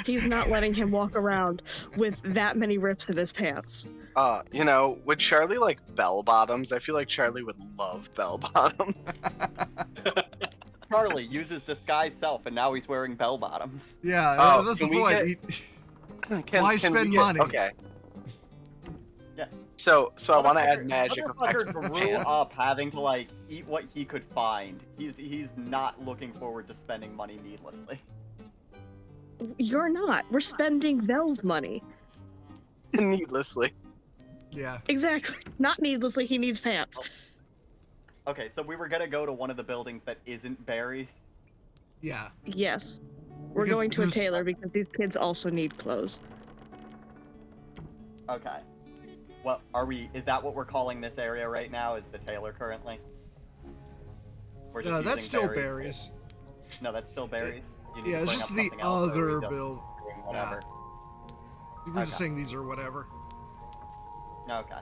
He's not letting him walk around with that many rips in his pants. You know, would Charlie like bell bottoms? I feel like Charlie would love bell bottoms. Charlie uses disguise self, and now he's wearing bell bottoms. Yeah, Oh, that's the can we point. Why we spend money? Okay. Yeah. So I want to add magic effects Motherfucker to the grew pants. up having to like eat what he could find. He's not looking forward to spending money needlessly. You're not. We're spending Vel's money. Needlessly. Yeah. Exactly. Not needlessly, he needs pants. Okay, so we were gonna go to one of the buildings that isn't Barry's. Yeah. Yes. We're Because going to a there's- tailor because these kids also need clothes. Okay. Well, is that what we're calling this area right now? Is the tailor currently? We're just That's using still berries. berries. No, that's still berries. You need Yeah, to it's bring just up the something else, or are we other just build. doing whatever? We were just Okay. saying these are whatever. Okay.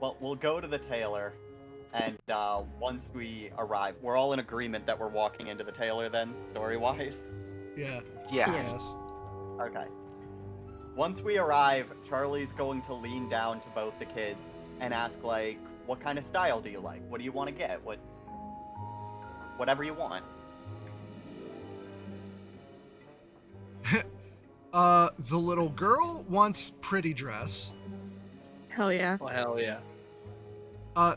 Well, we'll go to the tailor, and once we arrive, we're all in agreement that we're walking into the tailor then, story-wise? Yeah. Yeah. Yes. Okay. Once we arrive, Charlie's going to lean down to both the kids and ask, like, what kind of style do you like? What do you want to get? Whatever you want. The little girl wants pretty dress. Hell yeah. Oh, hell yeah. I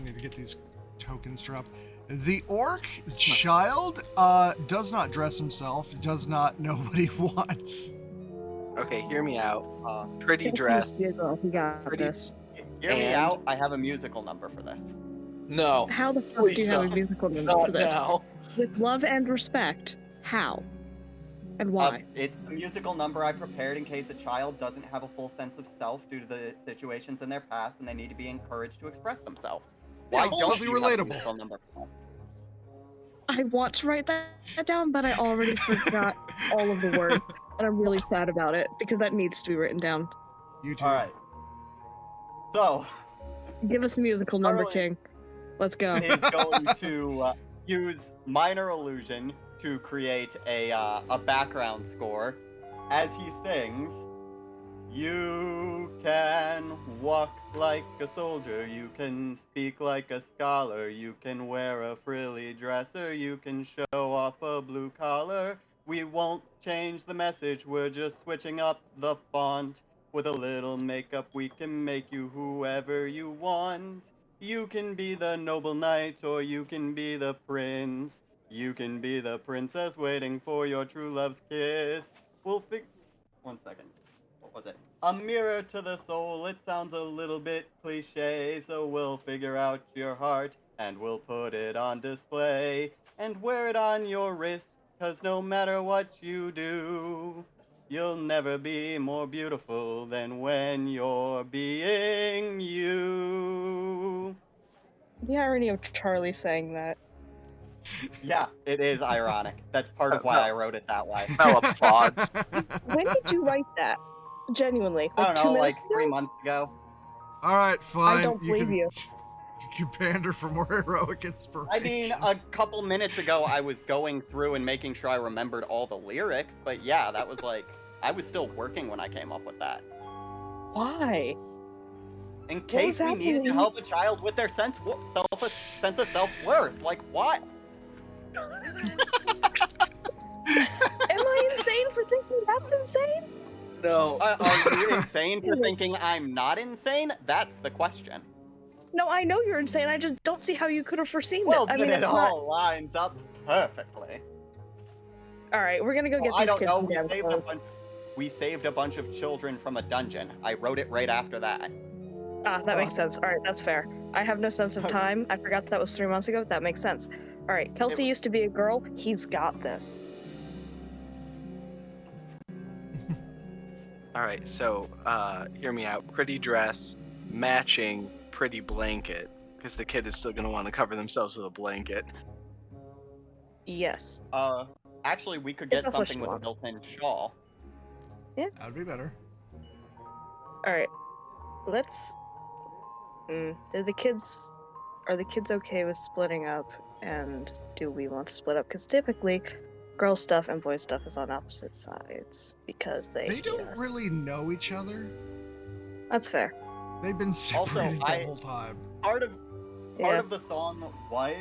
need to get these tokens drop. The orc child does not dress himself, does not know what he wants. Okay, hear me out. Pretty Just dressed. be a girl. He got Pretty- this. Hear me And- out. I have a musical number for this. No. How the fuck Please do you have a don't. musical number Not for this? now. With love and respect. How? And why? It's a musical number I prepared in case a child doesn't have a full sense of self due to the situations in their past and they need to be encouraged to express themselves. Why Yeah, don't something you have a relatable. musical number for this? I want to write that down, but I already forgot all of the words. And I'm really sad about it because that needs to be written down. You too. All right. So, Give us the musical number, Charlie King. Let's go. is going to use minor illusion to create a background score as he sings. You can walk like a soldier, you can speak like a scholar, you can wear a frilly dress, or you can show off a blue collar. We won't change the message, we're just switching up the font. With a little makeup we can make you whoever you want. You can be the noble knight, or you can be the prince. You can be the princess waiting for your true love's kiss. One second. What was it? A mirror to the soul, it sounds a little bit cliche, so we'll figure out your heart and we'll put it on display and wear it on your wrist, 'cause no matter what you do, you'll never be more beautiful than when you're being you. The irony of Charlie saying that. Yeah, it is ironic. That's part of why I wrote it that way. Bell applauds. When did you write that? Genuinely. I Like don't 2 know, minutes like ago? 3 months ago. All right, fine. I don't believe you. You pander for more heroic inspiration. I mean, a couple minutes ago, I was going through and making sure I remembered all the lyrics, but yeah, that was like, I was still working when I came up with that. Why? In case we needed to happening? help a child with their sense of self-worth. Like, what? Am I insane for thinking that's insane? No. Are you insane for thinking I'm not insane? That's the question. No, I know you're insane. I just don't see how you could have foreseen Well, that. I then mean, it it's not. all lines up perfectly. All right, we're gonna go get I these don't kids know. some damn clothes. We saved a bunch of children from a dungeon. I wrote it right after that. Ah, that makes sense. All right, that's fair. I have no sense of time. I forgot that was 3 months ago. That makes sense. All right, Kelsey used to be a girl. He's got this. All right, so hear me out. Pretty dress, matching pretty blanket, because the kid is still going to want to cover themselves with a blanket. Yes. Actually, we could If get that's what something she with a wants. built-in shawl. That'd be better. All right. Let's. Are the kids okay with splitting up? And do we want to split up? Because typically, girl stuff and boy stuff is on opposite sides because they hate don't us. really know each other. That's fair. They've been separated the whole time. Part Yeah. of the song was,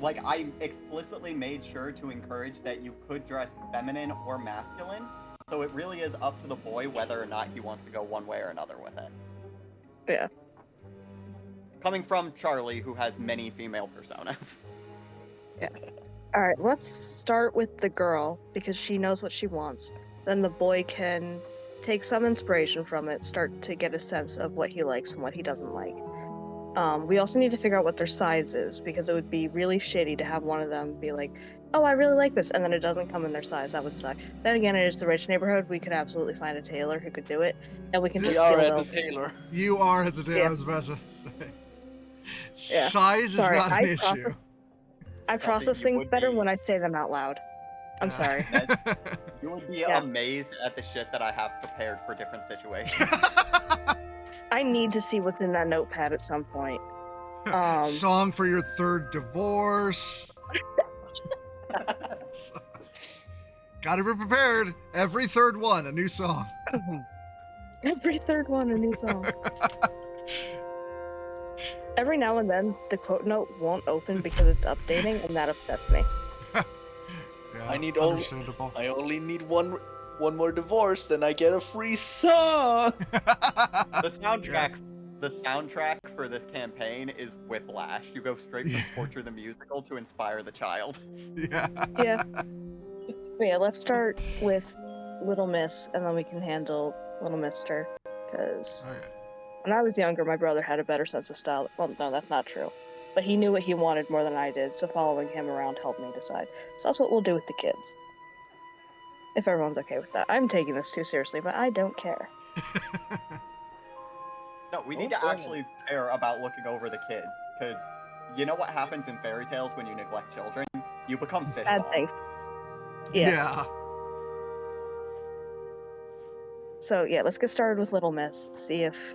like I explicitly made sure to encourage that you could dress feminine or masculine. So it really is up to the boy whether or not he wants to go one way or another with it. Yeah. Coming from Charlie, who has many female personas. All right. Let's start with the girl because she knows what she wants. Then the boy can take some inspiration from it, start to get a sense of what he likes and what he doesn't like. We also need to figure out what their size is because it would be really shitty to have one of them be like, oh, I really like this, and then it doesn't come in their size. That would suck. Then again, it is the rich neighborhood. We could absolutely find a tailor who could do it, and we can We just are steal at those. the tailor. You are at the day Yeah. I was about to say. Yeah. Size Sorry, is not an I issue. process- I process you things would better be- when I say them out loud. I'm sorry. You would be Yeah. amazed at the shit that I have prepared for different situations. I need to see what's in that notepad at some point. Song for your third divorce. Gotta be prepared. Every third one, a new song. Every third one, a new song. Every now and then, the quote note won't open because it's updating, and that upsets me. Yeah, I need all- understandable. I only need one more divorce, then I get a free song. The soundtrack The soundtrack for this campaign is Whiplash. You go straight from Torture the Musical to Inspire the Child. Yeah. Yeah. But yeah, let's start with Little Miss, and then we can handle Little Mister. Because Okay. when I was younger, my brother had a better sense of style. Well, no, that's not true. But he knew what he wanted more than I did, so following him around helped me decide. So that's what we'll do with the kids. If everyone's okay with that. I'm taking this too seriously, but I don't care. No, we need to actually care about looking over the kids, because you know what happens in fairy tales when you neglect children? You become fish Bad balls. things. Yeah. Yeah. So yeah, let's get started with Little Miss. See if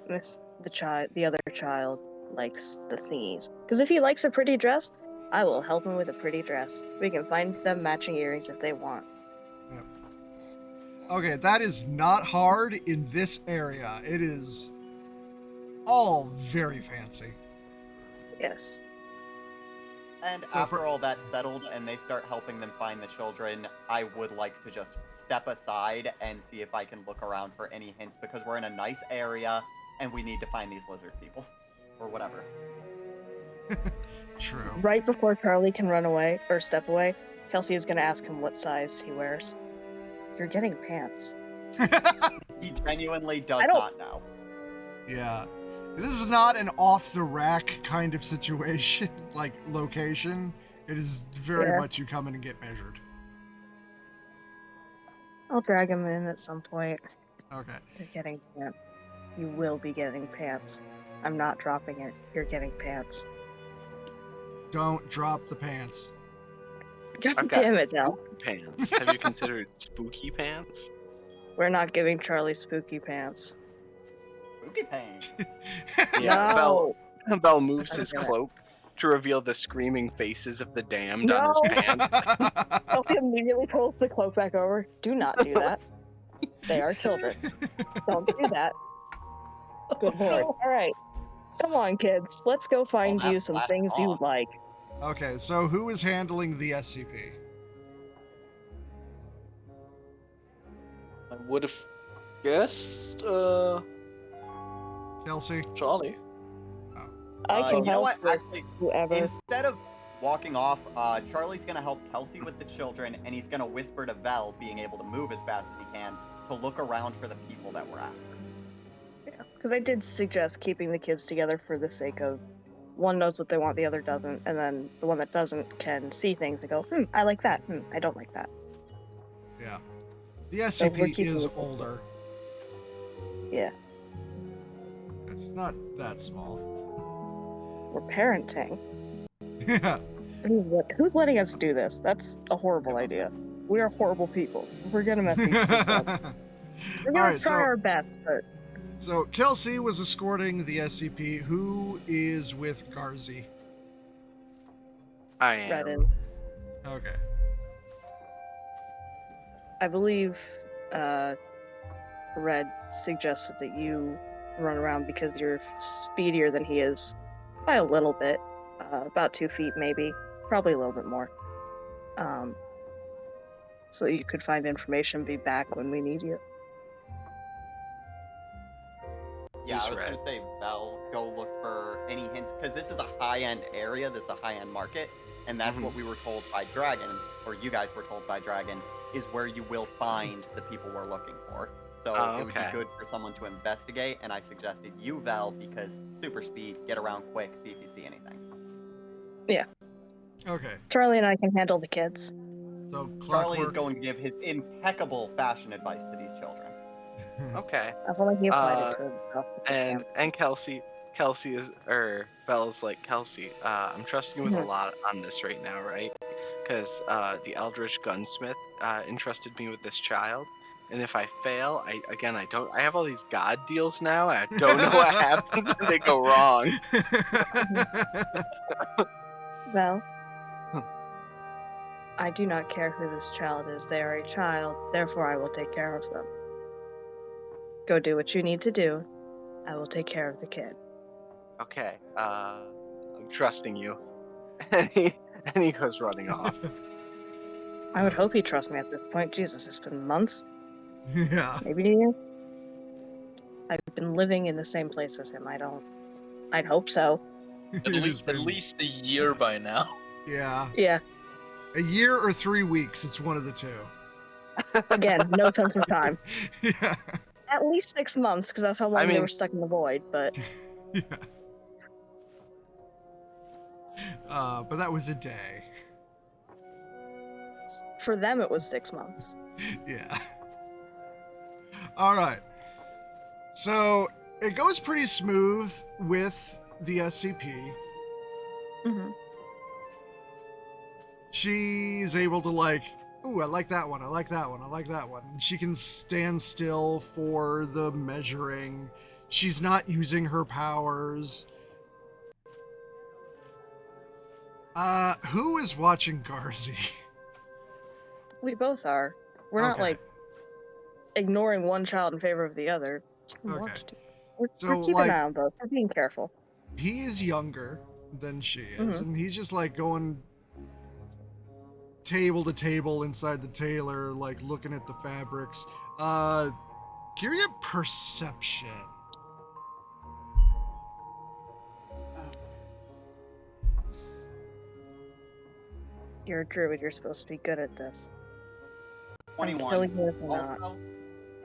the other child, likes the thingies. Because if he likes a pretty dress, I will help him with a pretty dress. We can find them matching earrings if they want. Yep. Okay, that is not hard in this area. It is all very fancy. Yes. And So after all that's settled and they start helping them find the children, I would like to just step aside and see if I can look around for any hints, because we're in a nice area and we need to find these lizard people. Or whatever. True. Right before Charlie can run away, or step away, Kelsey is going to ask him what size he wears. You're getting pants. He genuinely does I don't- not know. Yeah. This is not an off-the-rack kind of situation, like location. It is very much you come in and get measured. I'll drag him in at some point. Okay. You're getting pants. You will be getting pants. I'm not dropping it. You're getting pants. Don't drop the pants. God I've got damn it, now. spooky pants. Have you considered spooky pants? We're not giving Charlie spooky pants. Spooky pain. Yeah, No. Bell moves his Okay. cloak to reveal the screaming faces of the damned on No. his pants. Kelsey immediately pulls the cloak back over. Do not do that. They are children. Don't do that. Good lord. Alright. Come on, kids. Let's go find that's you some last things you off. like. Okay, so who is handling the SCP? I would have guessed, Kelsey? Charlie. I can you know help what? with Actually, whoever. instead of walking off, Charlie's gonna help Kelsey with the children, and he's gonna whisper to Vel, being able to move as fast as he can, to look around for the people that we're after. Because I did suggest keeping the kids together for the sake of one knows what they want, the other doesn't, and then the one that doesn't can see things and go, I like that, I don't like that. Yeah. The So we're SCP keeping is it- older. Yeah, It's not that small. we're parenting. Yeah. Who's letting us do this? That's a horrible idea. We are horrible people. We're gonna mess these kids up. We're gonna Alright, try so- our best, but So Kelsey was escorting the SCP. Who is with Garzi? I am. Redden. Okay. I believe Red suggested that you run around because you're speedier than he is by a little bit, about 2 feet maybe, probably a little bit more. So you could find information, be back when we need you. Yeah, Who's I was red? gonna say, Vel, go look for any hints, because this is a high-end area, this is a high-end market, and that's what we were told by Dragon, or you guys were told by Dragon, is where you will find the people we're looking for. So it would be okay. good for someone to investigate, and I suggested you, Vel, because super speed, get around quick, see if you see anything. Okay. Charlie and I can handle the kids. So Charlie is Clockwork. going to give his impeccable fashion advice to these children. Okay. I feel like he applied it to himself. And Kelsey is, Belle's like, Kelsey, I'm trusting you with a lot on this right now, right? Because the Eldritch Gunsmith entrusted me with this child, and if I fail, I have all these god deals now. I don't know what happens when they go wrong. Val, I do not care who this child is. They are a child, therefore I will take care of them. Go do what you need to do. I will take care of the kid. Okay, I'm trusting you. And he goes running off. I would hope he trusts me at this point. Jesus, it's been months, Yeah. maybe a year. I've been living in the same place as him. I'd hope so. At least a year by now. Yeah. Yeah. A year or 3 weeks. It's one of the two. Again, no sense of time. Yeah. At least 6 months, because that's how long they mean- were stuck in the void. But Yeah. But that was a day. for them, it was 6 months. Yeah. All right. So it goes pretty smooth with the SCP. Hmm. She's able to like, ooh, I like that one. I like that one. I like that one. And she can stand still for the measuring. She's not using her powers. Who is watching Garzi? We both are. We're not Okay. like ignoring one child in favor of the other. You can Okay. watch two. We're So, keeping like- an eye on both. We're being careful. He is younger than she is, Mhm. and he's just like going table to table inside the tailor, like looking at the fabrics. Give me a perception. You're a druid. You're supposed to be good at this. I'm 21. killing you if you're not. Also,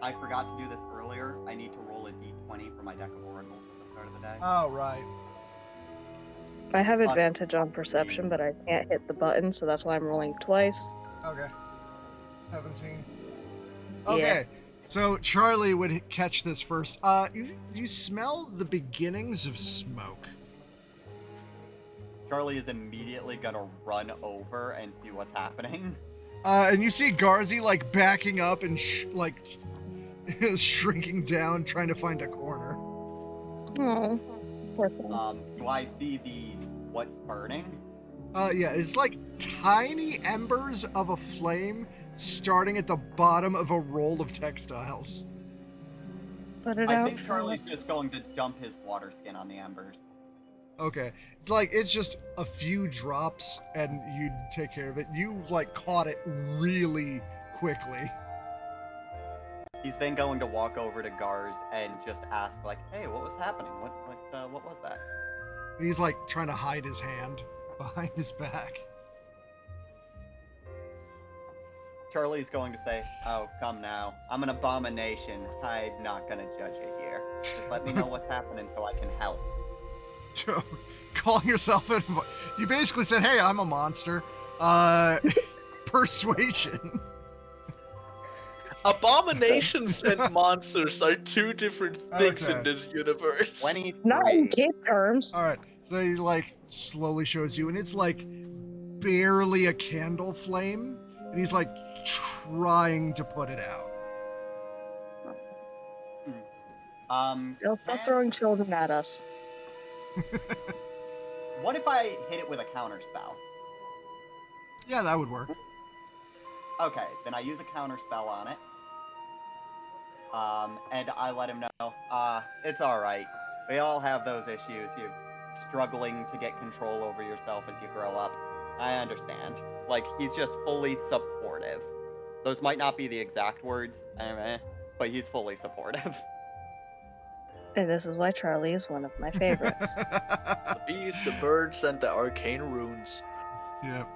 I forgot to do this earlier. I need to roll a d20 for my deck of oracles at the start of the day. Oh, right. I have advantage on perception, but I can't hit the button, so that's why I'm rolling twice. Okay. 17. Yeah. Okay. So Charlie would catch this first. You smell the beginnings of smoke. Charlie is immediately gonna run over and see what's happening. And you see Garzi like backing up and shrinking down, trying to find a corner. Oh, poor thing. Do I see what's burning? Yeah, it's like tiny embers of a flame starting at the bottom of a roll of textiles. Put it I out. think Charlie's just going to dump his water skin on the embers. Okay. Like, it's just a few drops and you'd take care of it. You, like, caught it really quickly. He's then going to walk over to Gars and just ask, like, "Hey, what was happening? What was that?" He's, like, trying to hide his hand behind his back. Charlie's going to say, "Oh, come now. I'm an abomination. I'm not gonna judge you here. Just let me know what's happening so I can help." Calling yourself an... You basically said, hey, I'm a monster. Persuasion. Abominations and monsters are two different things Okay. in this universe. 23. Not in kid terms. All right. So he, like, slowly shows you, and it's, like, barely a candle flame. And he's, like, trying to put it out. They'll stop can- throwing children at us. What if I hit it with a counter spell? Yeah, that would work. Okay, then I use a counter spell on it. And I let him know, it's alright. We all have those issues. You're struggling to get control over yourself as you grow up. I understand. Like, he's just fully supportive. Those might not be the exact words, but he's fully supportive. And this is why Charlie is one of my favorites. The bees, the birds, and the arcane runes. Yep.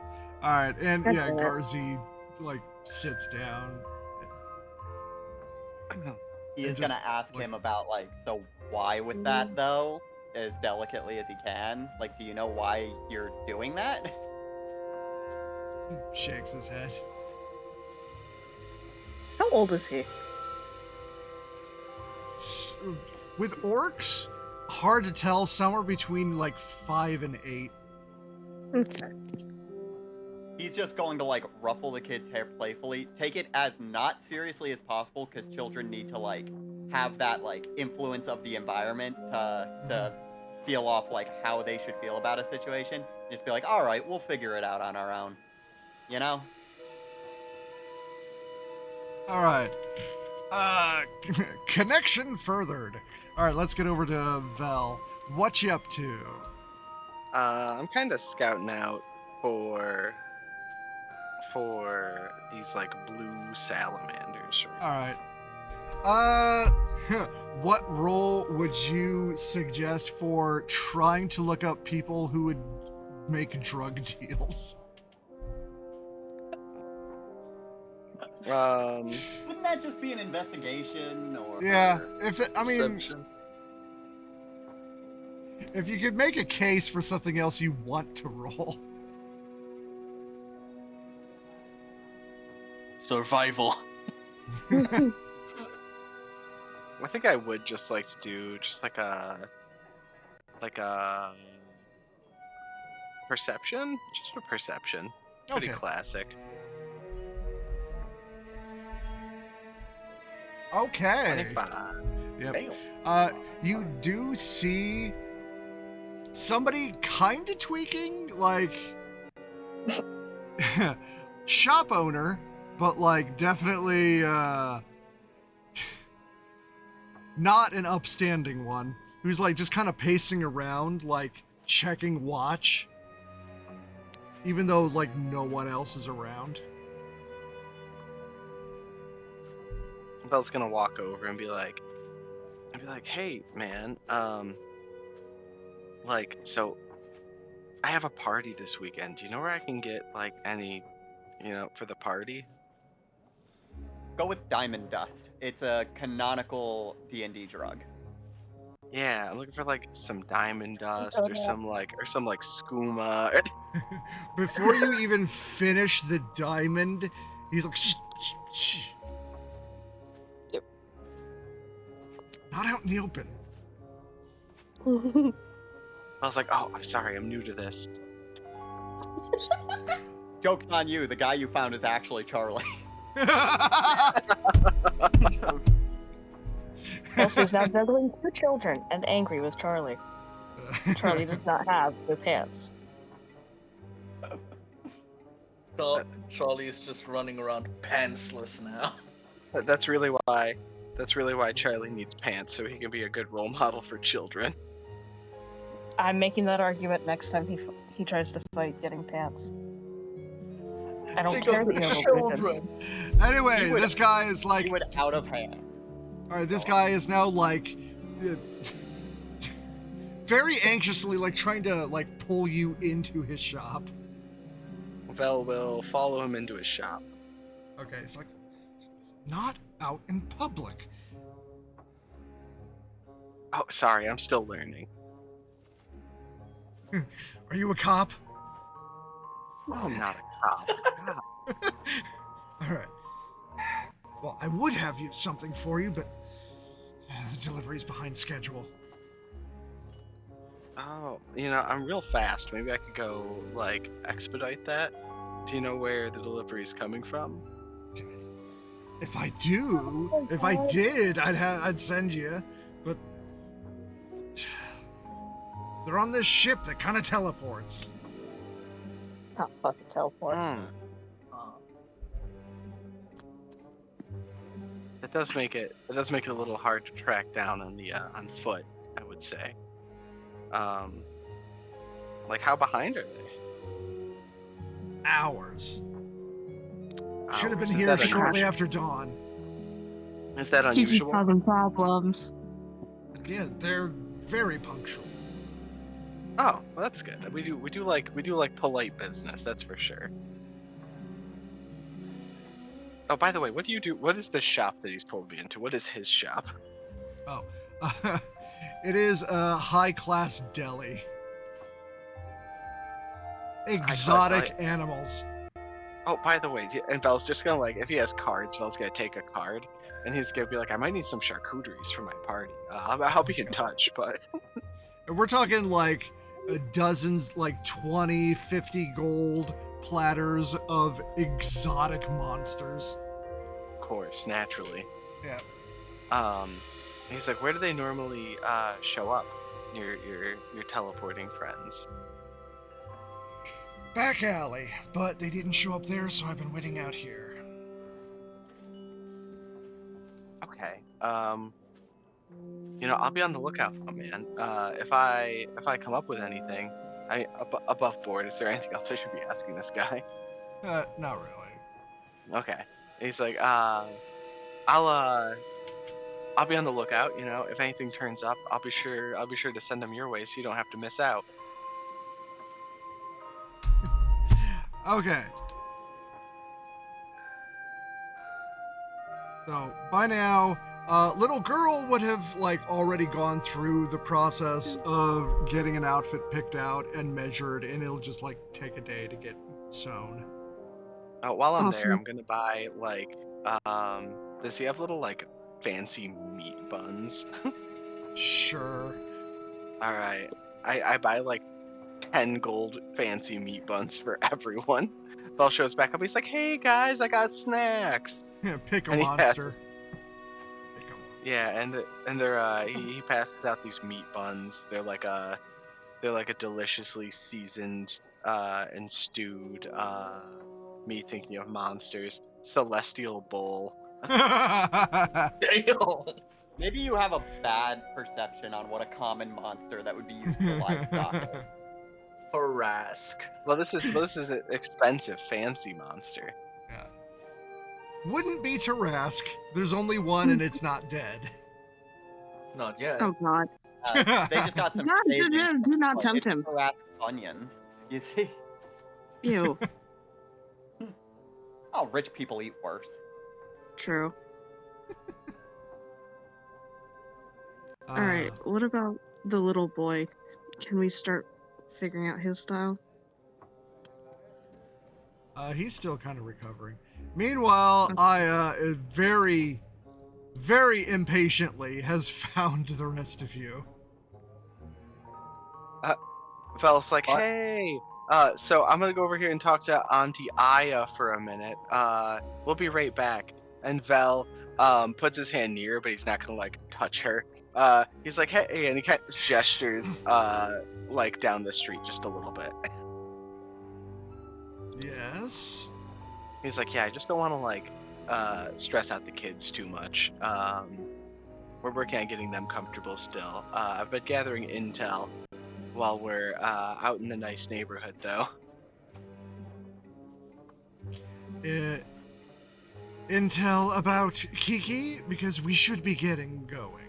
All right, and That's yeah, it. Garzi like sits down. He is just, gonna ask like- him about, like, so why with that, though? As delicately as he can. Like, do you know why you're doing that? Shakes his head. How old is he? S- With orcs, hard to tell. Somewhere between like 5 and 8. Okay. He's just going to, like, ruffle the kid's hair playfully. Take it as not seriously as possible, because children need to, like, have that, like, influence of the environment to feel off, like, how they should feel about a situation. Just be like, alright, we'll figure it out on our own. You know? All right. Connection furthered. All right, let's get over to Vel. What you up to? I'm kind of scouting out for these like blue salamanders. All right. What role would you suggest for trying to look up people who would make drug deals? Wouldn't that just be an investigation or? Yeah, if it, I mean, Perception. if you could make a case for something else you want to roll. Survival. I think I would just like to do just like a perception, just a perception. Pretty Okay. classic. Okay. 25. Yep. Damn. You do see somebody kind of tweaking, like shop owner, but like definitely not an upstanding one, who's like just kind of pacing around, like checking watch, even though like no one else is around. Belle's gonna walk over and be like, hey man, like, so I have a party this weekend. Do you know where I can get like any, for the party? Go with diamond dust. It's a canonical D&D drug. Yeah, I'm looking for like some diamond dust Oh, or yeah. some like skooma. Before you even finish the diamond, he's like, shh, shh, shh. Yep. Not out in the open. I was like, oh, I'm sorry, I'm new to this. Joke's on you. The guy you found is actually Charlie. Elsie is now juggling 2 children and angry with Charlie. Charlie does not have the pants. Charlie is just running around pantsless now. That's really why Charlie needs pants, so he can be a good role model for children. I'm making that argument next time he tries to fight getting pants. I don't Think care of if the you have a vision. children. Anyway, He would- this guy is like, He went out of hand. all right, this guy is now like, very anxiously like trying to like pull you into his shop. Vel will follow him into his shop. Okay, it's like, not out in public. Oh, sorry, I'm still learning. Are you a cop? I'm not a cop. God. All right. Well, I would have something for you, but the delivery's behind schedule. Oh, I'm real fast. Maybe I could go, like, expedite that. Do you know where the delivery's coming from? If I did, I'd send you, but they're on this ship that kind of teleports. Not fucking teleports. Hmm. It does make it a little hard to track down on foot, I would say. Like, how behind are they? Hours. Should have been Is here that shortly after dawn. Is that Keeps you unusual? causing problems. Yeah, they're very punctual. Oh, well, that's good. We do like polite business, that's for sure. Oh, by the way, what do you do? What is the shop that he's pulled me into? What is his shop? Oh, it is a high-class deli. Exotic deli. animals. Oh, by the way, and Belle's just gonna, like, if he has cards, Belle's gonna take a card, and he's gonna be like, I might need some charcuteries for my party. I'll be in touch, but And we're talking like dozens, like 20, 50 gold platters of exotic monsters. of course, naturally. Yeah. He's like, where do they normally show up? Your teleporting friends. Back alley, but they didn't show up there, so I've been waiting out here. Okay. I'll be on the lookout, man. If I come up with anything, above board, is there anything else I should be asking this guy? Not really. Okay. He's like, I'll I'll be on the lookout. You know, if anything turns up, I'll be sure to send them your way so you don't have to miss out. Okay. So by now, little girl would have like already gone through the process of getting an outfit picked out and measured, and it'll just like take a day to get sewn. While I'm there, Awesome. I'm gonna buy like, does he have little like fancy meat buns? Sure. All right, I buy like 10 gold fancy meat buns for everyone. Bell shows back up. He's like, "Hey guys, I got snacks." Pick a And he monster. passes. Pick a monster. Yeah, and they're he passes out these meat buns. They're like a deliciously seasoned and stewed me thinking of monsters celestial bowl. Damn. Maybe you have a bad perception on what a common monster that would be used for livestock is. Harask. Well, this is an expensive, fancy monster. Yeah. Wouldn't be Tarask. There's only one, and it's not dead. Not yet. Oh God. They just got some God, shavings, do not but tempt it's him. harassed onions. You see? Ew. Oh, rich people eat worse. True. All right. What about the little boy? Can we start figuring out his style? He's still kind of recovering. Meanwhile, I very, very impatiently has found the rest of you. Vel's like, What? "Hey, so I'm gonna go over here and talk to Auntie Aya for a minute. We'll be right back." And Vel puts his hand near her, but he's not gonna like touch her. He's like, "Hey," and he kind of gestures like down the street just a little bit. Yes. He's like, "Yeah, I just don't want to like stress out the kids too much. We're working on getting them comfortable still. I've been gathering intel while we're out in the nice neighborhood, though." Intel about Kiki, because we should be getting going.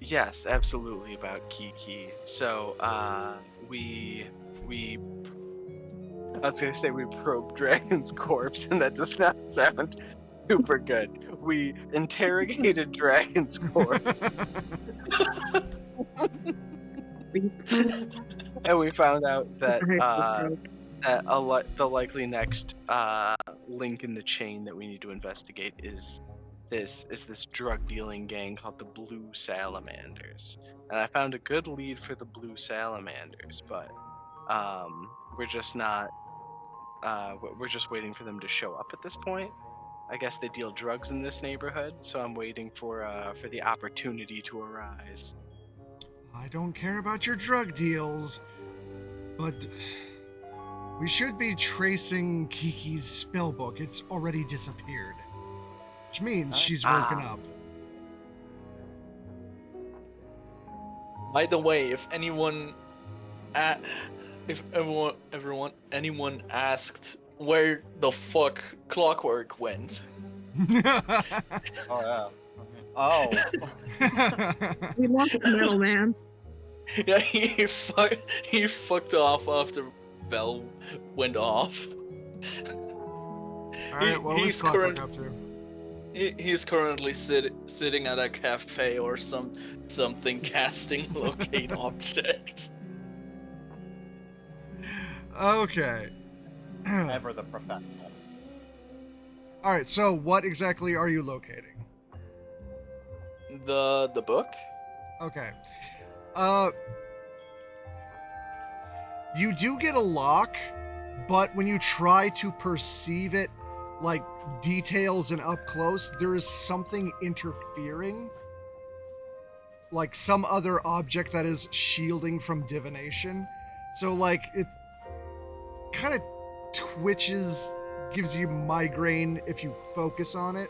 Yes, absolutely, about Kiki. So, we I was gonna say we probed Dragon's corpse, and that does not sound super good. We interrogated Dragon's corpse, and we found out that the likely next link in the chain that we need to investigate is this drug dealing gang called the Blue Salamanders. And I found a good lead for the Blue Salamanders, but we're just not we're just waiting for them to show up at this point. I guess they deal drugs in this neighborhood, so I'm waiting for the opportunity to arise. I don't care about your drug deals, but we should be tracing Kiki's spellbook. It's already disappeared, which means she's woken up. By the way, if anyone asked where the fuck Clockwork went. Oh yeah. Oh. We lost the middleman. Yeah, he fucked off after Bell went off. Alright, what was Clockwork up to? He's currently sitting at a cafe or something casting locate object. Okay. Ever the professional. Alright, so what exactly are you locating? The book? Okay. You do get a lock, but when you try to perceive it, like details and up close, there is something interfering. Like some other object that is shielding from divination. So like it kind of twitches, gives you migraine if you focus on it.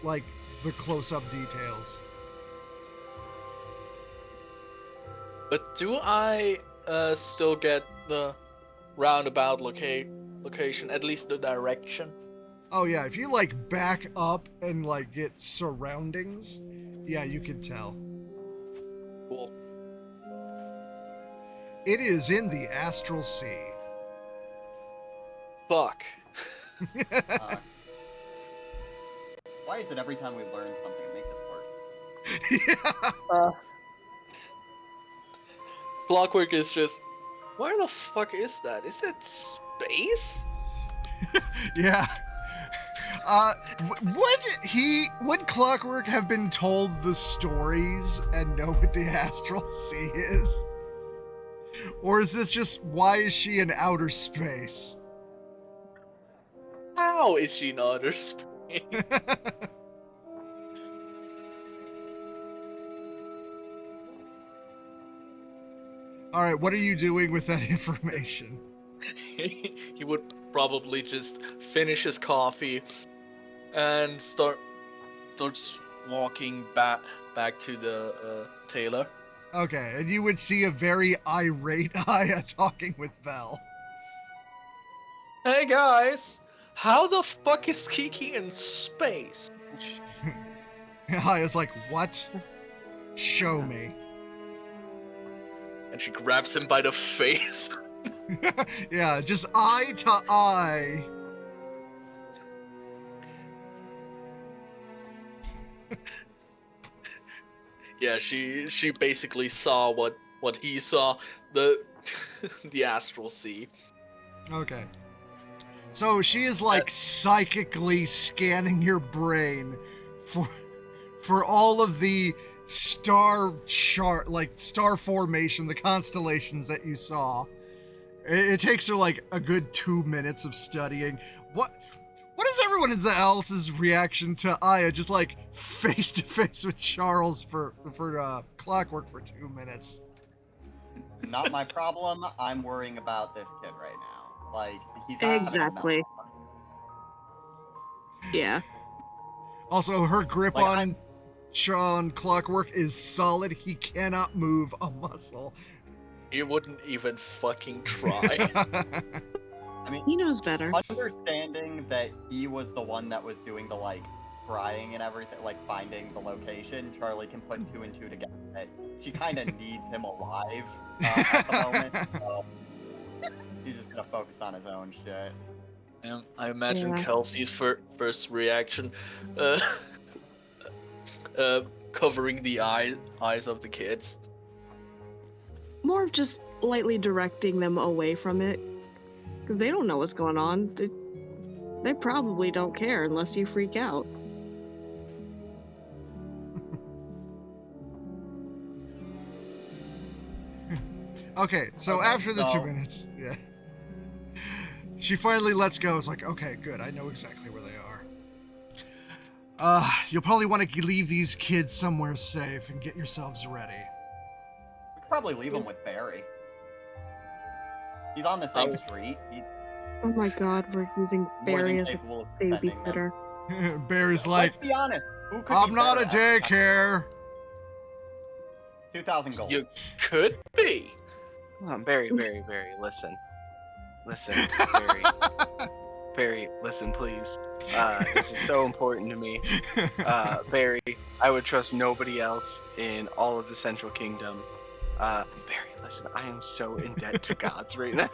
Like the close-up details. But do I still get the roundabout location, at least the direction? Oh yeah, if you like back up and like get surroundings, Yeah, you can tell. Cool. It is in the astral sea. Fuck. Why is it every time we learn something, it makes it worse? Yeah. Clockwork is just. Where the fuck is that? Is it space? Yeah. Would Clockwork have been told the stories and know what the astral sea is? Or is this just, why is she in outer space? How is she in outer space? Alright, what are you doing with that information? He would probably just finish his coffee and starts walking back to the tailor. Okay, and you would see a very irate Aya talking with Vel. Hey guys, how the fuck is Kiki in space? Aya's like, what? Show me. And she grabs him by the face. Yeah, just eye to eye. Yeah, she basically saw what he saw, the the astral sea. Okay. So she is like psychically scanning your brain for all of the star chart, like star formation, the constellations that you saw. It takes her like a good 2 minutes of studying. What is everyone else's reaction to Aya just like face to face with Charles for Clockwork for 2 minutes? Not my problem. I'm worrying about this kid right now. Like, he's having Exactly. enough. Yeah. Also, her grip Like, on Clockwork is solid. He cannot move a muscle. He wouldn't even fucking try. I mean, He knows better. understanding that he was the one that was doing the, like, prying and everything, like, finding the location, Charlie can put 2 and 2 together that she kind of needs him alive at the moment. So he's just gonna focus on his own shit. I imagine Yeah. Kelsey's first reaction, covering the eyes of the kids. More of just lightly directing them away from it. Because they don't know what's going on. They probably don't care unless you freak out. Okay, so Okay, after the 2 so- minutes, yeah. She finally lets go. It's like, okay, good. I know exactly where they are. You'll probably want to leave these kids somewhere safe and get yourselves ready. We could probably leave him with Barry. He's on the same street. He's Oh my god, we're using more Barry than as a capable of defending them. babysitter. Barry's like, Let's be honest. Who could I'm be not a better at daycare. 2,000 gold. You could be. Come on, Barry, listen. Listen, Barry, listen, please. This is so important to me. Barry, I would trust nobody else in all of the Central Kingdom. Barry, listen, I am so in debt to gods right now.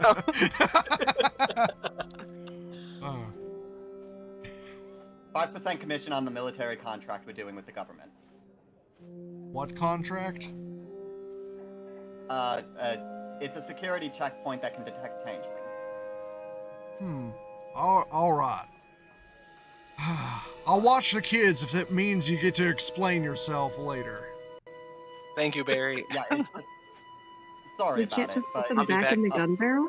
5% commission on the military contract we're doing with the government. What contract? It's a security checkpoint that can detect changelings. All right. I'll watch the kids if that means you get to explain yourself later. Thank you, Barry. Yeah, it's just... Sorry We about can't it, just but put them I'll be back back in the up. gun barrel?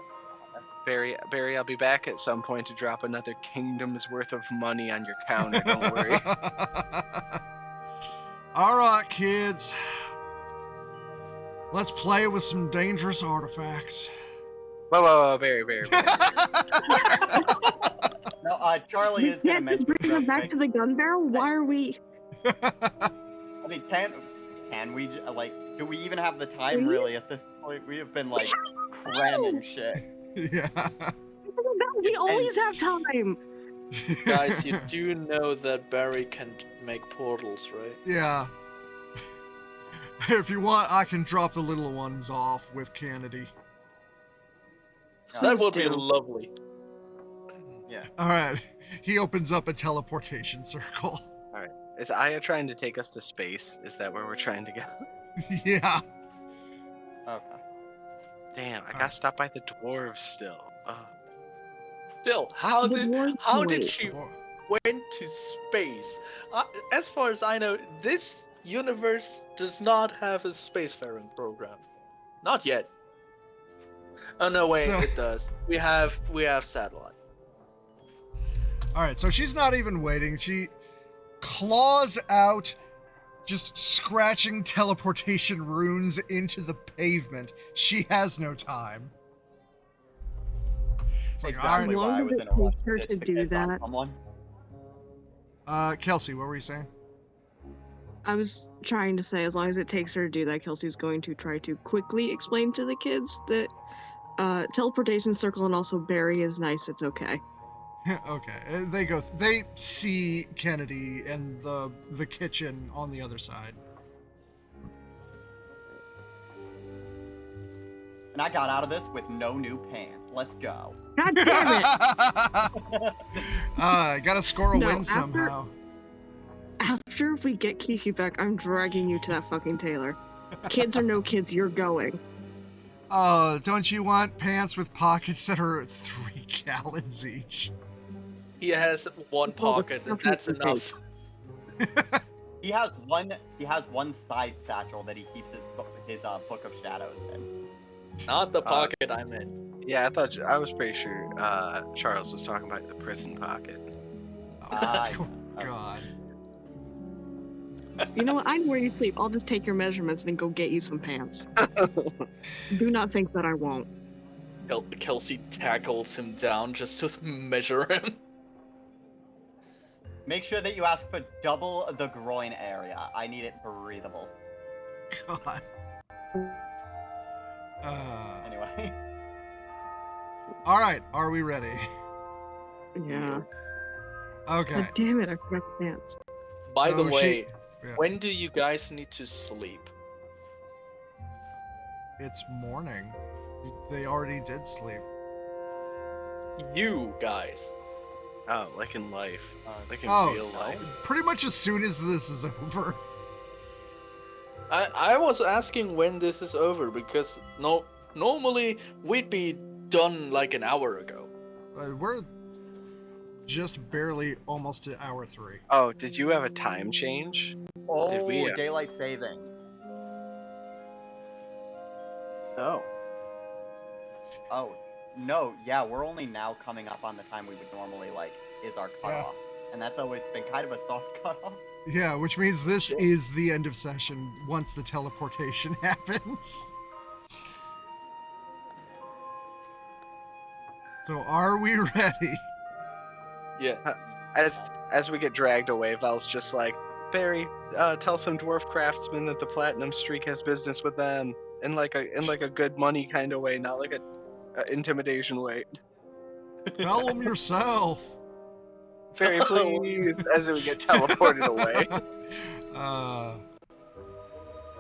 Barry, I'll be back at some point to drop another kingdom's worth of money on your counter. Don't worry. All right, kids. Let's play with some dangerous artifacts. Whoa, Barry. No, Charlie We is gonna can't just mention bring them back something. to the gun barrel? Why are we... I mean, can we, like, do we even have the time really at this point? We have been, like, cramming shit. Yeah. We always have time! Guys, you do know that Barry can make portals, right? Yeah. If you want, I can drop the little ones off with Kennedy. That Please would be do. lovely. Yeah. All right. He opens up a teleportation circle. Alright. Is Aya trying to take us to space? Is that where we're trying to go? Yeah. Okay. Damn, I gotta stop by the dwarves still. Ugh. Still, how The did dwarves wait. she went to space? As far as I know, this universe does not have a spacefaring program. Not yet. Oh no, wait, So- it does. We have satellite. All right. So she's not even waiting. She claws out, just scratching teleportation runes into the pavement. She has no time. It's like, all Exactly right. As long why I as was it in a rush takes her ditch to the do kids on that. someone. Kelsey, what were you saying? I was trying to say, as long as it takes her to do that, Kelsey's going to try to quickly explain to the kids that teleportation circle and also Barry is nice. It's okay. Okay. They see Kennedy and the kitchen on the other side. And I got out of this with no new pants. Let's go. God damn it! Gotta score a No, win after- somehow. After we get Kiki back, I'm dragging you to that fucking tailor. Kids or no kids, you're going. Oh, don't you want pants with pockets that are 3 gallons each? He has one Well, the pocket, and stuff that's you can enough. He has one side satchel that he keeps his Book of Shadows in. Not the pocket I meant. Yeah, I was pretty sure Charles was talking about the prison pocket. Oh, God. You know what? I know where you sleep. I'll just take your measurements and then go get you some pants. Do not think that I won't. Kelsey tackles him down just to measure him. Make sure that you ask for double the groin area. I need it breathable. God. Anyway. All right, are we ready? Yeah. Okay. God damn it, I forgot the pants. By the Oh, way, yeah. when do you guys need to sleep? It's morning. They already did sleep. You guys. Oh, like in life. Like in Oh, real life. pretty much as soon as this is over. I was asking when this is over because normally we'd be done like an hour ago. We're just barely almost to hour 3. Oh, did you have a time change? Oh, we, daylight savings. Oh. Oh, no, yeah, we're only now coming up on the time we would normally, is our cutoff. And that's always been kind of a soft cutoff. Yeah, which means this is the end of session once the teleportation happens. So are we ready? Yeah. As we get dragged away, Val's just like, Barry, tell some dwarf craftsmen that the platinum streak has business with them in like a good money kind of way, not like a intimidation way. Tell them yourself. Barry, please, as we get teleported away. I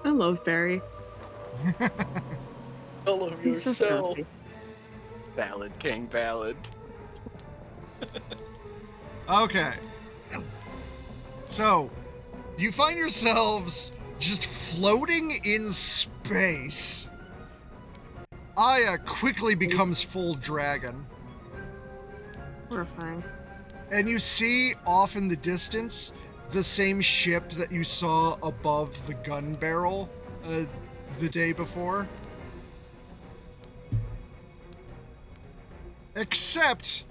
love Barry. Tell him He's so yourself. trusty. Ballad, King, ballad. Okay. So, you find yourselves just floating in space. Aya quickly becomes full dragon. Horrifying. And you see off in the distance the same ship that you saw above the gun barrel the day before. Except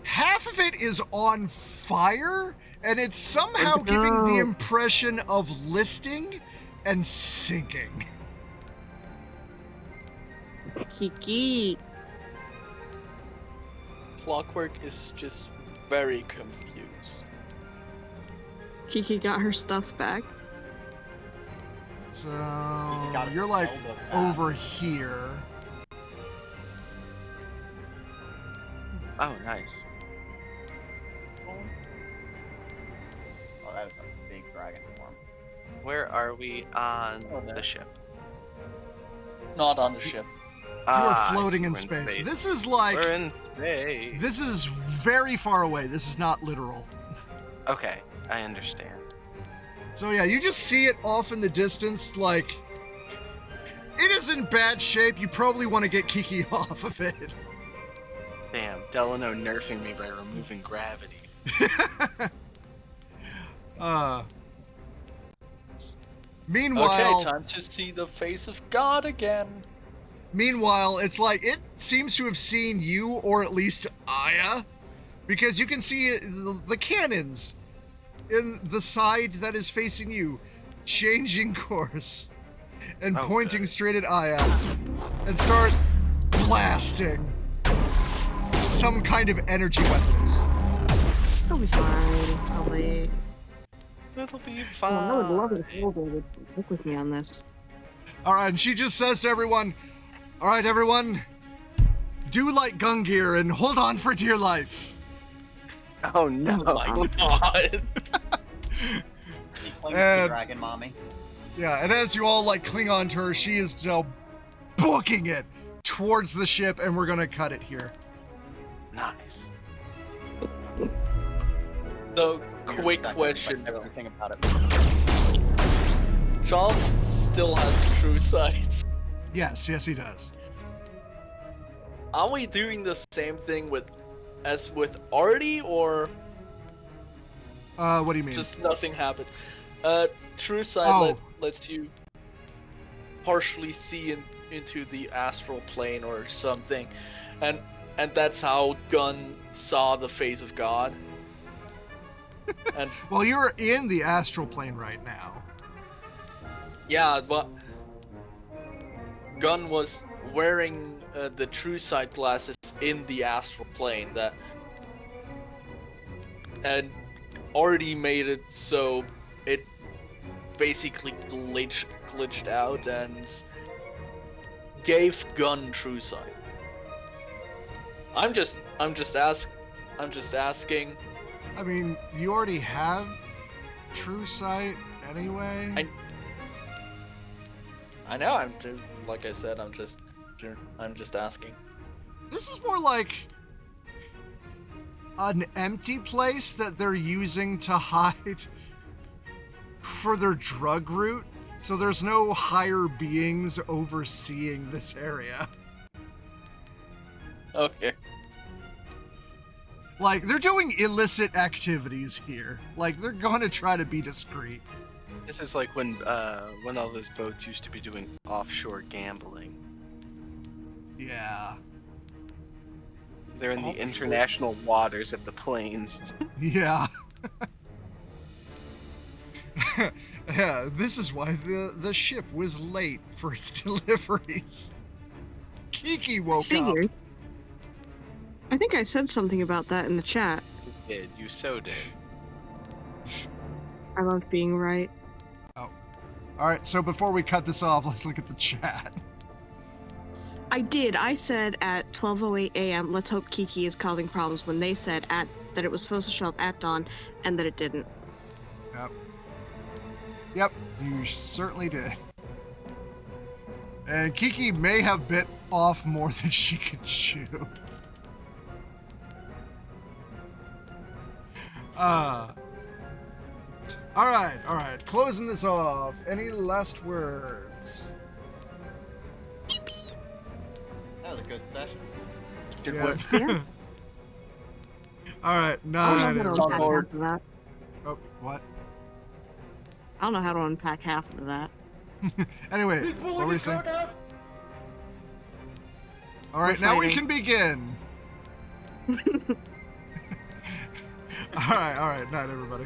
half of it is on fire, and it's somehow giving the impression of listing and sinking. Kiki. Clockwork is just very confused. Kiki got her stuff back. So gotta you're like tell them that. over here. Oh, nice. Oh, that is a big dragon form. Where are we on the ship? Not on the ship. You are I floating see, in we're space. This is like... We're in space. This is very far away. This is not literal. Okay, I understand. So yeah, you just see it off in the distance, like... It is in bad shape. You probably want to get Kiki off of it. Damn, Delano nerfing me by removing gravity. Meanwhile... Okay, time to see the face of God again. Meanwhile, it's like, it seems to have seen you, or at least Aya, because you can see the cannons in the side that is facing you, changing course, and pointing straight at Aya, and start blasting some kind of energy weapons. It'll be fine, probably. It'll be fine. I would love it if you would stick with me on this. Alright, and she just says to everyone, alright everyone, do like Gungir and hold on for dear life. Oh no. Oh my god. He clings to And- Dragon Mommy. Yeah, and as you all like cling on to her, she is now booking it towards the ship, and we're gonna cut it here. Nice. So, Weird quick second, question but though. everything about it. Charles still has true sight. Yes, he does. Are we doing the same thing as with Artie, or What do you mean? just nothing happened? True sight Oh. lets you partially see into the astral plane or something, and that's how Gunn saw the face of God. And Well, you're in the astral plane right now. yeah, but Gunn was wearing the true sight glasses in the astral plane and already made it so it basically glitched out and gave Gunn true sight. I'm just asking. I mean, you already have true sight anyway. I know. Like I said, I'm just asking. This is more like an empty place that they're using to hide for their drug route. So there's no higher beings overseeing this area. Okay. Like, they're doing illicit activities here. Like, they're going to try to be discreet. This is like when all those boats used to be doing offshore gambling. Yeah. They're in the Offshore. international waters of the plains. Yeah. Yeah, this is why the ship was late for its deliveries. Kiki woke up. Figured. I think I said something about that in the chat. You did. You so did. I love being right. Alright, so before we cut this off, let's look at the chat. I did. I said at 12:08 a.m. Let's hope Kiki is causing problems. When they said that it was supposed to show up at dawn, and that it didn't. Yep, you certainly did. And Kiki may have bit off more than she could chew. Alright. Closing this off. Any last words? That was a good session. Good Yeah. work. Yeah. Alright, I night. don't know how to on unpack board. half of that. Oh, what? I don't know how to unpack half of that. Anyway, what were you saying? Alright, We're now we fighting. can begin. Alright, night everybody.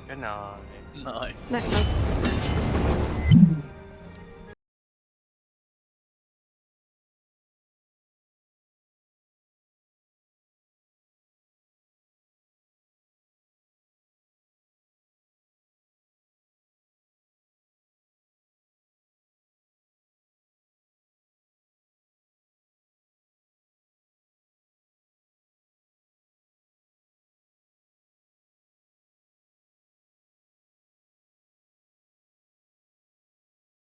Good night. No. Next.